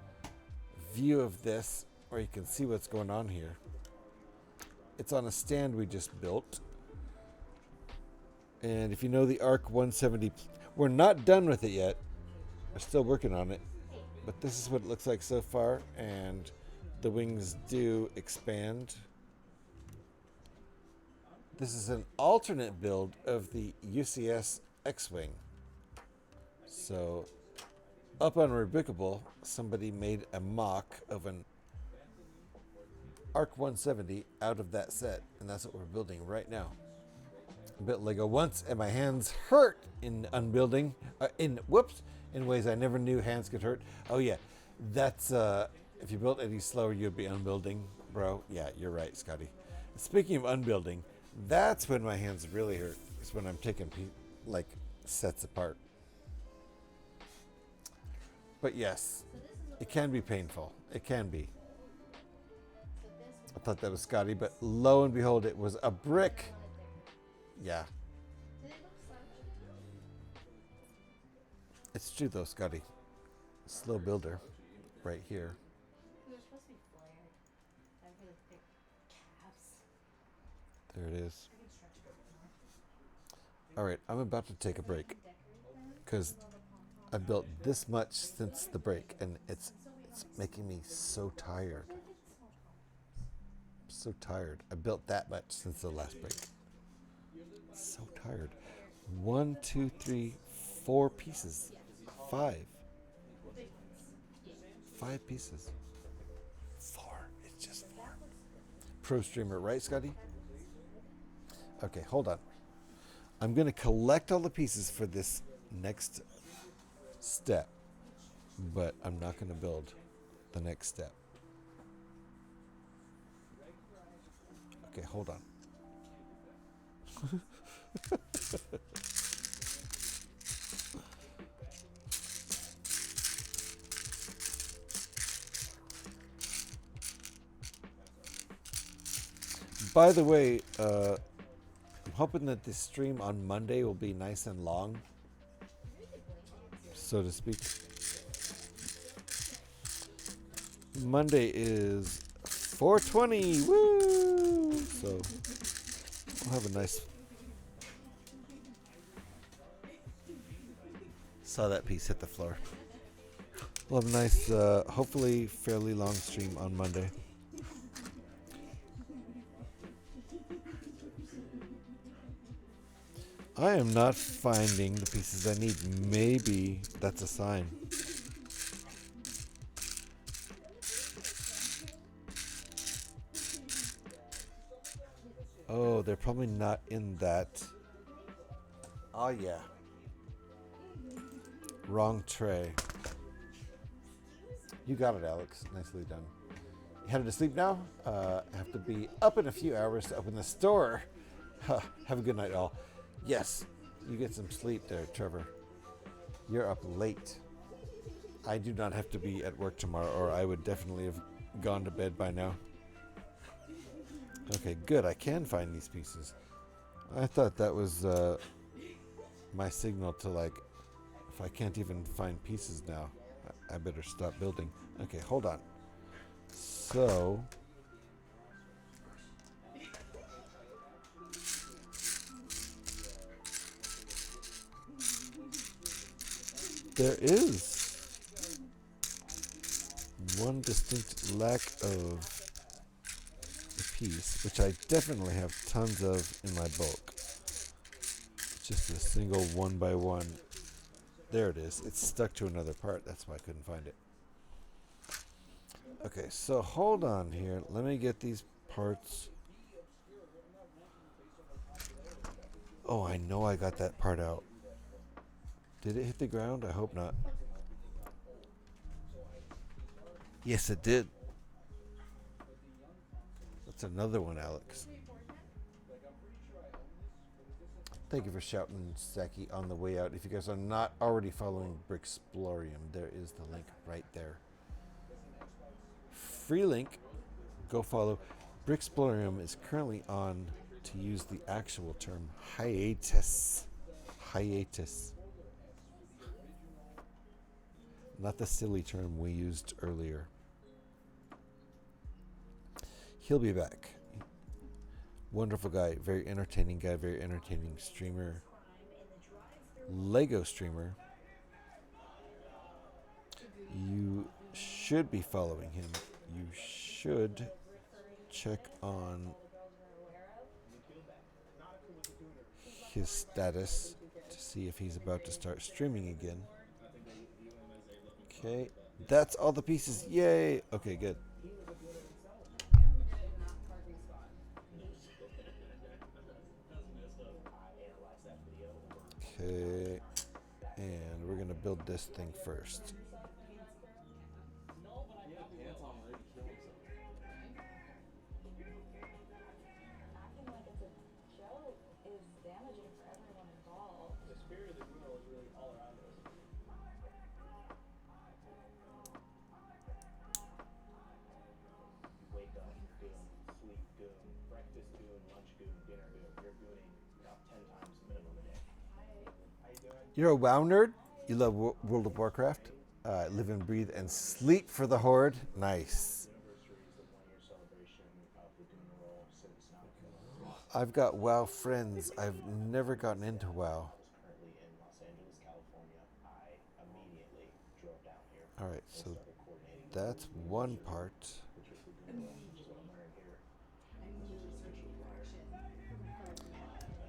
view of this where you can see what's going on here. It's on a stand we just built. And if you know the ARC-170, we're not done with it yet. We're still working on it. But this is what it looks like so far. And the wings do expand. This is an alternate build of the UCS X-Wing. So up on Rebrickable, somebody made a mock of an ARC-170 out of that set. And that's what we're building right now. Built Lego once, and my hands hurt in unbuilding. In ways I never knew hands could hurt. Oh yeah, that's if you built any slower, you'd be unbuilding, bro. Yeah, you're right, Scotty. Speaking of unbuilding, that's when my hands really hurt. It's when I'm taking like sets apart. But yes, it can be painful. It can be. I thought that was Scotty, but lo and behold, it was a brick. Yeah. It's true though, Scotty. Slow builder, right here. There it is. All right, I'm about to take a break because I've built this much since the break, and it's making me so tired. So tired. I built that much since the last break. So tired. 1, 2, 3, 4 pieces. 5. 5 pieces. 4. It's just 4. Pro streamer, right, Scotty? Okay, hold on. I'm going to collect all the pieces for this next step, but I'm not going to build the next step. Okay, hold on. By the way, I'm hoping that this stream on Monday will be nice and long, so to speak. Monday is 420, woo! So we'll have a nice. Saw that piece hit the floor. We'll have a nice, hopefully fairly long stream on Monday. I am not finding the pieces I need. Maybe that's a sign. Oh, they're probably not in that. Oh, yeah. Wrong tray. You got it, Alex. Nicely done. You headed to sleep now? Have to be up in a few hours to open the store. Have a good night, all. Yes, you get some sleep there, Trevor. You're up late. I do not have to be at work tomorrow, or I would definitely have gone to bed by now. Okay, good. I can find these pieces. I thought that was my signal to, like, if I can't even find pieces now, I better stop building. Okay, hold on. So there is one distinct lack of a piece, which I definitely have tons of in my bulk. Just a single 1x1. There it is. It's stuck to another part. That's why I couldn't find it. Okay, so hold on here. Let me get these parts. Oh, I know I got that part out. Did it hit the ground? I hope not. Yes, it did. That's another one, Alex. Thank you for shouting, Saki, on the way out. If you guys are not already following Bricksplorium, there is the link right there. Free link. Go follow. Bricksplorium is currently on, to use the actual term, hiatus. Hiatus. Not the silly term we used earlier. He'll be back. Wonderful guy, very entertaining streamer. Lego streamer. You should be following him. You should check on his status to see if he's about to start streaming again. Okay, that's all the pieces. Yay! Okay, good. Okay, and we're gonna build this thing first. You're a WoW nerd? You love World of Warcraft? Live and breathe and sleep for the Horde? Nice. I've got WoW friends. I've never gotten into WoW. Alright, so that's one part.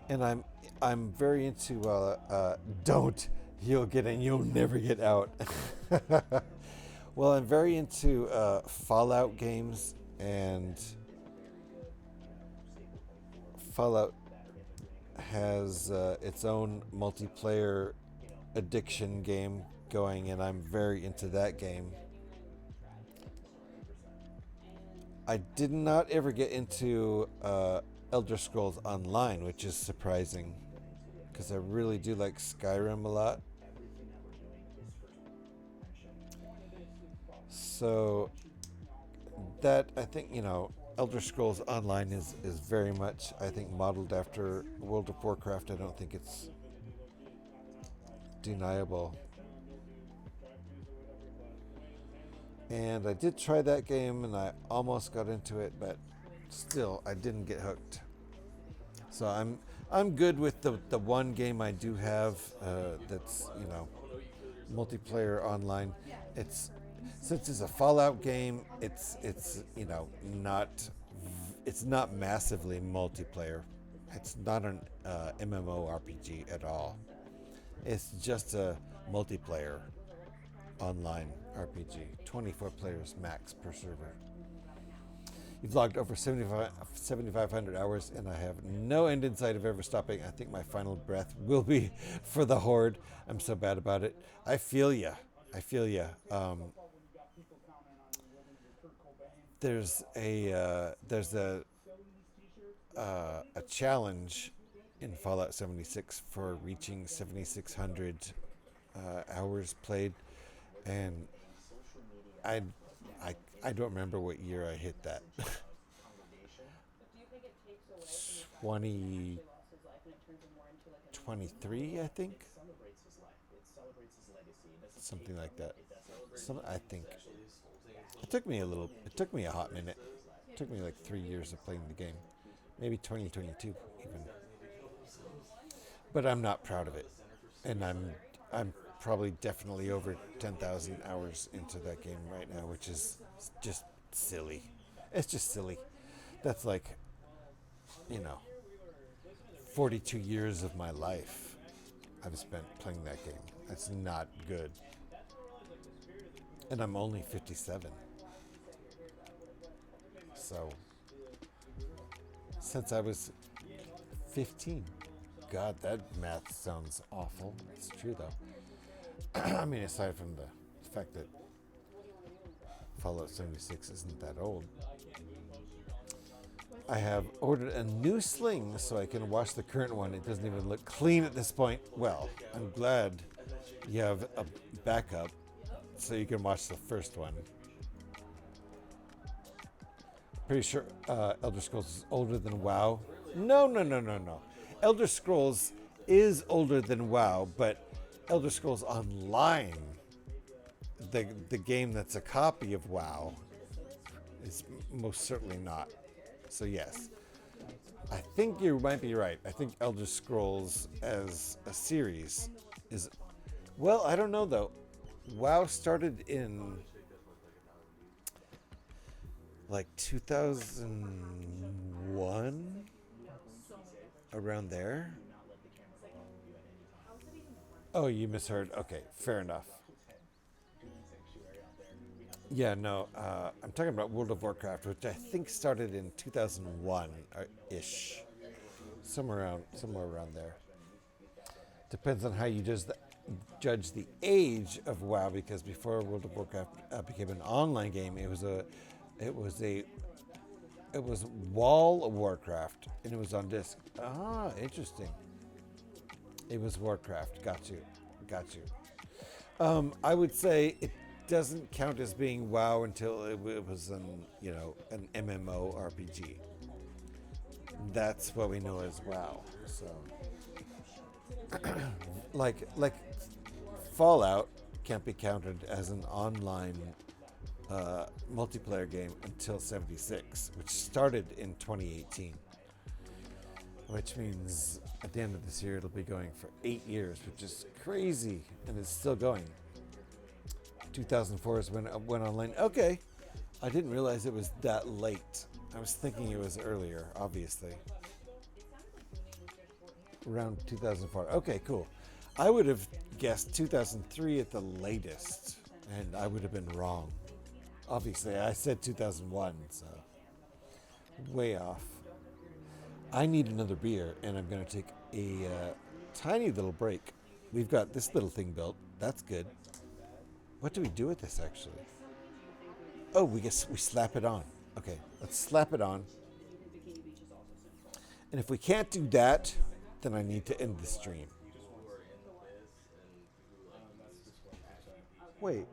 And I'm very into don't, you'll get in, you'll never get out. Well, I'm very into Fallout games, and Fallout has its own multiplayer addiction game going, and I'm very into that game. I did not ever get into Elder Scrolls Online, which is surprising, because I really do like Skyrim a lot. So that, I think, you know, Elder Scrolls Online is very much, I think, modeled after World of Warcraft. I don't think it's deniable. And I did try that game, and I almost got into it, but still, I didn't get hooked. So I'm good with the one game I do have that's, you know, multiplayer online. Since it's a Fallout game, it's you know, it's not massively multiplayer. It's not an MMORPG at all. It's just a multiplayer online RPG. 24 players max per server. You've logged over 7,500 hours, and I have no end in sight of ever stopping. I think my final breath will be for the Horde. I'm so bad about it. I feel ya. There's a challenge in Fallout 76 for reaching 7,600 hours played, and I don't remember what year I hit that. 2023, I think. Something like that. I think. It took me a hot minute. It took me like 3 years of playing the game. Maybe 2022 even. But I'm not proud of it. And I'm probably definitely over 10,000 hours into that game right now, which is just silly. It's just silly. That's like, you know, 42 years of my life I've spent playing that game. That's not good. And I'm only 57. So, since I was 15. God, that math sounds awful. It's true, though. I mean, aside from the fact that Fallout 76 isn't that old. I have ordered a new sling so I can wash the current one. It doesn't even look clean at this point. Well, I'm glad you have a backup so you can watch the first one. Pretty sure Elder Scrolls is older than WoW. No. Elder Scrolls is older than WoW, but Elder Scrolls Online, the game that's a copy of WoW, is most certainly not. So yes, I think you might be right. I think Elder Scrolls as a series is, well, I don't know though. WoW started in like 2001, around there. Oh, you misheard. Okay, fair enough. Yeah, no, I'm talking about World of Warcraft, which I think started in 2001-ish. Somewhere around there. Depends on how you judge the age of WoW, because before World of Warcraft became an online game, it was Wall of Warcraft, and it was on disc. Ah, interesting. It was Warcraft. Got you. I would say it doesn't count as being WoW until it was an MMO RPG. That's what we know as WoW. So, like Fallout can't be counted as an online multiplayer game until 76, which started in 2018. Which means at the end of this year it'll be going for 8 years, which is crazy, and it's still going. 2004 is when it went online. Okay, I didn't realize it was that late. I was thinking it was earlier, obviously. Around 2004. Okay, cool. I would have guessed 2003 at the latest, and I would have been wrong. Obviously, I said 2001, so way off. I need another beer, and I'm going to take a tiny little break. We've got this little thing built. That's good. What do we do with this, actually? Oh, we slap it on. Okay, let's slap it on. And if we can't do that, then I need to end the stream. Wait.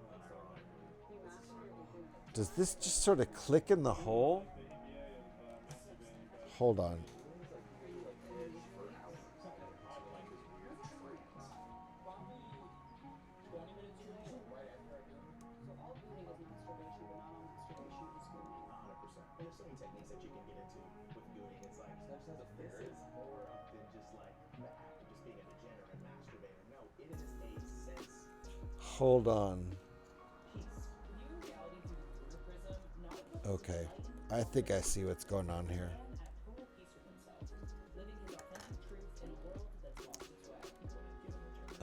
Does this just sort of click in the hole? Hold on. Hold on. Okay. I think I see what's going on here.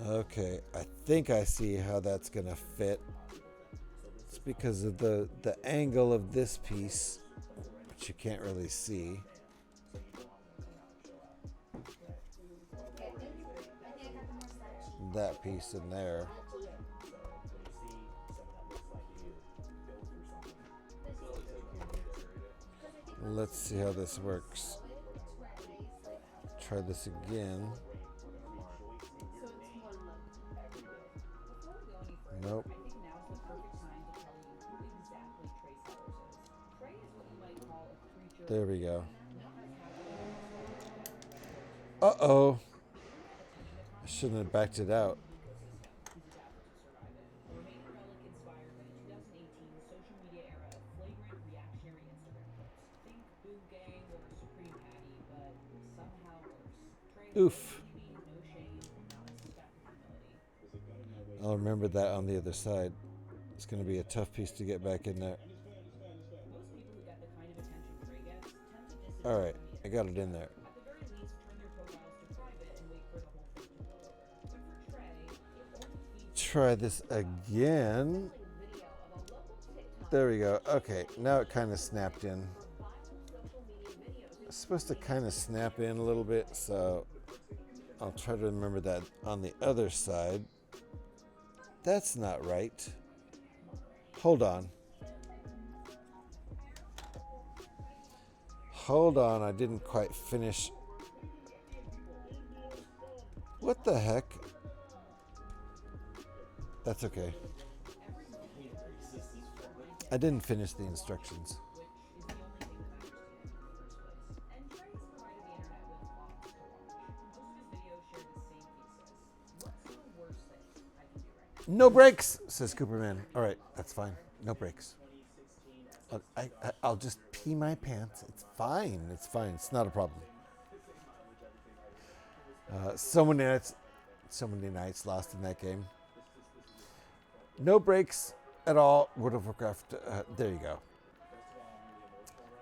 Okay, I think I see how that's going to fit. It's because of the angle of this piece, which you can't really see. That piece in there. Let's see how this works. Try this again. Nope. There we go. Uh-oh. I shouldn't have backed it out. Oof. I'll remember that on the other side. It's going to be a tough piece to get back in there. All right, I got it in there. Try this again. There we go. Okay, now it kind of snapped in. It's supposed to kind of snap in a little bit, so I'll try to remember that on the other side. That's not right. Hold on. Hold on, I didn't quite finish. What the heck? That's okay. I didn't finish the instructions. No breaks, says Cooperman. All right, that's fine. No breaks. I'll just pee my pants. It's fine. It's fine. It's not a problem. So many nights lost in that game. No breaks at all. World of Warcraft. There you go.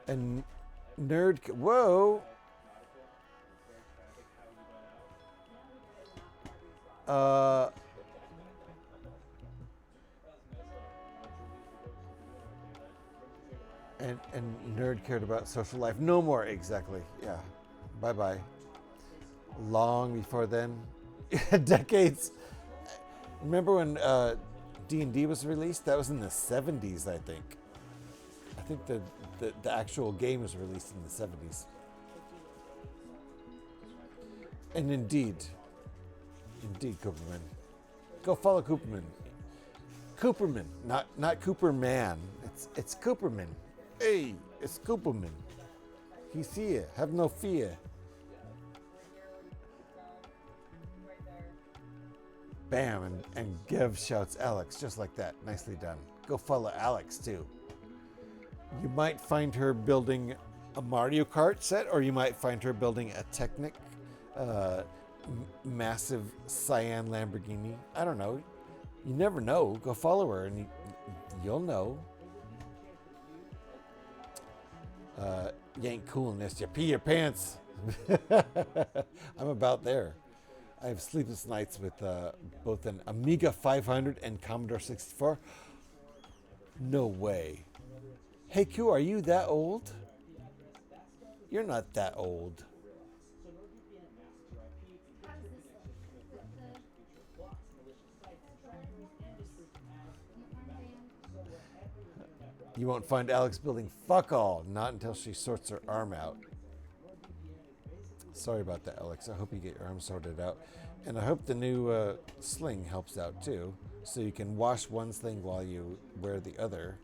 And nerd. Whoa. And nerd cared about social life. No more, exactly. Yeah. Bye-bye. Long before then. Decades. Remember when D&D was released? That was in the 70s, I think. I think the actual game was released in the 70s. And indeed, Cooperman. Go follow Cooperman. Cooperman, not Cooperman. It's Cooperman. Hey, it's Cooperman. He's here. Have no fear. Bam, and Gev shouts Alex just like that. Nicely done. Go follow Alex too. You might find her building a Mario Kart set, or you might find her building a Technic massive cyan Lamborghini. I don't know. You never know. Go follow her and you'll know. You ain't cool in this. You pee your pants. I'm about there. I have sleepless nights with both an Amiga 500 and Commodore 64. No way. Hey, Q, are you that old? You're not that old. You won't find Alex building fuck all, not until she sorts her arm out. Sorry about that, Alex. I hope you get your arm sorted out. And I hope the new sling helps out too, so you can wash one sling while you wear the other.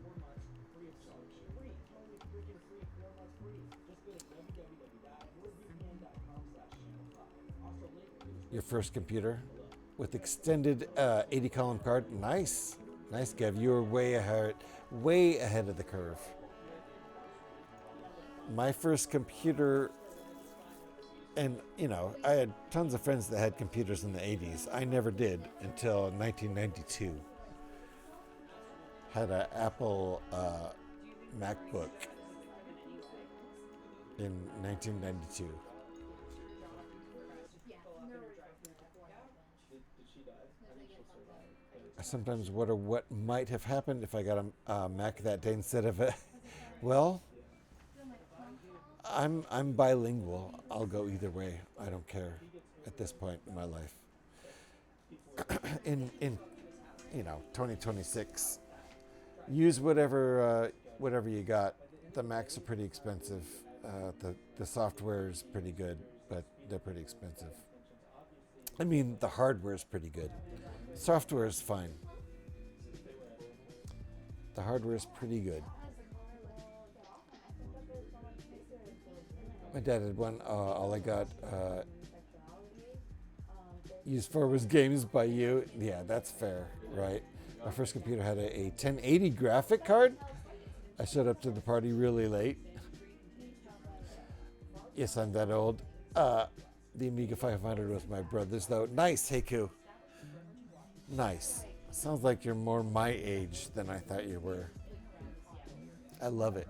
Your first computer with extended 80 column card. Nice. Nice, Gav. You were way ahead of the curve. My first computer, and you know, I had tons of friends that had computers in the 80s. I never did until 1992. Had an Apple MacBook in 1992. I sometimes wonder what might have happened if I got a Mac that day instead of a. Well, I'm bilingual. I'll go either way. I don't care at this point in my life. in 2026, use whatever you got. The Macs are pretty expensive. The software is pretty good, but they're pretty expensive. I mean, the hardware is pretty good. Software is fine. The hardware is pretty good. My dad had one. All I got used for was games by you. Yeah, that's fair, right? My first computer had a 1080 graphic card. I showed up to the party really late. Yes, I'm that old. The Amiga 500 was my brother's, though. Nice, Heiku. Nice. Sounds like you're more my age than I thought you were. I love it.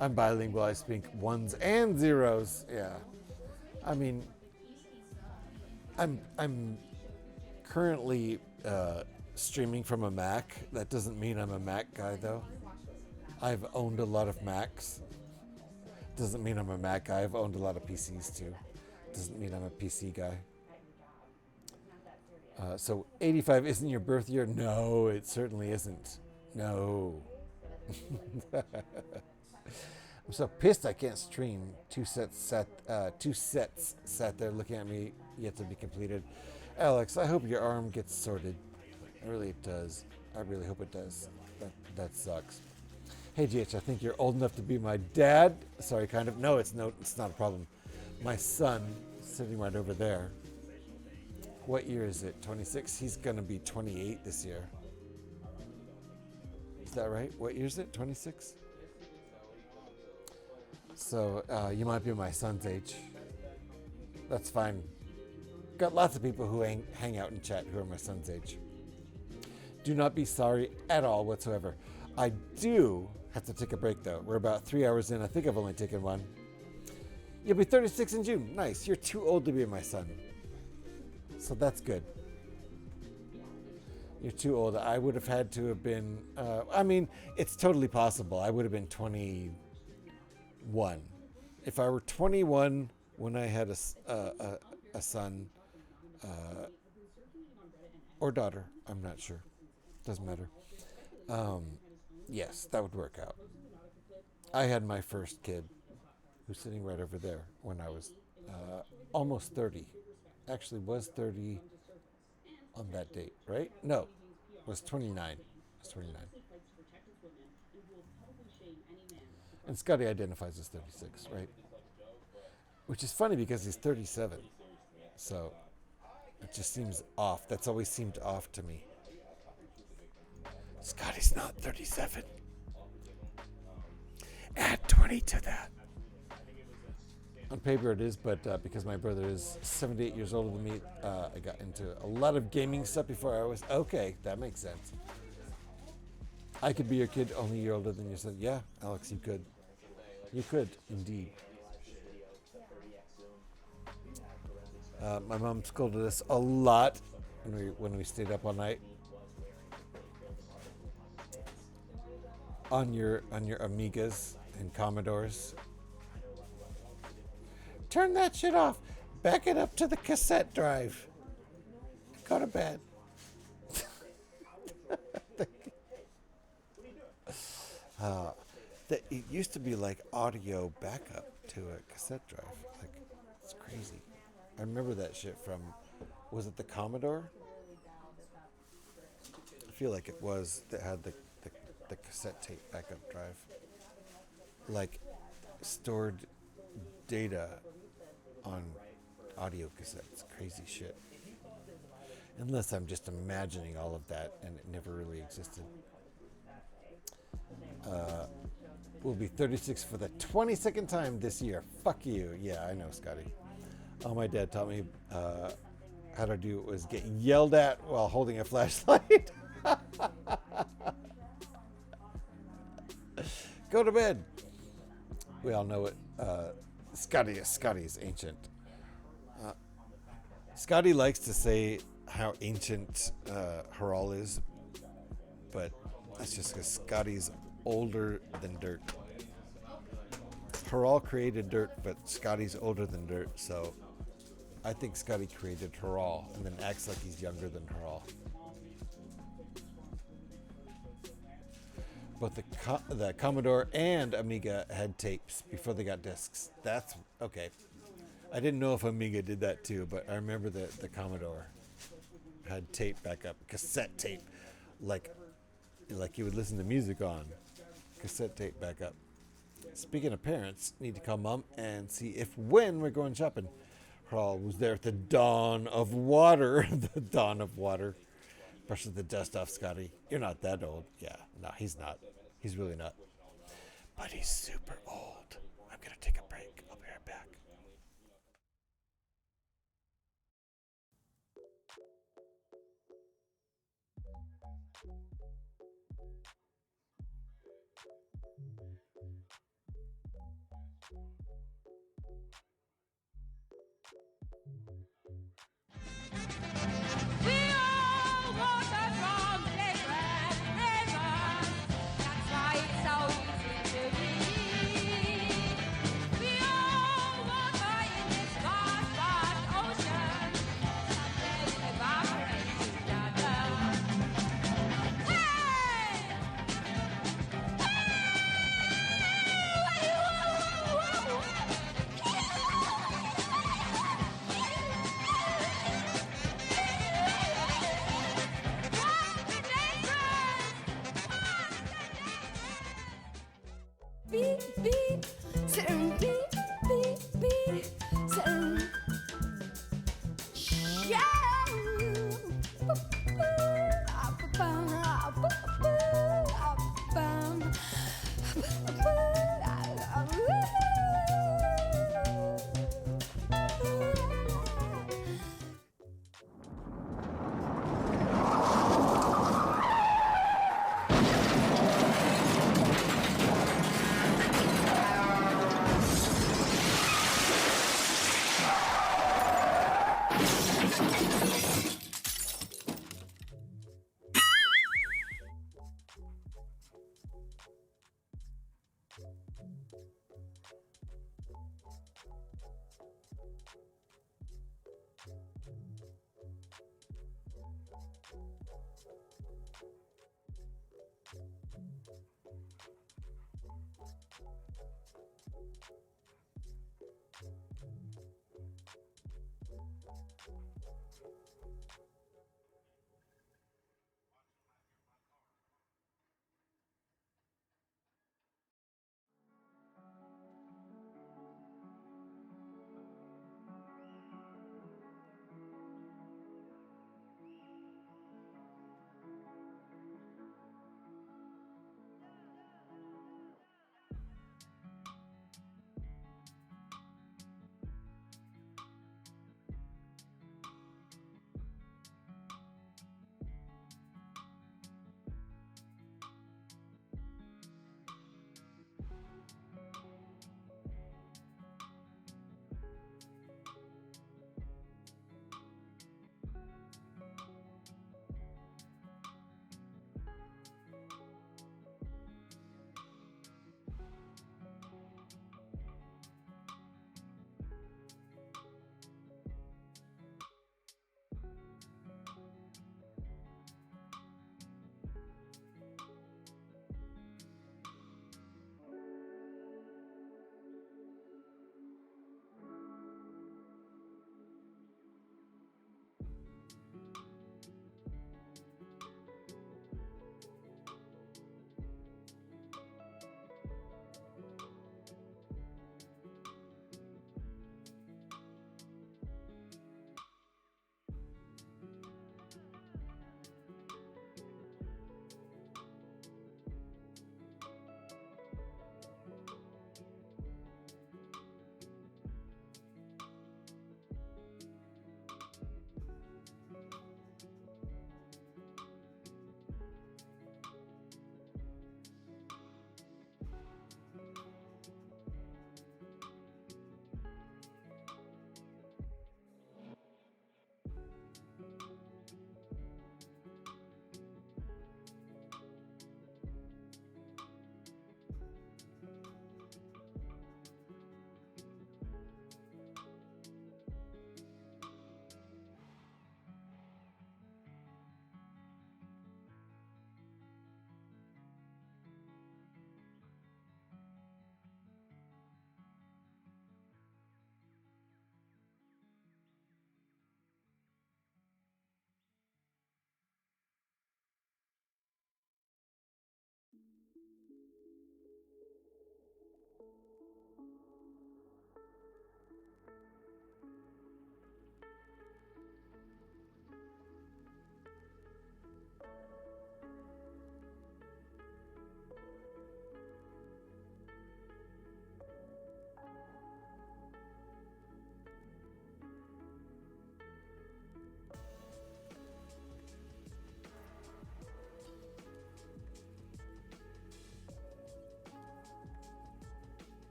I'm bilingual. I speak ones and zeros. Yeah. I mean, I'm currently streaming from a Mac. That doesn't mean I'm a Mac guy, though. I've owned a lot of Macs. Doesn't mean I'm a Mac guy. I've owned a lot of PCs too. Doesn't mean I'm a PC guy. So 85 isn't your birth year? No, it certainly isn't. No. I'm so pissed I can't stream. Two sets sat there looking at me, yet to be completed. Alex, I hope your arm gets sorted. I really it does. I really hope it does. That sucks. Hey GH, I think you're old enough to be my dad. Sorry, kind of. No, it's not a problem. My son, sitting right over there. What year is it? 26? He's gonna be 28 this year. Is that right? What year is it? 26? So you might be my son's age. That's fine. Got lots of people who hang out and chat who are my son's age. Do not be sorry at all whatsoever. I do have to take a break though. We're about 3 hours in. I think I've only taken one. You'll be 36 in June. Nice. You're too old to be my son. So that's good. You're too old. I would have had to have been, I mean, it's totally possible. I would have been 21. If I were 21 when I had a son or daughter, I'm not sure. Doesn't matter. Yes, that would work out. I had my first kid, who's sitting right over there, when I was almost 30. Actually was 30 on that date, right? No, was 29. I was 29. And Scotty identifies as 36, right? Which is funny because he's 37. So it just seems off. That's always seemed off to me. Scotty's not 37. Add 20 to that. On paper it is, but because my brother is 78 years older than me, I got into a lot of gaming stuff before I was... Okay, that makes sense. I could be your kid only a year older than your son. Yeah, Alex, you could. You could, indeed. My mom scolded us a lot when we stayed up all night. On your Amigas and Commodores. Turn that shit off. Back it up to the cassette drive. Go to bed. It used to be like audio backup to a cassette drive. Like, it's crazy. I remember that shit from, was it the Commodore? I feel like it was, that had the cassette tape backup drive. Like, stored data on audio cassettes. Crazy shit. Unless I'm just imagining all of that and it never really existed. We'll be 36 for the 22nd time this year. Fuck you. Yeah, I know, Scotty. All my dad taught me how to do was get yelled at while holding a flashlight. Go to bed. We all know it. Scotty is ancient. Scotty likes to say how ancient Harral is, but that's just because Scotty's older than dirt. Harral created dirt, but Scotty's older than dirt, so I think Scotty created Harral and then acts like he's younger than Harral. Both the Commodore and Amiga had tapes before they got discs. That's okay. I didn't know if Amiga did that too, but I remember that the Commodore had tape backup, cassette tape, like you would listen to music on. Cassette tape backup. Speaking of parents, need to call Mom and see if when we're going shopping. Harral was there at the dawn of water. The dawn of water. Brushes the dust off, Scotty. You're not that old. Yeah, no, he's not. He's really not. But he's super old. I'm going to take a break. I'll be right back.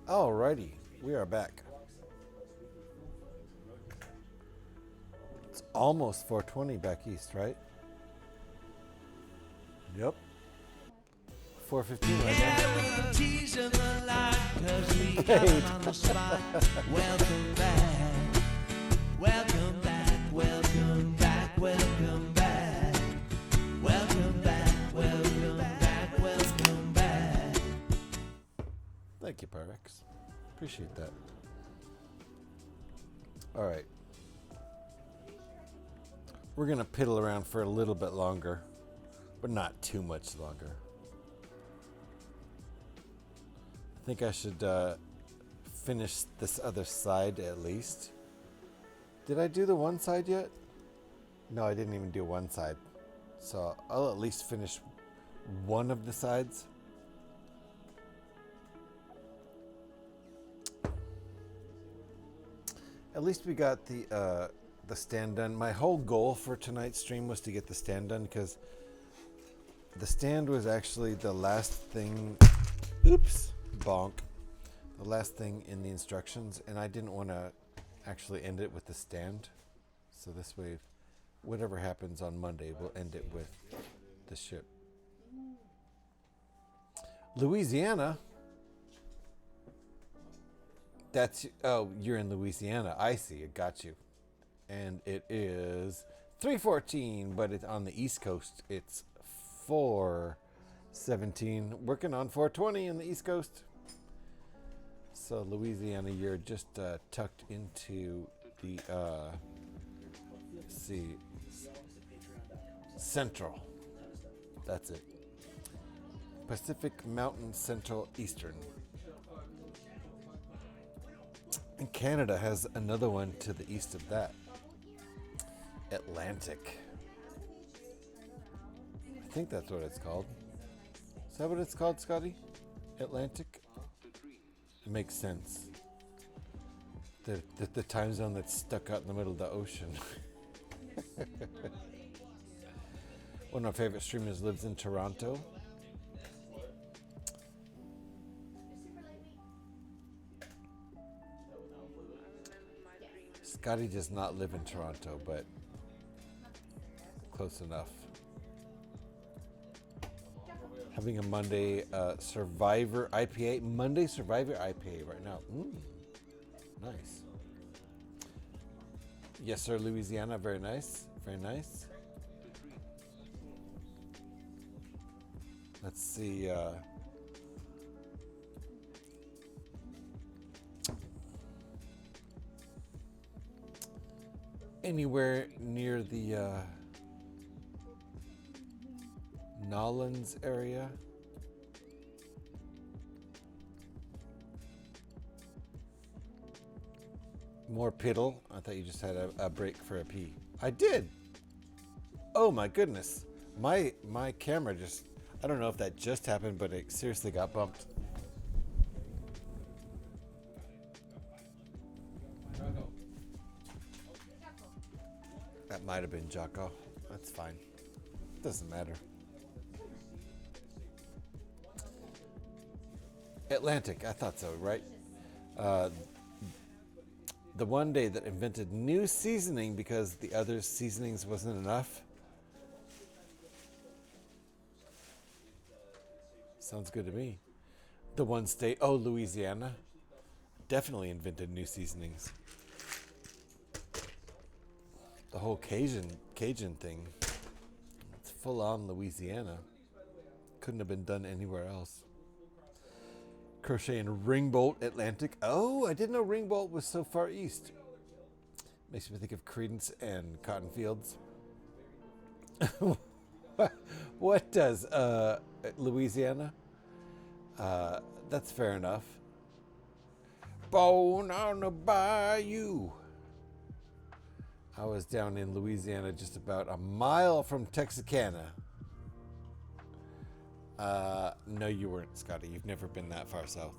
Alrighty, we are back. It's almost 4:20 back east, right? Yep. 4:15 right now. We're teasing the light 'cause we got him on the spot. Welcome back. Welcome back. Welcome back. Welcome back. Welcome back. Welcome back. Welcome back. Thank you, Pyrex. Appreciate that. Alright. We're going to piddle around for a little bit longer, but not too much longer. I think I should finish this other side at least. Did I do the one side yet? No, I didn't even do one side. So I'll at least finish one of the sides. At least we got the stand done. My whole goal for tonight's stream was to get the stand done because the stand was actually the last thing. Oops, bonk. The last thing in the instructions, and I didn't want to actually end it with the stand. So this way, whatever happens on Monday, we'll end it with the ship. Louisiana. That's, oh, you're in Louisiana. I see. It got you. And it is 3:14, but it's on the East Coast. It's 4:17. Working on 4:20 in the East Coast. So Louisiana, you're just tucked into the let's see, Central. That's it. Pacific Mountain Central Eastern. And Canada has another one to the east of that. Atlantic. I think that's what it's called. Is that what it's called, Scotty? Atlantic? It makes sense. The time zone that's stuck out in the middle of the ocean. One of my favorite streamers lives in Toronto. Scotty does not live in Toronto, but close enough. Having a Monday Survivor IPA. Monday Survivor IPA right now. Nice. Yes, sir, Louisiana. Very nice. Very nice. Let's see. Anywhere near the Nolans area. More piddle. I thought you just had a break for a pee. I did. Oh my goodness. My camera just, I don't know if that just happened, but it seriously got bumped. That might have been Jocko. That's fine. Doesn't matter. Atlantic. I thought so, right? The one day that invented new seasoning because the other seasonings wasn't enough. Sounds good to me. The one state, oh, Louisiana, definitely invented new seasonings. The whole Cajun thing, it's full on Louisiana. Couldn't have been done anywhere else. Crochet in Ringbolt, Atlantic. Oh, I didn't know Ringbolt was so far east. Makes me think of Credence and Cotton Fields. What does Louisiana? That's fair enough. Born on the bayou. I was down in Louisiana, just about a mile from Texarkana. No, you weren't, Scotty. You've never been that far south.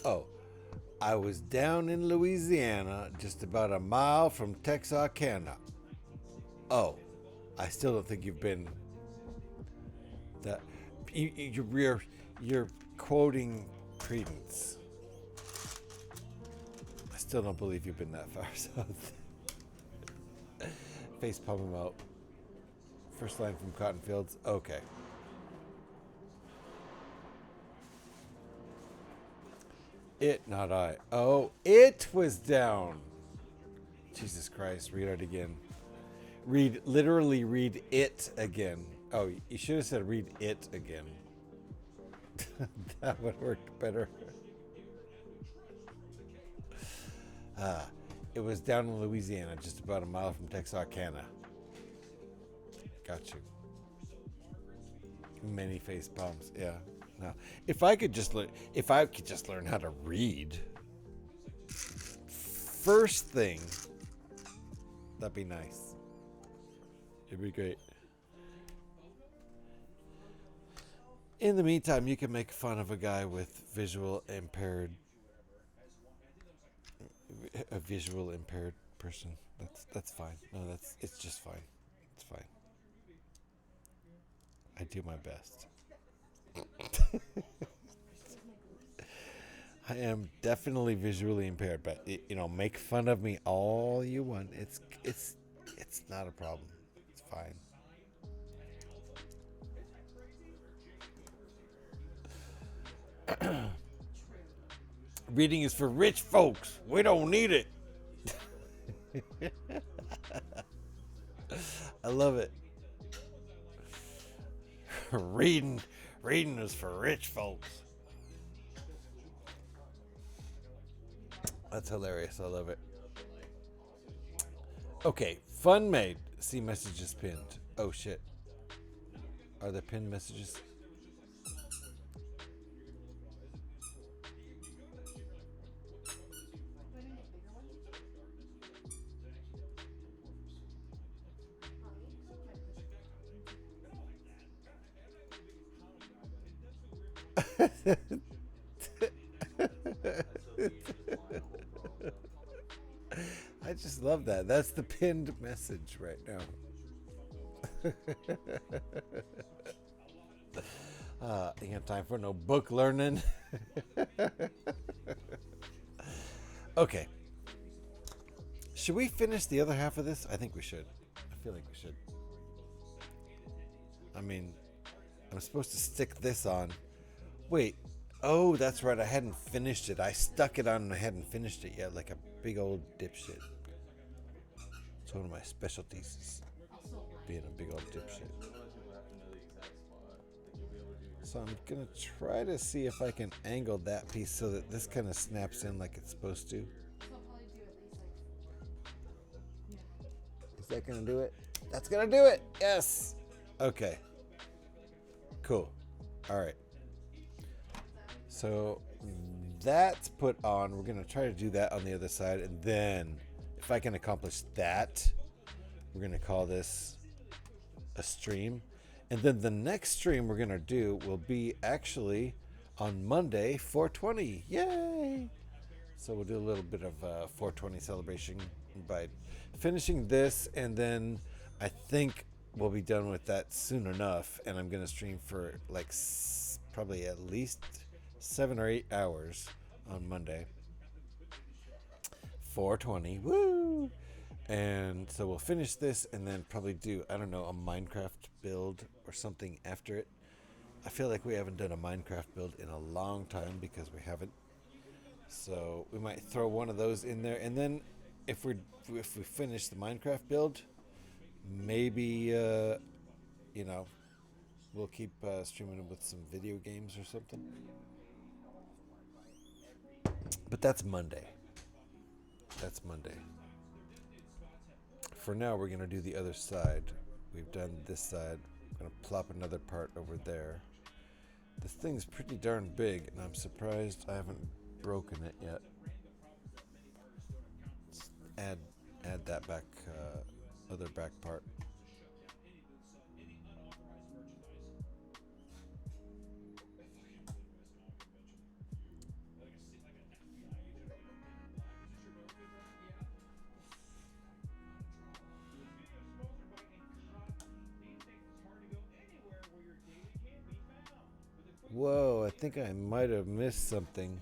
Oh, I was down in Louisiana, just about a mile from Texarkana. Oh, I still don't think you've been. That you're quoting Credence. I still don't believe you've been that far south. Face palm him out. First line from Cotton Fields. Okay. It, not I. Oh, it was down. Jesus Christ, read it again. Literally read it again. Oh, you should have said read it again. That would work better. It was down in Louisiana, just about a mile from Texarkana. Got you. Many face palms. Yeah. No. If I could just learn how to read. First thing. That'd be nice. It'd be great. In the meantime, you can make fun of a guy with a visual impaired person. That's fine. No, it's just fine. It's fine. I do my best. I am definitely visually impaired, but make fun of me all you want. It's not a problem. It's fine. Reading is for rich folks. We don't need it. I love it. Reading is for rich folks. That's hilarious. I love it. Okay, fun made. See messages pinned. Oh shit. Are there pinned messages? I just love that. That's the pinned message right now. Ain't got time for no book learning. Okay. Should we finish the other half of this? I think we should. I feel like we should. I mean, I'm supposed to stick this on. Wait. Oh, that's right. I hadn't finished it. I stuck it on and I hadn't finished it yet, like a big old dipshit. It's one of my specialties, is being a big old dipshit. So I'm going to try to see if I can angle that piece so that this kind of snaps in like it's supposed to. Is that going to do it? That's going to do it. Yes. Okay. Cool. All right. So that's put on. We're going to try to do that on the other side. And then if I can accomplish that, we're going to call this a stream. And then the next stream we're going to do will be actually on Monday, 420. Yay! So we'll do a little bit of 420 celebration by finishing this. And then I think we'll be done with that soon enough. And I'm going to stream for like probably at least 7 or 8 hours on Monday. 420. Woo! And so we'll finish this and then probably do, I don't know, a Minecraft build or something after it. I feel like we haven't done a Minecraft build in a long time because we haven't. So we might throw one of those in there. And then if we finish the Minecraft build, maybe, we'll keep streaming with some video games or something. But that's Monday. That's Monday. For now, we're going to do the other side. We've done this side. I'm going to plop another part over there. This thing's pretty darn big, and I'm surprised I haven't broken it yet. Let's add that back, other back part. Whoa, I think I might have missed something.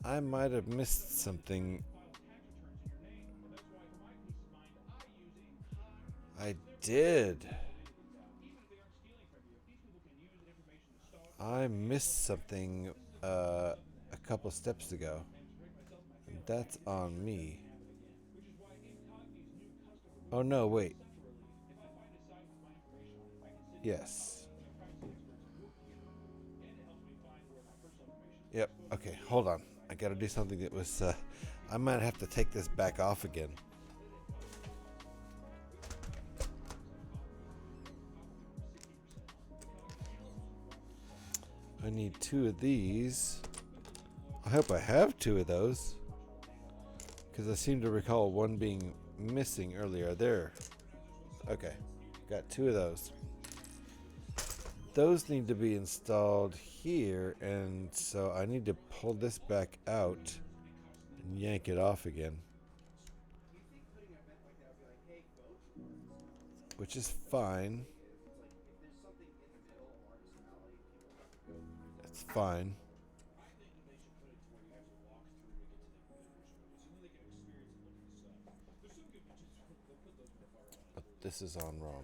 I might have missed something. I did. I missed something a couple steps ago. That's on me. Oh no, wait. Yes. Yep, okay, hold on. I gotta do something that was, I might have to take this back off again. I need 2 of these. I hope I have 2 of those, because I seem to recall one being missing earlier. There. Okay, got 2 of those. Those need to be installed here, and so I need to pull this back out and yank it off again, which is fine. It's fine. But this is on wrong.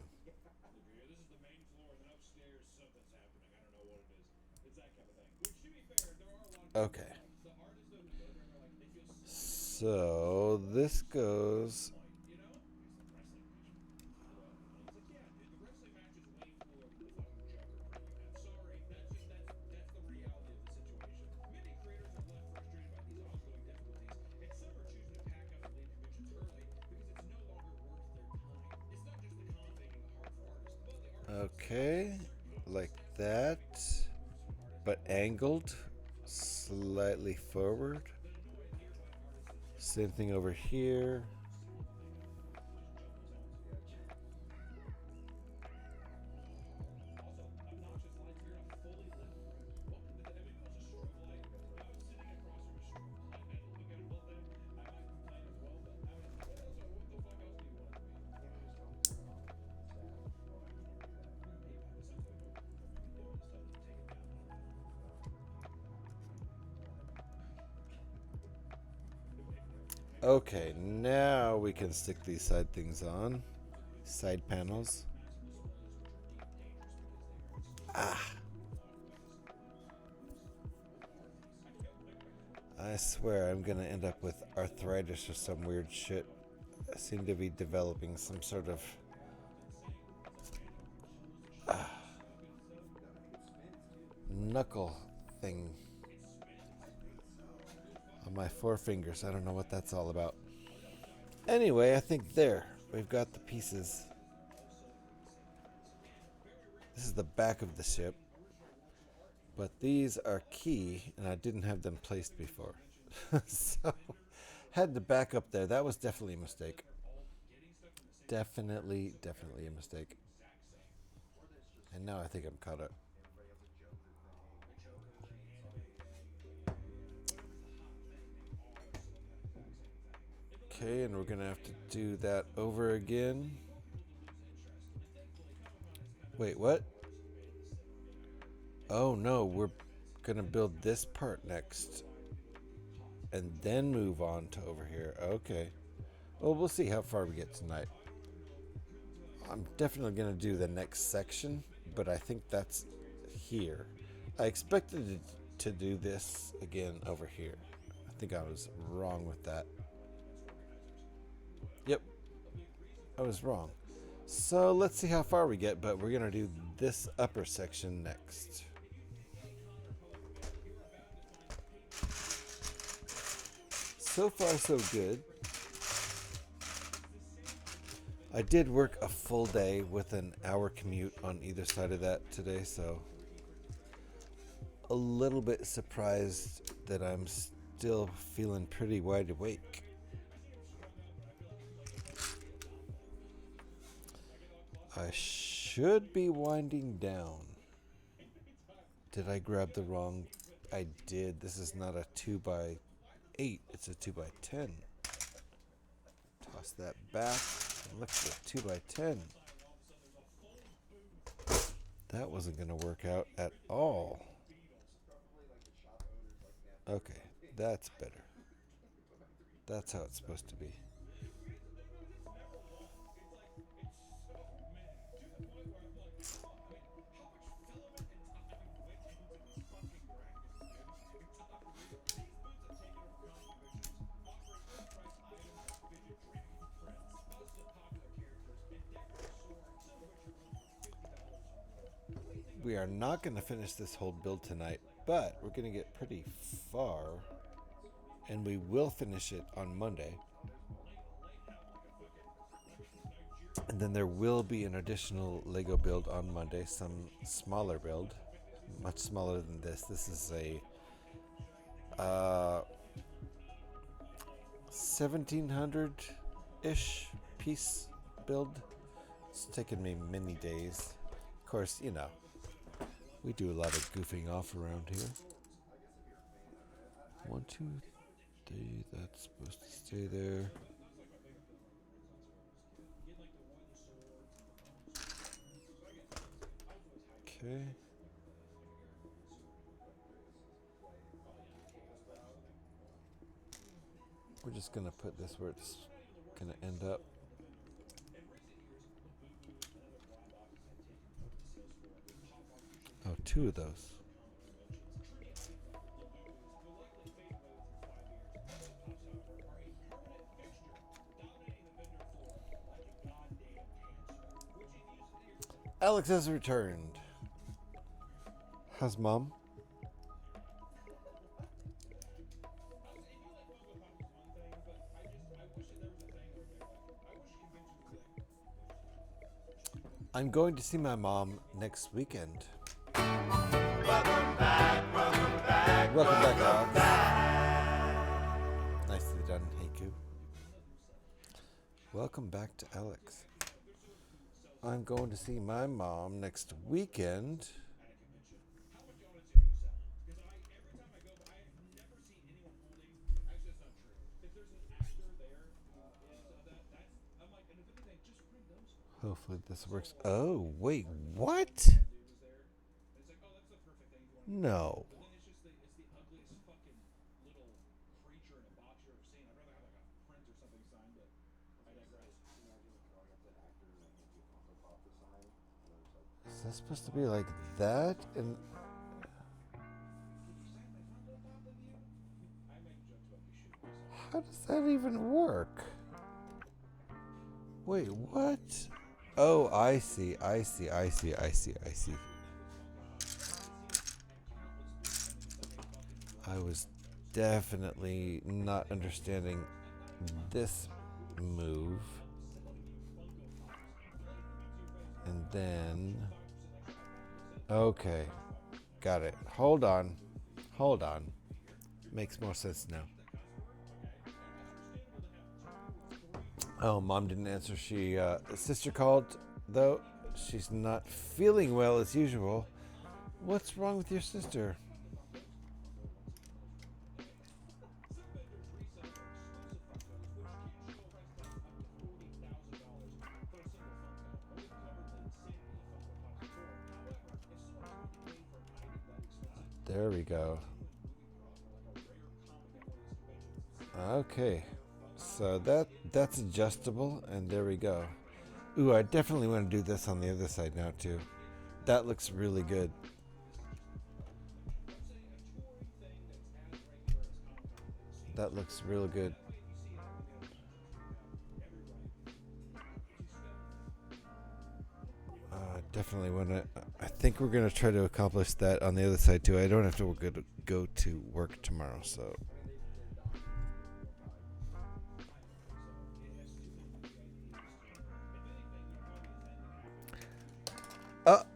Okay. So this goes. Okay, like that, but angled slightly forward. Same thing over here. Okay, now we can stick these side things on. Side panels. Ah. I swear I'm gonna end up with arthritis or some weird shit. I seem to be developing some sort of knuckle thing on my forefingers. I don't know what that's all about. Anyway, I think there we've got the pieces. This is the back of the ship, but these are key, and I didn't have them placed before. So had to back up there. That was definitely a mistake. Definitely a mistake. And now I think I'm caught up. Okay, and we're gonna have to do that over again. Wait, what? Oh no, we're gonna build this part next and then move on to over here. Okay. Well, we'll see how far we get tonight. I'm definitely gonna do the next section, but I think that's here. I expected to do this again over here. I think I was wrong with that. Yep, I was wrong. So let's see how far we get, but we're gonna do this upper section next. So far, so good. I did work a full day with an hour commute on either side of that today, so a little bit surprised that I'm still feeling pretty wide awake. I should be winding down. Did I grab the wrong? I did. This is not a 2x8, it's a 2x10. Toss that back and look for the 2x10. That wasn't going to work out at all. Okay, that's better. That's how it's supposed to be. We are not going to finish this whole build tonight, but we're going to get pretty far, and we will finish it on Monday. And then there will be an additional Lego build on Monday, some smaller build, much smaller than this. This is a 1700-ish piece build. It's taken me many days. Of course, you know, we do a lot of goofing off around here. 1, 2, 3, that's supposed to stay there. Okay. We're just gonna put this where it's gonna end up. Oh, 2 of those. Alex has returned. How's Mom? I'm going to see my mom next weekend. Welcome back, welcome back. Welcome back, Alex. Nicely done, Heiku. Welcome back to Alex. I'm going to see my mom next weekend. Hopefully this works. Oh, wait, what? No. Is that supposed to be like that? And how does that even work? Wait, what? Oh, I see. I was definitely not understanding this move. And then... Okay. Got it. Hold on. Makes more sense now. Oh, Mom didn't answer. Sister called, though. She's not feeling well as usual. What's wrong with your sister? There we go. Okay. So that's adjustable, and there we go. Ooh, I definitely want to do this on the other side now too. That looks really good. That looks real good. Definitely want to. I think we're going to try to accomplish that on the other side too. I don't have to go to work tomorrow, so.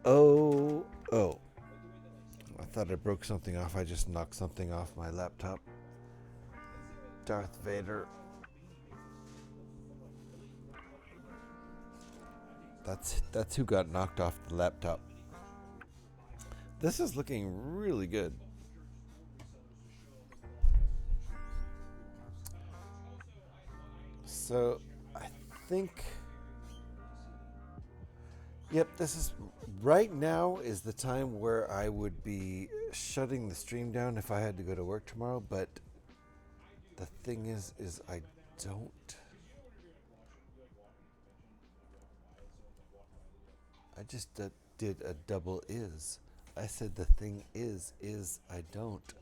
Oh. I thought I broke something off. I just knocked something off my laptop. Darth Vader. That's who got knocked off the laptop. This is looking really good. So I think Yep, this is right now is the time where I would be shutting the stream down if I had to go to work tomorrow, but the thing is I don't. I just did a double is. I said the thing is I don't.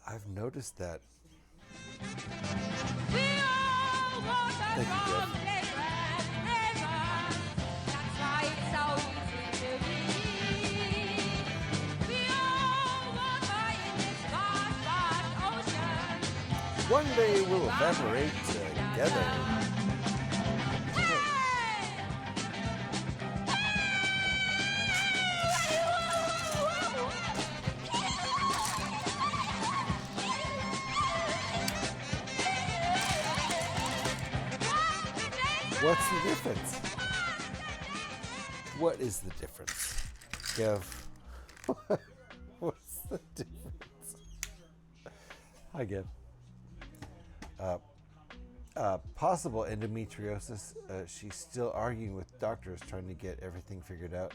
I've noticed that. Thank you, Jeff. One day we'll evaporate together. What's the difference? What is the difference? Gav, what's the difference? Hi, Gav. Possible endometriosis. She's still arguing with doctors trying to get everything figured out.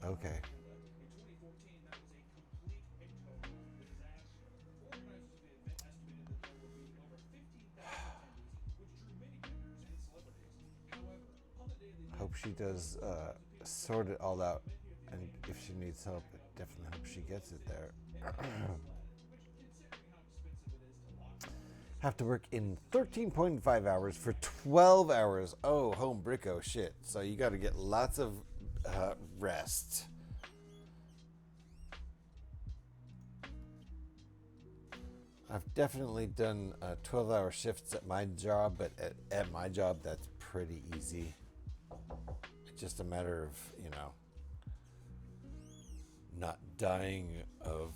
Okay. Hope she does sort it all out, and if she needs help, I definitely hope she gets it there. Have to work in 13.5 hours for 12 hours. Oh, home bricko shit. So you got to get lots of rest. I've definitely done 12-hour shifts at my job, but at my job, that's pretty easy. It's just a matter of, you know, not dying of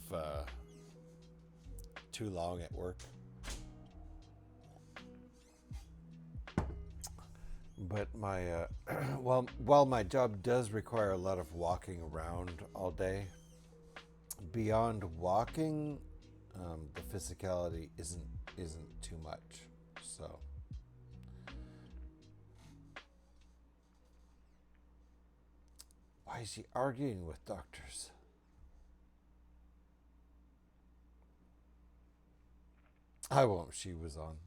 too long at work. But my while my job does require a lot of walking around all day, beyond walking, the physicality isn't too much. So why is she arguing with doctors? I won't. She was on.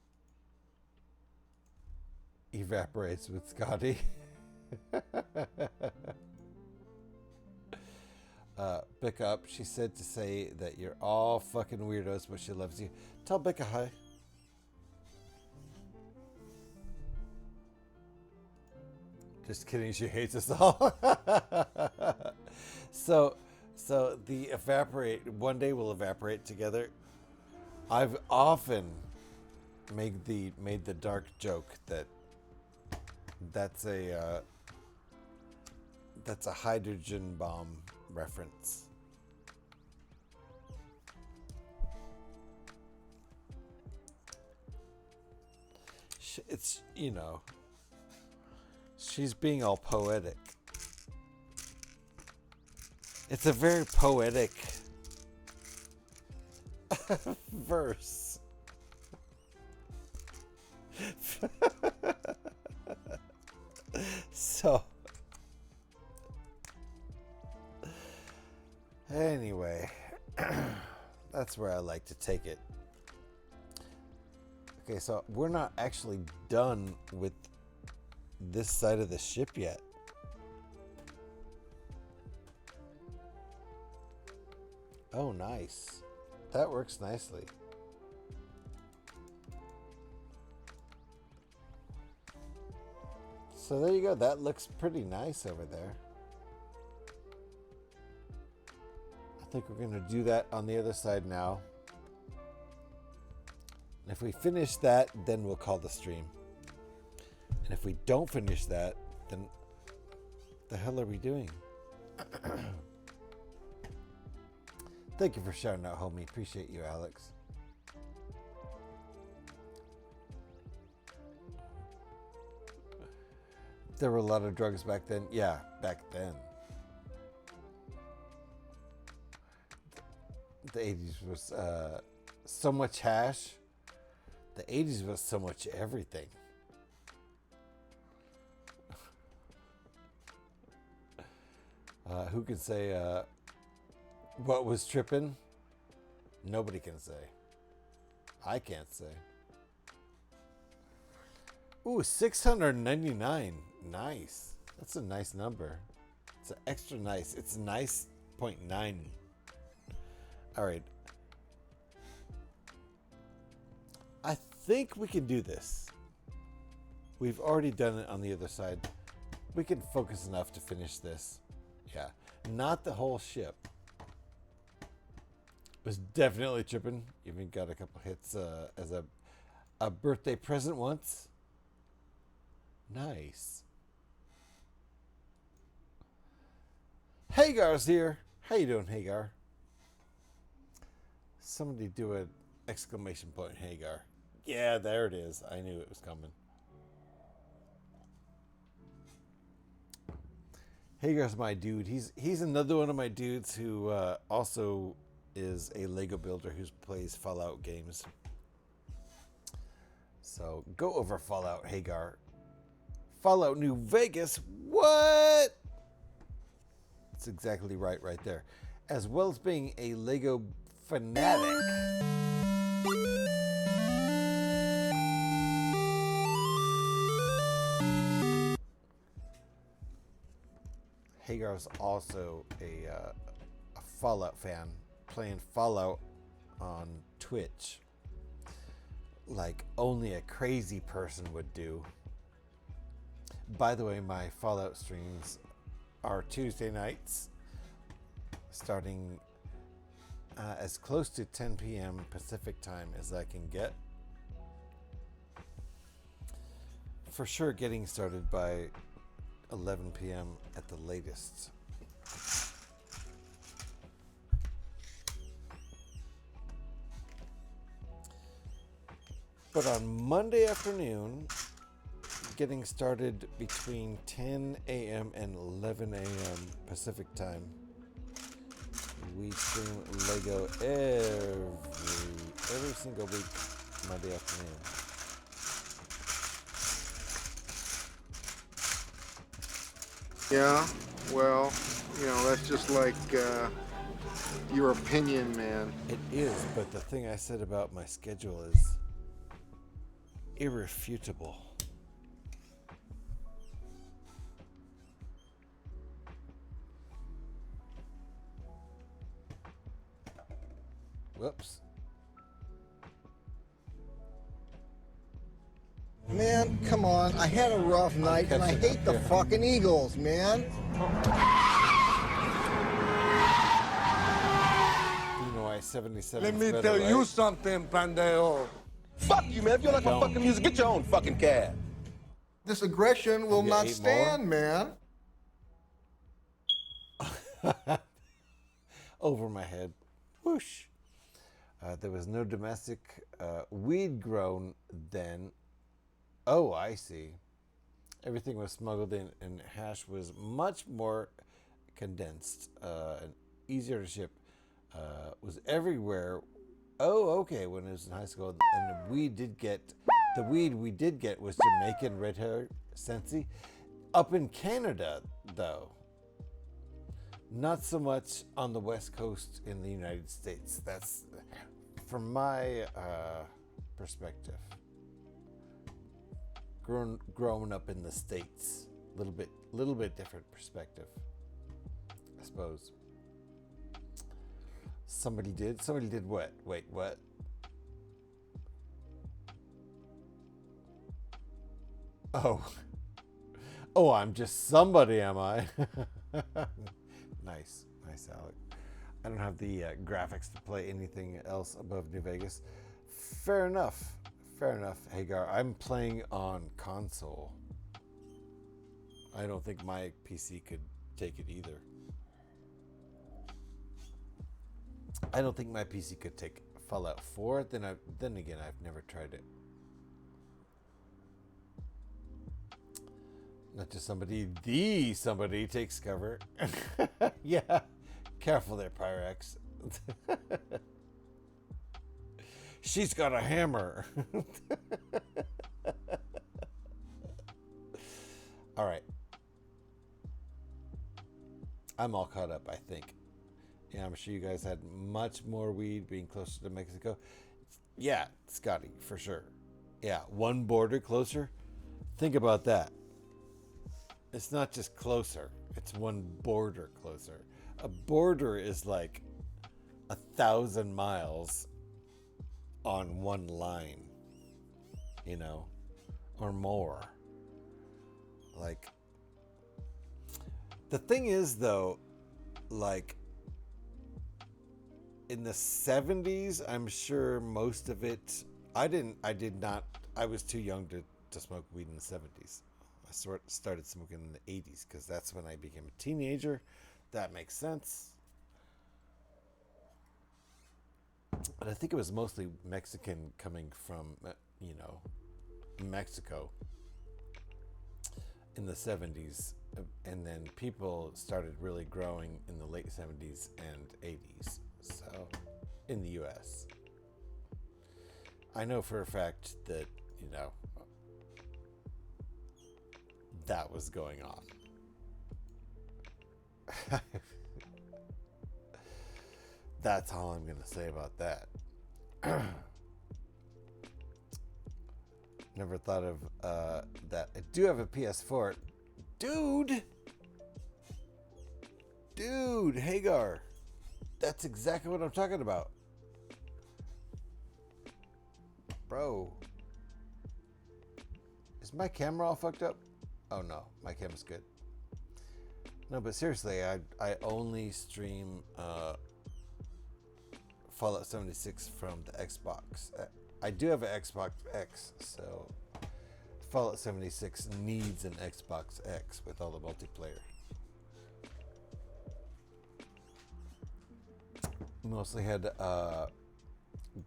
Evaporates with Scotty. Becca up. She said to say that you're all fucking weirdos, but she loves you. Tell Becca hi. Just kidding. She hates us all. So the evaporate. One day we'll evaporate together. I've often made the dark joke that. That's a hydrogen bomb reference. It's, you know, she's being all poetic. It's a very poetic verse. So, anyway, that's where I like to take it. Okay, so we're not actually done with this side of the ship yet. Oh, nice. That works nicely. So there you go. That looks pretty nice over there. I think we're going to do that on the other side now. And if we finish that, then we'll call the stream. And if we don't finish that, then what the hell are we doing? Thank you for shouting out, homie. Appreciate you, Alex. There were a lot of drugs back then. Yeah, back then. The 80s was so much hash. The 80s was so much everything. Who can say what was tripping? Nobody can say. I can't say. Ooh, 699. Nice. That's a nice number. It's an extra nice. It's nice 0.9. All right. I think we can do this. We've already done it on the other side. We can focus enough to finish this. Yeah. Not the whole ship. Was definitely tripping. Even got a couple hits as a birthday present once. Nice. Hagar's here. How you doing, Hagar? Somebody do an exclamation point, Hagar. Yeah, there it is. I knew it was coming. Hagar's my dude. He's another one of my dudes who also is a Lego builder who plays Fallout games. So go over Fallout, Hagar. Fallout New Vegas. What? That's exactly right there. As well as being a Lego fanatic. Hagar's also a Fallout fan, playing Fallout on Twitch like only a crazy person would do. By the way, my Fallout streams are Tuesday nights, starting as close to 10 p.m. Pacific time as I can get. For sure getting started by 11 p.m. at the latest. But on Monday afternoon, getting started between 10 a.m. and 11 a.m. Pacific time, we stream Lego every single week, Monday afternoon. Yeah, well, you know, that's just like your opinion, man. It is, but the thing I said about my schedule is irrefutable. Whoops. Man, come on. I had a rough night and I hate the fucking Eagles, man. You know, I-77. Let me tell you something, pendejo. Fuck you, man. If you don't like my fucking music, get your own fucking cab. This aggression will not stand, man. Over my head. Whoosh. There was no domestic weed grown then. Oh, I see. Everything was smuggled in, and hash was much more condensed and easier to ship. Was everywhere. Oh, okay. When I was in high school, and the weed we did get was Jamaican red hair Sensi. Up in Canada, though, not so much on the West Coast in the United States. That's from my perspective. Growing up in the States, little bit different perspective, I suppose. Somebody did what? Wait, what? Oh, I'm just somebody, am I? Nice, Alec. I don't have the graphics to play anything else above New Vegas. Fair enough, Hagar. I'm playing on console. I don't think my PC could take it either. I don't think my PC could take Fallout 4. Then again, I've never tried it. Not just somebody takes cover. Yeah, careful there, Pyrex. She's got a hammer. All right. I'm all caught up, I think. Yeah, I'm sure you guys had much more weed being closer to Mexico. Yeah, Scotty, for sure. Yeah, one border closer. Think about that. It's not just closer. It's one border closer. A border is like 1,000 miles on one line, you know, or more. Like, the thing is, though, like, in the 70s, I'm sure most of it, I was too young to smoke weed in the 70s. I started smoking in the 80s because that's when I became a teenager. That makes sense. But I think it was mostly Mexican coming from, you know, Mexico in the 70s. And then people started really growing in the late 70s and 80s. So, in the U.S. I know for a fact that, you know, that was going on. That's all I'm going to say about that. Never thought of that. I do have a PS4. Dude, Hagar. That's exactly what I'm talking about. Bro. Is my camera all fucked up? Oh no, my camera's good. No, but seriously, I only stream Fallout 76 from the Xbox. I do have an Xbox X, so Fallout 76 needs an Xbox X with all the multiplayer. Mostly had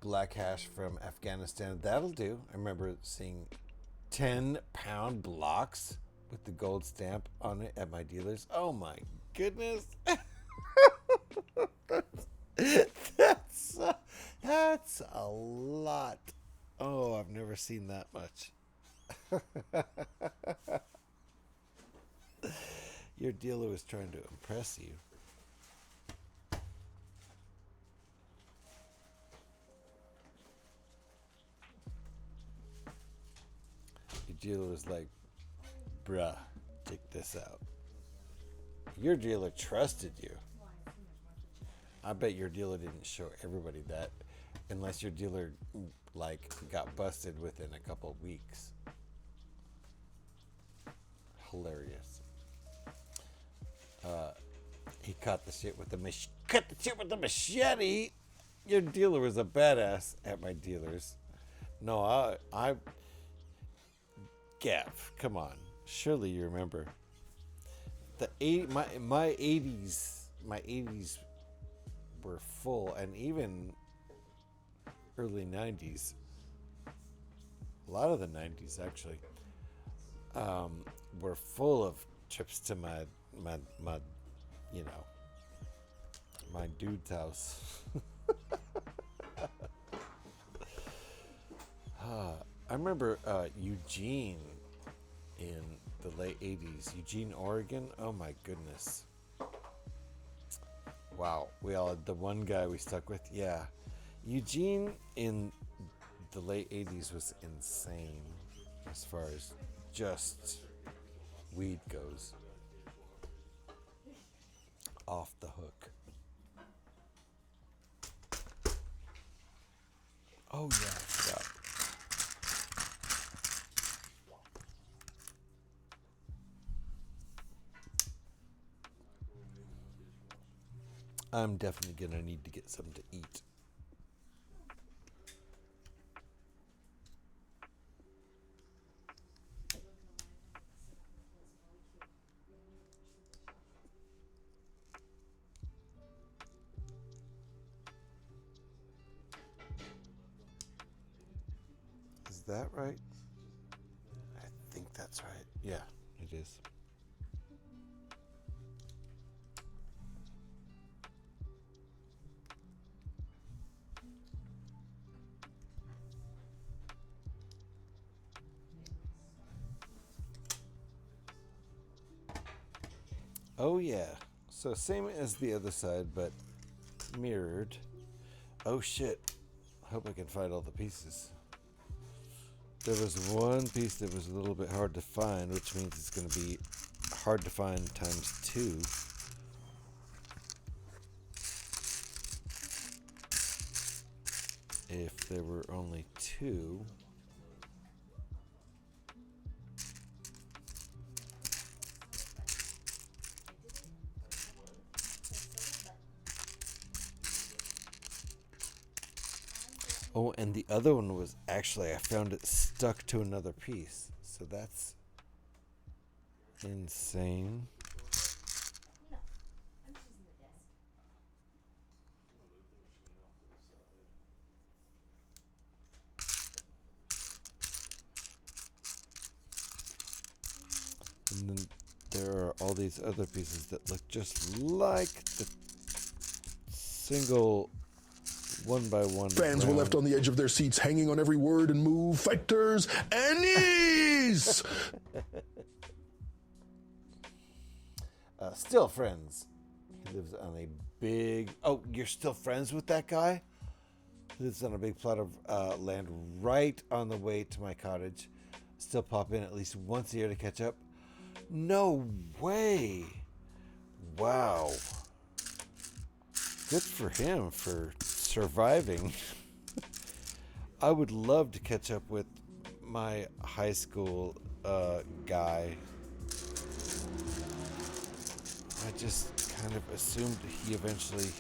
black hash from Afghanistan. That'll do. I remember seeing 10-pound blocks with the gold stamp on it at my dealers. Oh my goodness. That's a lot. Oh, I've never seen that much. Your dealer was trying to impress you. Your dealer was like, bruh, check this out. Your dealer trusted you. I bet your dealer didn't show everybody that unless your dealer like got busted within a couple of weeks. Hilarious. He cut the shit with the machete. Your dealer was a badass at my dealers. No, I Gav, come on. Surely you remember. My 80s were full, and even early 90s. A lot of the 90s actually were full of trips to my you know, my dude's house. I remember Eugene in the late 80s. Eugene, Oregon. Oh my goodness. Wow. We all had the one guy we stuck with. Yeah. Eugene in the late 80s was insane as far as just weed goes. Off the hook. Oh yeah, I forgot. I'm definitely gonna need to get something to eat. Is that right? I think that's right. Yeah, it is. Oh yeah, So same as the other side, but mirrored. Oh shit. I hope I can find all the pieces. There was one piece that was a little bit hard to find, which means it's going to be hard to find times 2. If there were only 2. Oh, and the other one was actually, I found it stuck to another piece. So that's insane. And then there are all these other pieces that look just like the single 1x1. Fans were left on the edge of their seats, hanging on every word and move. Fighters and knees! Still friends. He lives on a big... Oh, you're still friends with that guy? He lives on a big plot of land right on the way to my cottage. Still pop in at least once a year to catch up. No way. Wow. Good for him for surviving. I would love to catch up with my high school guy. I just kind of assumed he eventually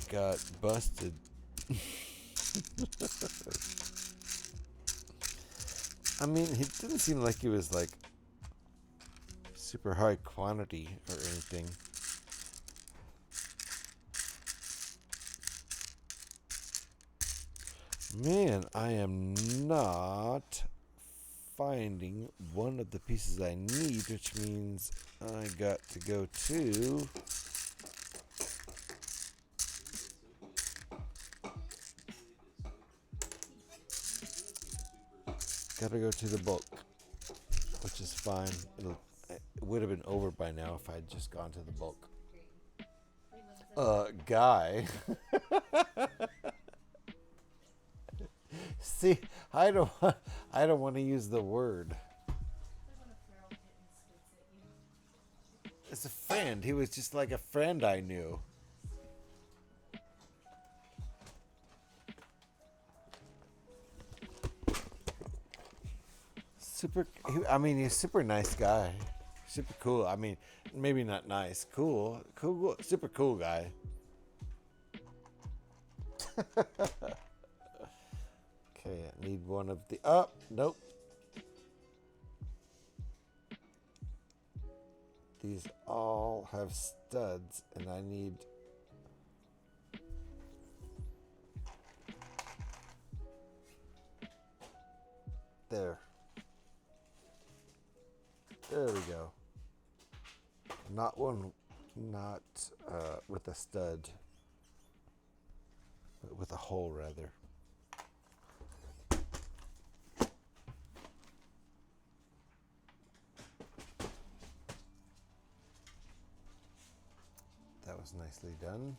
got busted. I mean, he didn't seem like he was like super high quantity or anything. Man, I am not finding one of the pieces I need, which means I got to go to the bulk, which is fine. It would have been over by now if I'd just gone to the bulk. Guy. See, I don't want to use the word. It's a friend. He was just like a friend I knew. I mean, he's a super nice guy. Super cool. I mean, maybe not nice. Cool. Super cool guy. Okay, I need one of the... Oh, nope. These all have studs, and I need... There. There we go. Not one, not with a stud, but with a hole rather. That was nicely done.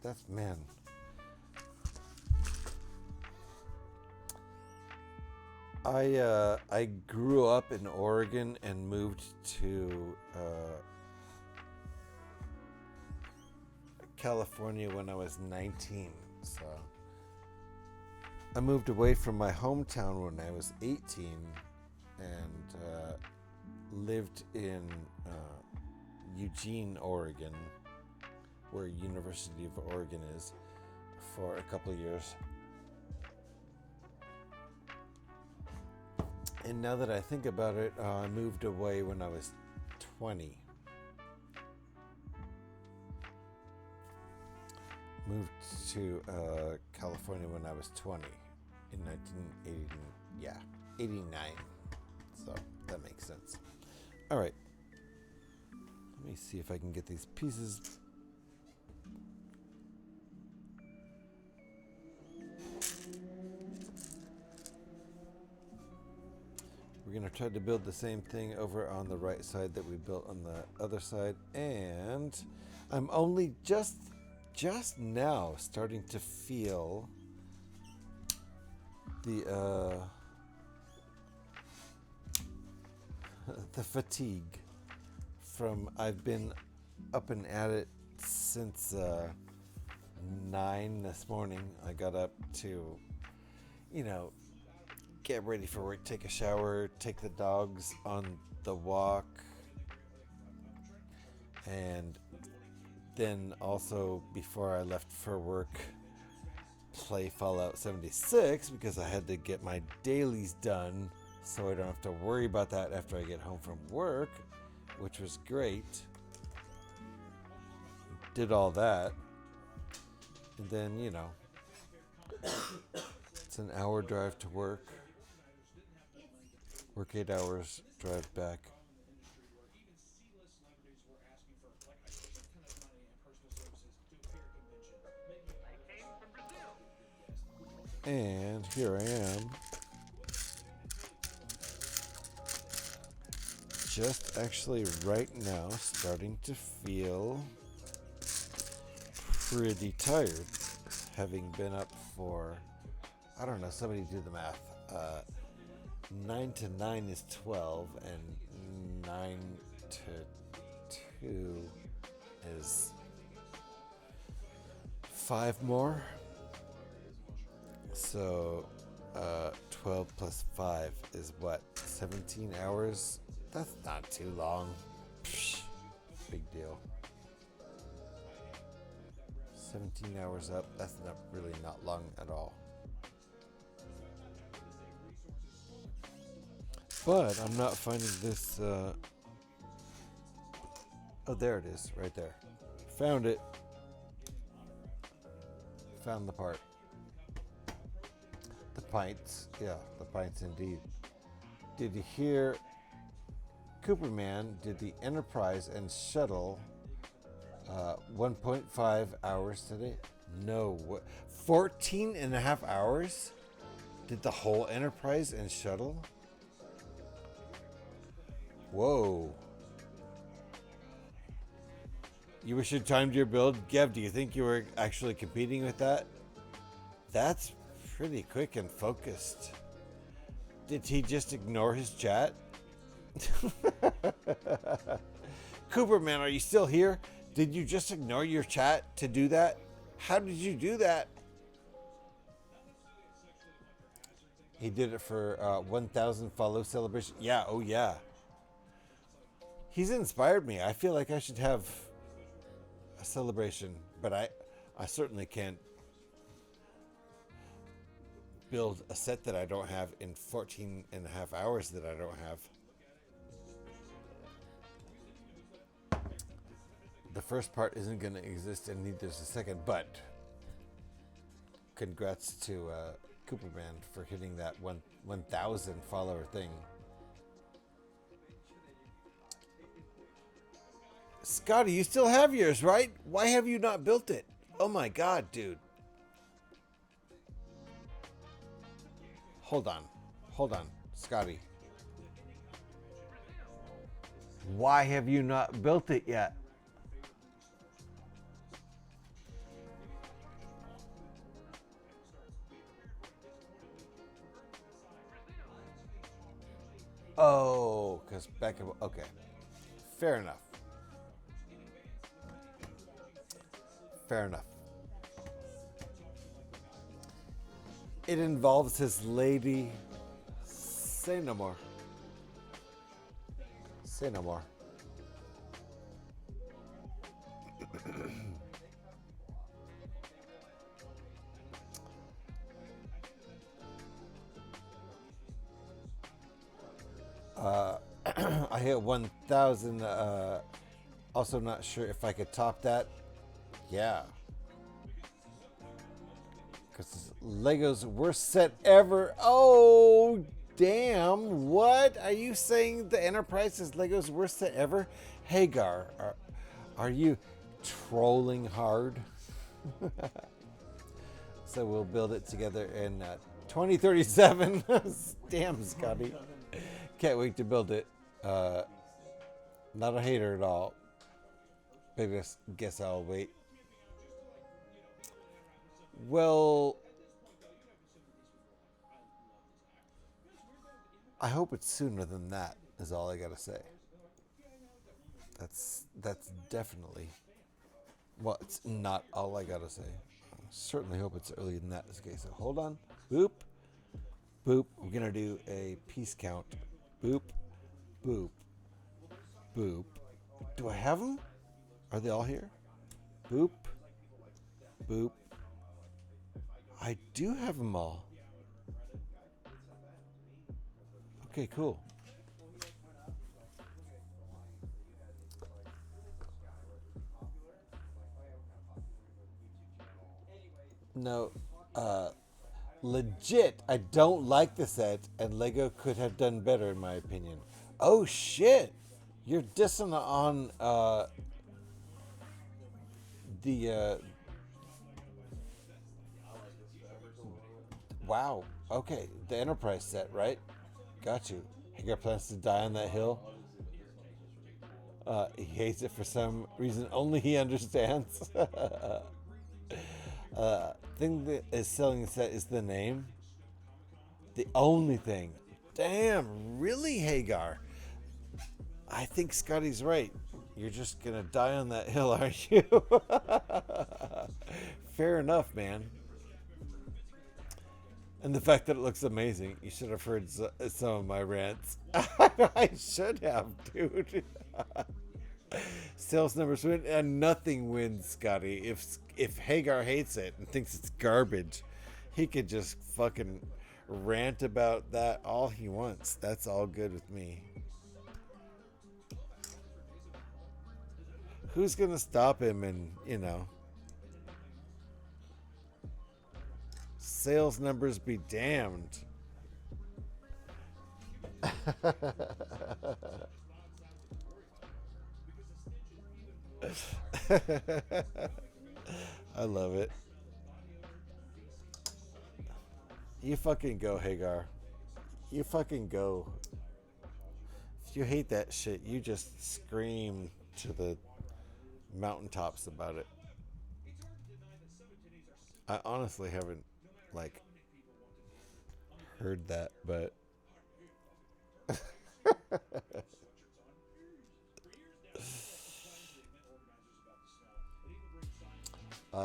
That's, man. I grew up in Oregon and moved to California when I was 19. So I moved away from my hometown when I was 18 and lived in Eugene, Oregon, where University of Oregon is, for a couple of years. And now that I think about it, I moved away when I was 20. Moved to California when I was 20 in 1989. So that makes sense. All right. Let me see if I can get these pieces. We're going to try to build the same thing over on the right side that we built on the other side. And I'm only just now starting to feel the fatigue from I've been up and at it since 9 this morning. I got up to, get ready for work, take a shower, take the dogs on the walk, and then also before I left for work, play Fallout 76 because I had to get my dailies done so I don't have to worry about that after I get home from work, which was great. Did all that. And then, it's an hour drive to work. Work 8 hours, drive back. And here I am. Just actually right now starting to feel pretty tired, having been up for, I don't know, somebody do the math. 9 to 9 is 12, and 9 to 2 is 5 more. So 12 plus 5 is what? 17 hours? That's not too long. Psh, big deal. 17 hours up, that's not really not long at all. But I'm not finding this, oh, there it is, right there. Found it. Found the part. The pints, yeah, the pints indeed. Did you hear Cooperman did the Enterprise and Shuttle 1.5 hours today? No, what? 14 and a half hours? Did the whole Enterprise and Shuttle? Whoa. You wish you'd timed your build? Gev, do you think you were actually competing with that? That's pretty quick and focused. Did he just ignore his chat? Cooperman, are you still here? Did you just ignore your chat to do that? How did you do that? He did it for 1,000 follow celebration. Yeah, oh yeah. He's inspired me. I feel like I should have a celebration, but I certainly can't build a set that I don't have in 14 and a half hours that I don't have. The first part isn't going to exist and neither is the second, but congrats to Cooperman for hitting that 1,000 follower thing. Scotty, you still have yours, right? Why have you not built it? Oh my god, dude. Hold on, Scotty. Why have you not built it yet? Oh, because Becca. Okay, fair enough. Fair enough. It involves his lady. Say no more. Say no more. I hit 1,000. Also not sure if I could top that. Yeah. Because Lego's worst set ever. Oh, damn. What? Are you saying the Enterprise is Lego's worst set ever? Hagar, are you trolling hard? So we'll build it together in 2037. Damn, Scotty. Can't wait to build it. Not a hater at all. But I guess I'll wait. Well, I hope it's sooner than that, is all I gotta say. That's definitely, well, it's not all I gotta say. I certainly hope it's earlier than that. Okay, so hold on. Boop. Boop. We're gonna do a piece count. Boop. Boop. Boop. Do I have them? Are they all here? Boop. Boop. I do have them all. Okay, cool. No, legit, I don't like the set, and Lego could have done better, in my opinion. Oh, shit! You're dissing on, wow, okay, the Enterprise set, right? Got you. Hagar plans to die on that hill. He hates it for some reason only he understands. Thing that is selling the set is the name. The only thing. Damn, really, Hagar? I think Scotty's right. You're just gonna die on that hill, aren't you? Fair enough, man. And the fact that it looks amazing. You should have heard some of my rants. I should have, dude. Sales numbers win, and nothing wins, Scotty. If Hagar hates it and thinks it's garbage, he could just fucking rant about that all he wants. That's all good with me. Who's gonna stop him? And sales numbers be damned. I love it. You fucking go, Hagar. You fucking go. If you hate that shit, you just scream to the mountaintops about it. I honestly haven't, heard that, but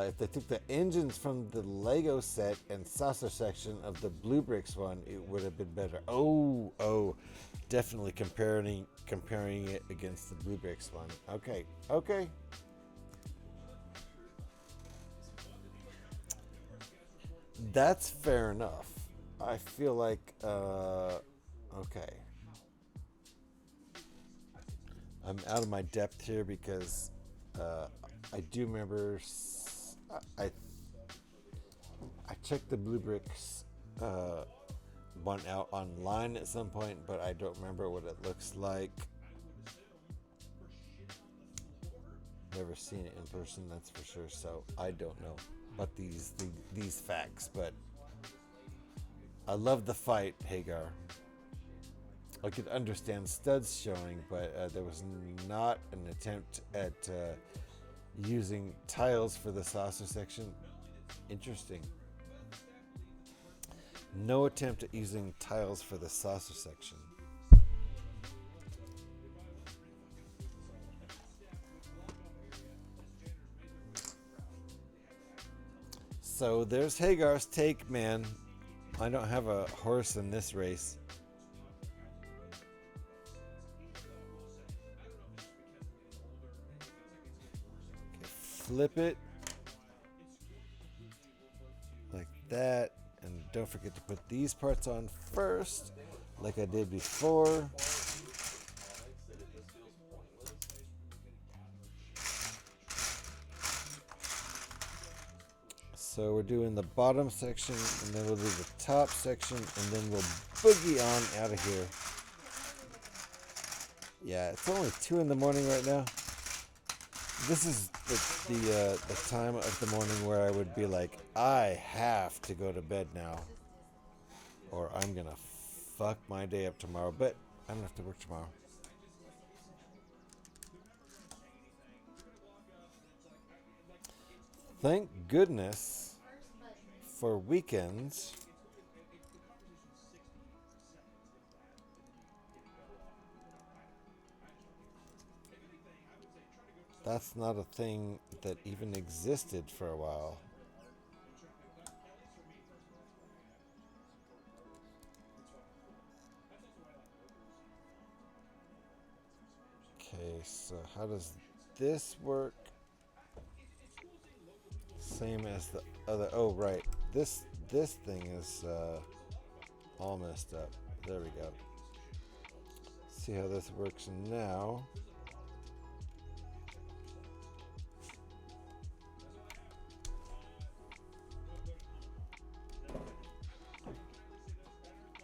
if they took the engines from the Lego set and saucer section of the Blue Bricks one, it would have been better. Oh, definitely comparing it against the Blue Bricks one. Okay. That's fair enough. I feel like, okay. I'm out of my depth here because I do remember I checked the Blue Bricks one out online at some point, but I don't remember what it looks like. Never seen it in person, that's for sure, so I don't know about these facts, but I love the fight, Hagar. I could understand studs showing, but there was not an attempt at using tiles for the saucer section. Interesting. No attempt at using tiles for the saucer section. So there's Hagar's take, man. I don't have a horse in this race. Flip it like that, and don't forget to put these parts on first like I did before. So we're doing the bottom section, and then we'll do the top section, and then we'll boogie on out of here. Yeah, it's only 2 in the morning right now. This is the time of the morning where I would be like, I have to go to bed now, or I'm gonna fuck my day up tomorrow. But I don't have to work tomorrow. Thank goodness for weekends. That's not a thing that even existed for a while. Okay, so how does this work? Same as the other. Oh, right. This thing is all messed up. There we go. See how this works now.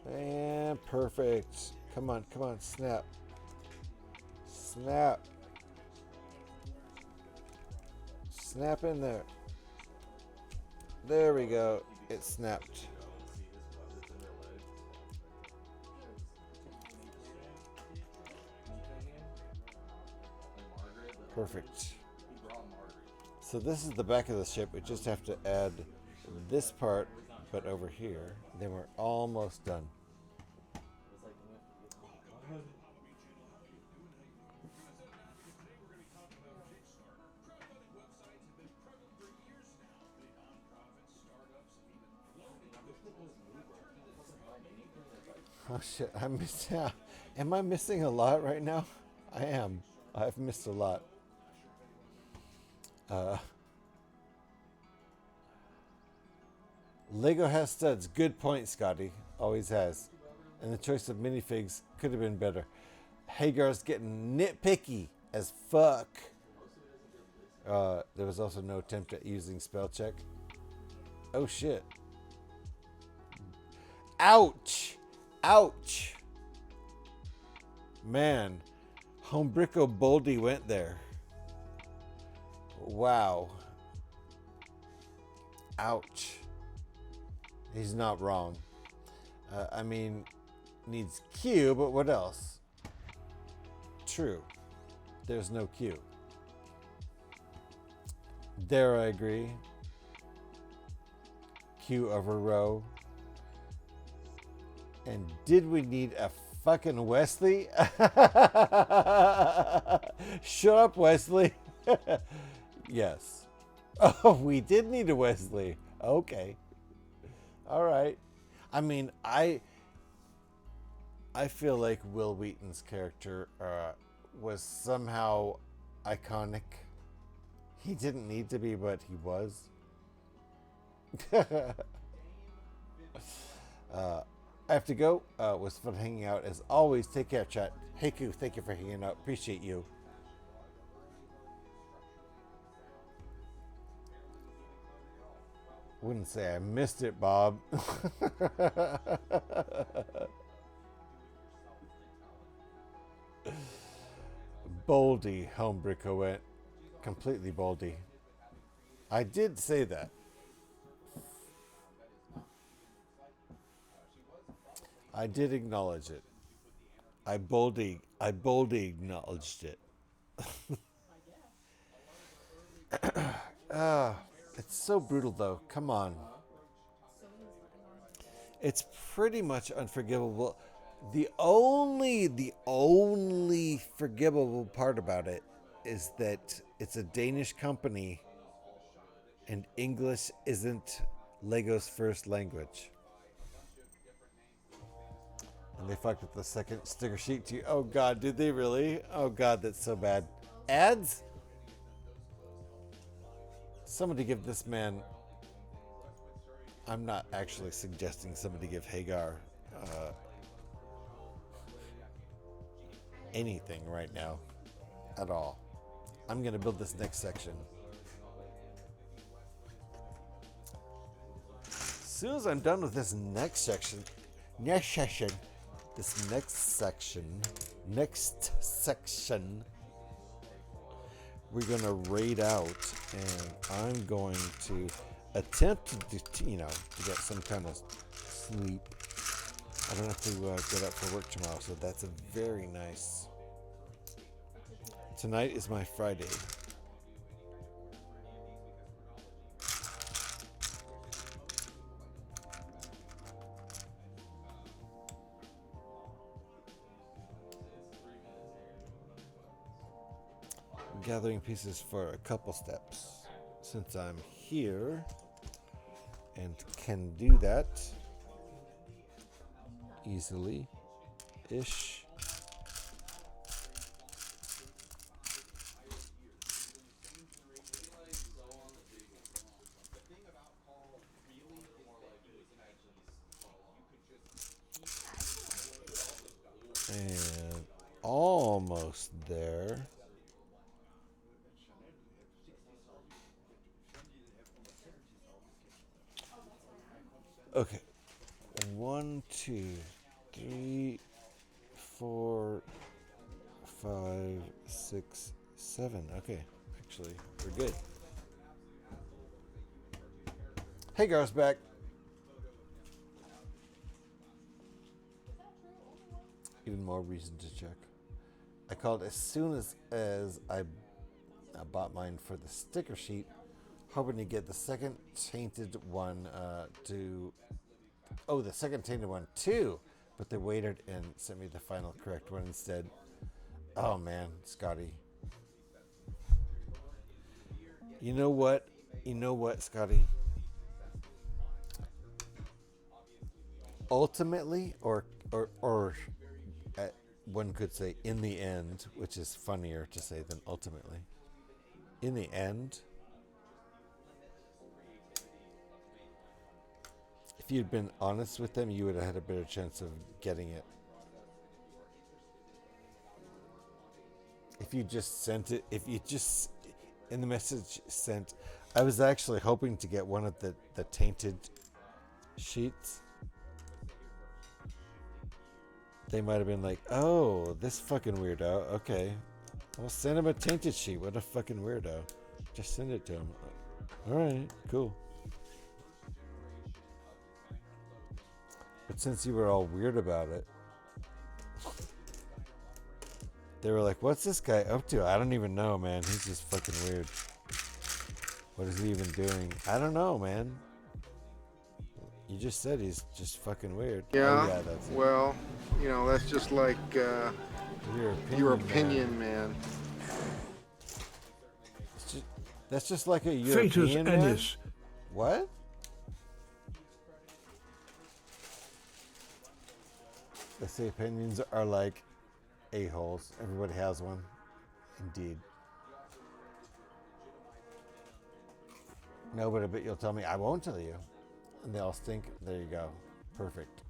And perfect. Come on, come on, snap. Snap. Snap in there. There we go. It snapped. Perfect. So this is the back of the ship. We just have to add this part, but over here. Then we're almost done. Oh shit, I missed out. Am I missing a lot right now? I am. I've missed a lot. Lego has studs. Good point, Scotty. Always has. And the choice of minifigs could have been better. Hagar's getting nitpicky as fuck. There was also no attempt at using spell check. Oh shit. Ouch! Ouch! Man, Homebricko Boldy went there. Wow. Ouch. He's not wrong. I mean, needs Q, but what else? True. There's no Q. There I agree. Q over row. And did we need a fucking Wesley? Shut up, Wesley. Yes. Oh, we did need a Wesley. Okay. All right. I mean, I feel like Will Wheaton's character was somehow iconic. He didn't need to be, but he was. I have to go. It was fun hanging out as always. Take care, chat. Hey, Koo, thank you for hanging out. Appreciate you. Wouldn't say I missed it, Bob. Boldy, Homebricko went. Completely boldy. I did say that. I did acknowledge it. I boldly acknowledged it. It's so brutal though. Come on. It's pretty much unforgivable. The only forgivable part about it is that it's a Danish company and English isn't Lego's first language. And they fucked with the second sticker sheet too. Oh God, did they really? Oh God, that's so bad. Ads? Somebody give this man... I'm not actually suggesting somebody give Hagar anything right now. At all. I'm going to build this next section. As soon as I'm done with this next section, this next section, we're going to raid out, and I'm going to attempt to get some kind of sleep. I don't have to get up for work tomorrow, so that's a very nice. Tonight is my Friday. Gathering pieces for a couple steps since I'm here and can do that easily ish. And almost there. Okay. 1, 2, 3, 4, 5, 6, 7. Okay. Actually, we're good. Hey, Garth's back. Even more reason to check. I called as soon as I bought mine for the sticker sheet, hoping to get the second tainted one the second tainted one too, but they waited and sent me the final correct one instead. Oh man, Scotty. You know what, Scotty? Ultimately, or one could say in the end, which is funnier to say than ultimately. In the end, if you'd been honest with them, you would have had a better chance of getting it. If you just sent it, in the message sent, I was actually hoping to get one of the tainted sheets. They might have been like, oh, this fucking weirdo. Okay. I'll send him a tainted sheet. What a fucking weirdo. Just send it to him. Alright, cool. But since you were all weird about it, they were like, what's this guy up to? I don't even know, man. He's just fucking weird. What is he even doing? I don't know, man. You just said he's just fucking weird. Yeah, oh, yeah, that's it. Well, that's just like your opinion, man. That's just like a European man? Ennis. What? They say opinions are like a-holes. Everybody has one. Indeed. No, but you'll tell me I won't tell you. And they all stink. There you go. Perfect.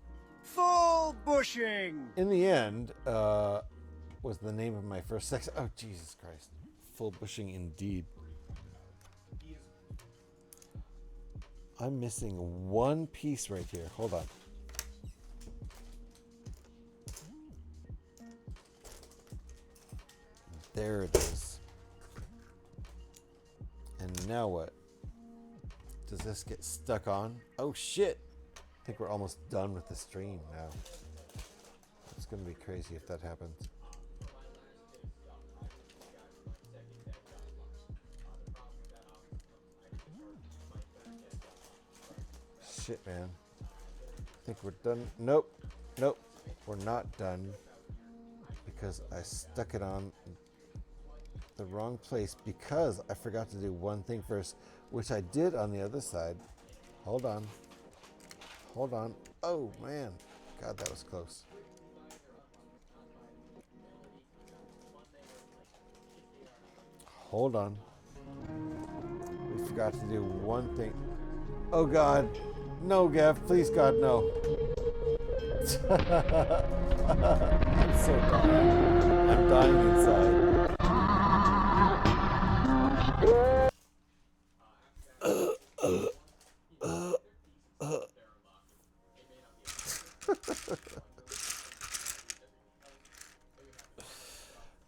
Full bushing! In the end, was the name of my first sex. Oh, Jesus Christ. Full bushing indeed. I'm missing one piece right here. Hold on. There it is. And now what? Does this get stuck on? Oh shit! I think we're almost done with the stream now. It's gonna be crazy if that happens. Shit, man. I think we're done. Nope. Nope. We're not done. Because I stuck it on the wrong place because I forgot to do one thing first, which I did on the other side. Hold on. Hold on. Oh, man. God, that was close. Hold on. We forgot to do one thing. Oh, God. No, Gav. Please, God, no. I'm so dying. I'm dying inside.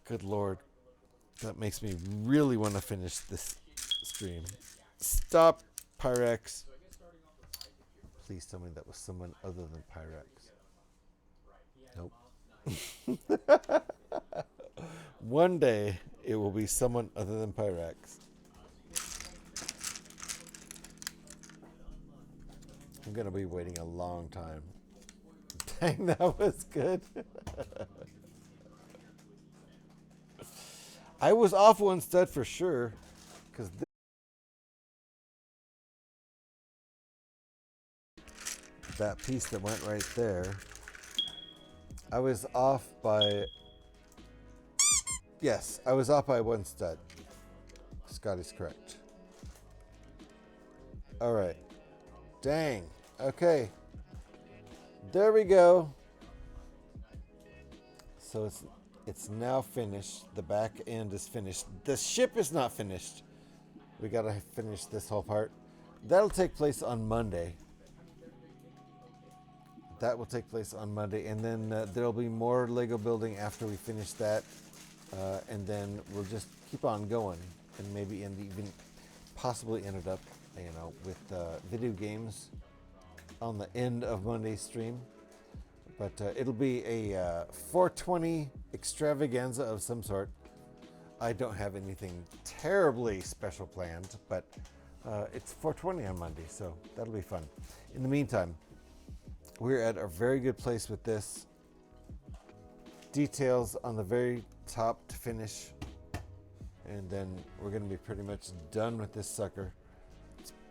Good Lord. That makes me really want to finish this stream. Stop, Pyrex. Please tell me that was someone other than Pyrex. Nope. One day it will be someone other than Pyrex. I'm gonna be waiting a long time. Dang, that was good. I was off one stud for sure, because that piece that went right there, I was off by, yes, I was off by one stud. Scotty's correct. All right. Dang. Okay. There we go. So it's now finished. The back end is finished. The ship is not finished. We gotta finish this whole part. That'll take place on Monday. That will take place on Monday, and then there'll be more Lego building after we finish that, and then we'll just keep on going, and maybe even possibly ended up, you know, with video games on the end of Monday's stream. But it'll be a 420 extravaganza of some sort. I don't have anything terribly special planned, but it's 420 on Monday, so that'll be fun. In the meantime, we're at a very good place with this. Details on the very top to finish, and then we're going to be pretty much done with this sucker.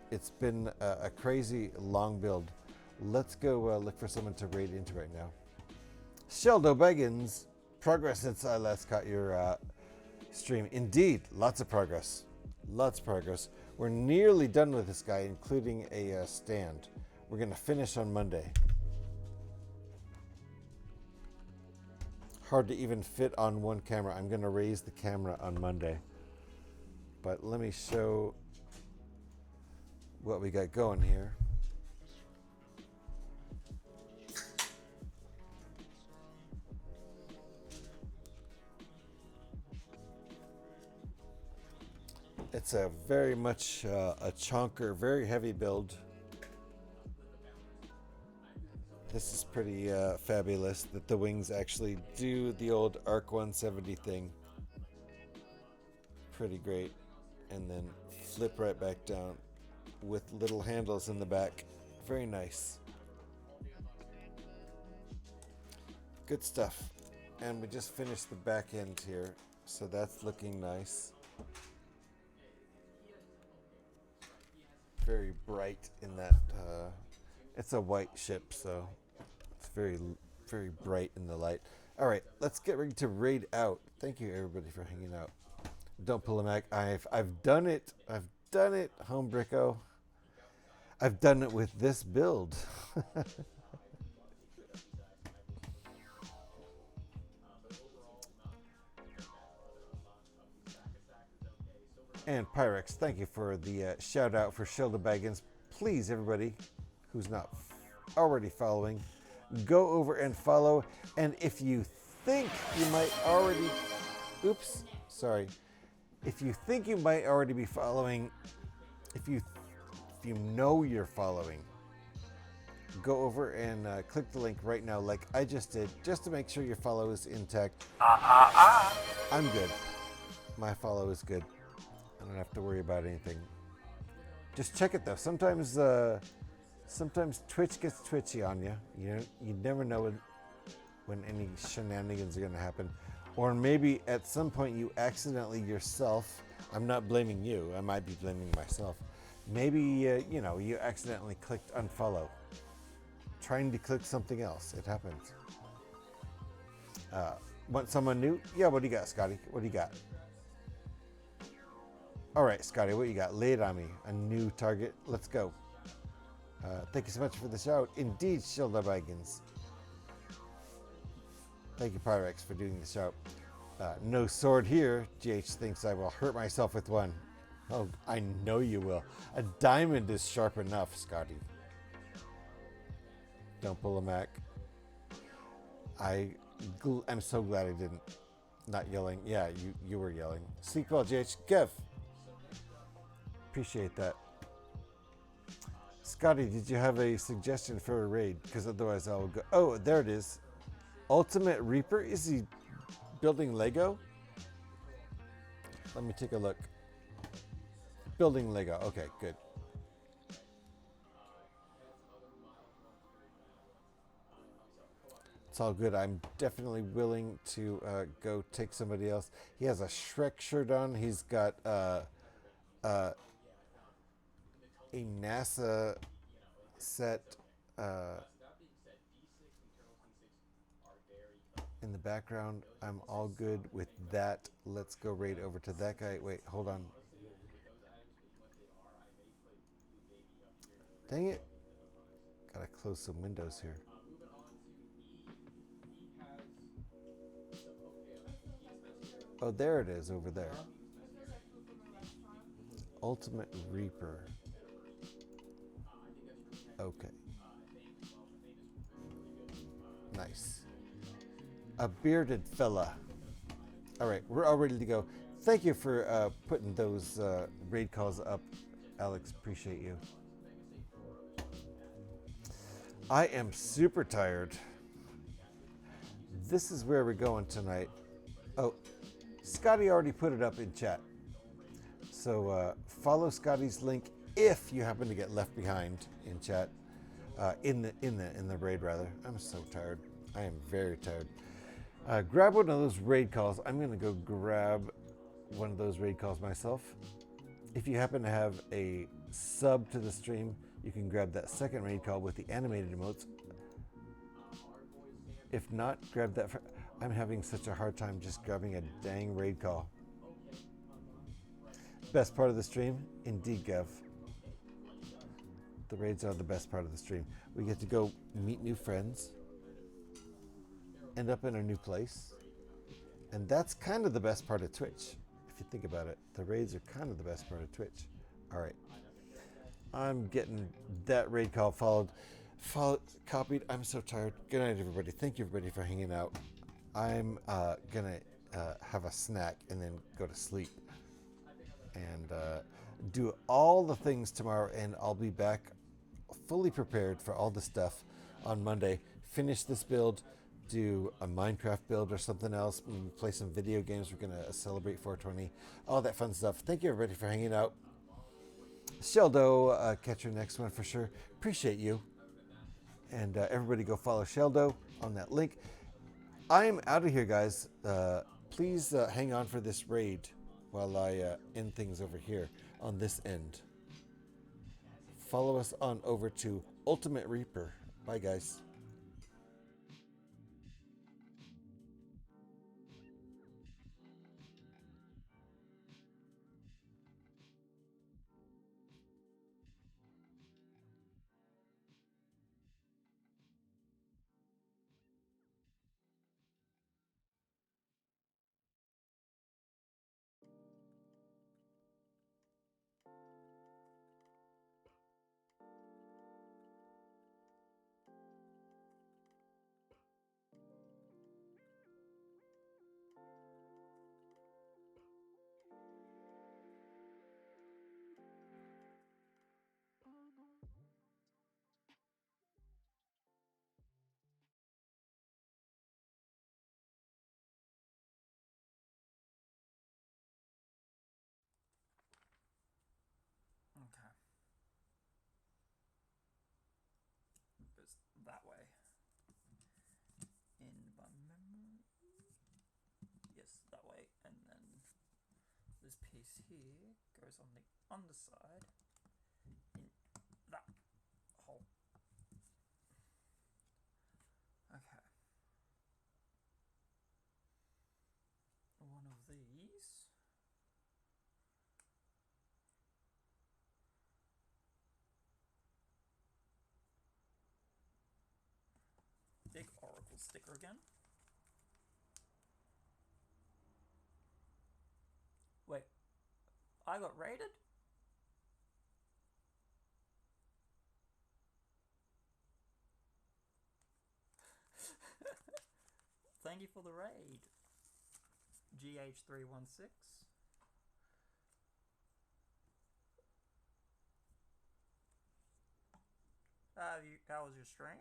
It's been a crazy long build. Let's go look for someone to raid into right now. Sheldo Beggins, progress since I last caught your stream. Indeed, lots of progress. Lots of progress. We're nearly done with this guy, including a stand. We're going to finish on Monday. Hard to even fit on one camera. I'm going to raise the camera on Monday. But let me show what we got going here. It's a very much a chonker, very heavy build. This is pretty fabulous that the wings actually do the old ARC-170 thing. Pretty great. And then flip right back down with little handles in the back. Very nice. Good stuff. And we just finished the back end here, so that's looking nice. Very bright in that it's a white ship, so it's very, very bright in the light. All right, let's get ready to raid out. Thank you, everybody, for hanging out. Don't pull a Mac. I've done it. I've done it, Home Bricko. I've done it with this build. And Pyrex, thank you for the shout out for Shelda Baggins. Please, everybody who's not already following, go over and follow. And if you think you might already, oops, sorry. If you think you might already be following, if you know you're following, go over and click the link right now, like I just did, just to make sure your follow is intact. I'm good. My follow is good. I don't have to worry about anything. Just check it though. Sometimes Twitch gets twitchy on you. You never know when any shenanigans are going to happen. Or maybe at some point you accidentally yourself, I'm not blaming you, I might be blaming myself. Maybe you accidentally clicked unfollow, trying to click something else. It happens. Want someone new? Yeah, what do you got, Scotty? What do you got? All right, Scotty, what you got? Lay it on me. A new target. Let's go. Thank you so much for the shout. Indeed, Shilda Baggins. Thank you, Pyrex, for doing the shout. No sword here. GH thinks I will hurt myself with one. Oh, I know you will. A diamond is sharp enough, Scotty. Don't pull a Mac. I'm so glad I didn't. Not yelling. Yeah, you were yelling. Sleep well, GH. Kev. Appreciate that. Scotty, did you have a suggestion for a raid? Because otherwise I will go. Oh, there it is. Ultimate Reaper? Is he building Lego? Let me take a look. Building Lego. Okay, good. It's all good. I'm definitely willing to go take somebody else. He has a Shrek shirt on. He's got a NASA set in the background. I'm all good with that. Let's go right over to that guy. Wait, hold on. Dang it. Gotta close some windows here. Oh, there it is over there. Ultimate Reaper. Okay. Nice. A bearded fella. All right, we're all ready to go. Thank you for putting those raid calls up, Alex. Appreciate you. I am super tired. This is where we're going tonight. Oh, Scotty already put it up in chat. So follow Scotty's link if you happen to get left behind in chat. In the raid rather. I'm so tired. I am very tired. Grab one of those raid calls. I'm gonna go grab one of those raid calls myself. If you happen to have a sub to the stream, you can grab that second raid call with the animated emotes. If not, grab that. I'm having such a hard time just grabbing a dang raid call. Best part of the stream? Indeed, Gav. The raids are the best part of the stream. We get to go meet new friends, end up in a new place, and that's kind of the best part of Twitch. If you think about it, the raids are kind of the best part of Twitch. All right. I'm getting that raid call followed, copied. I'm so tired. Good night, everybody. Thank you, everybody, for hanging out. I'm gonna have a snack and then go to sleep and do all the things tomorrow, and I'll be back fully prepared for all the stuff on Monday. Finish this build, do a Minecraft build or something else, maybe play some video games. We're gonna celebrate 420, all that fun stuff. Thank you, everybody, for hanging out. Sheldo, catch your next one for sure. Appreciate you. And everybody go follow Sheldo on that link. I'm out of here, guys. Please hang on for this raid while I end things over here on this end. Follow us on over to Ultimate Reaper. Bye, guys. Okay. Goes that way. In my memory. Yes, that way. And then this piece here goes on the underside in that hole. Okay. One of these. Big Oracle sticker again. Wait, I got raided? Thank you for the raid. GH316. How was your stream?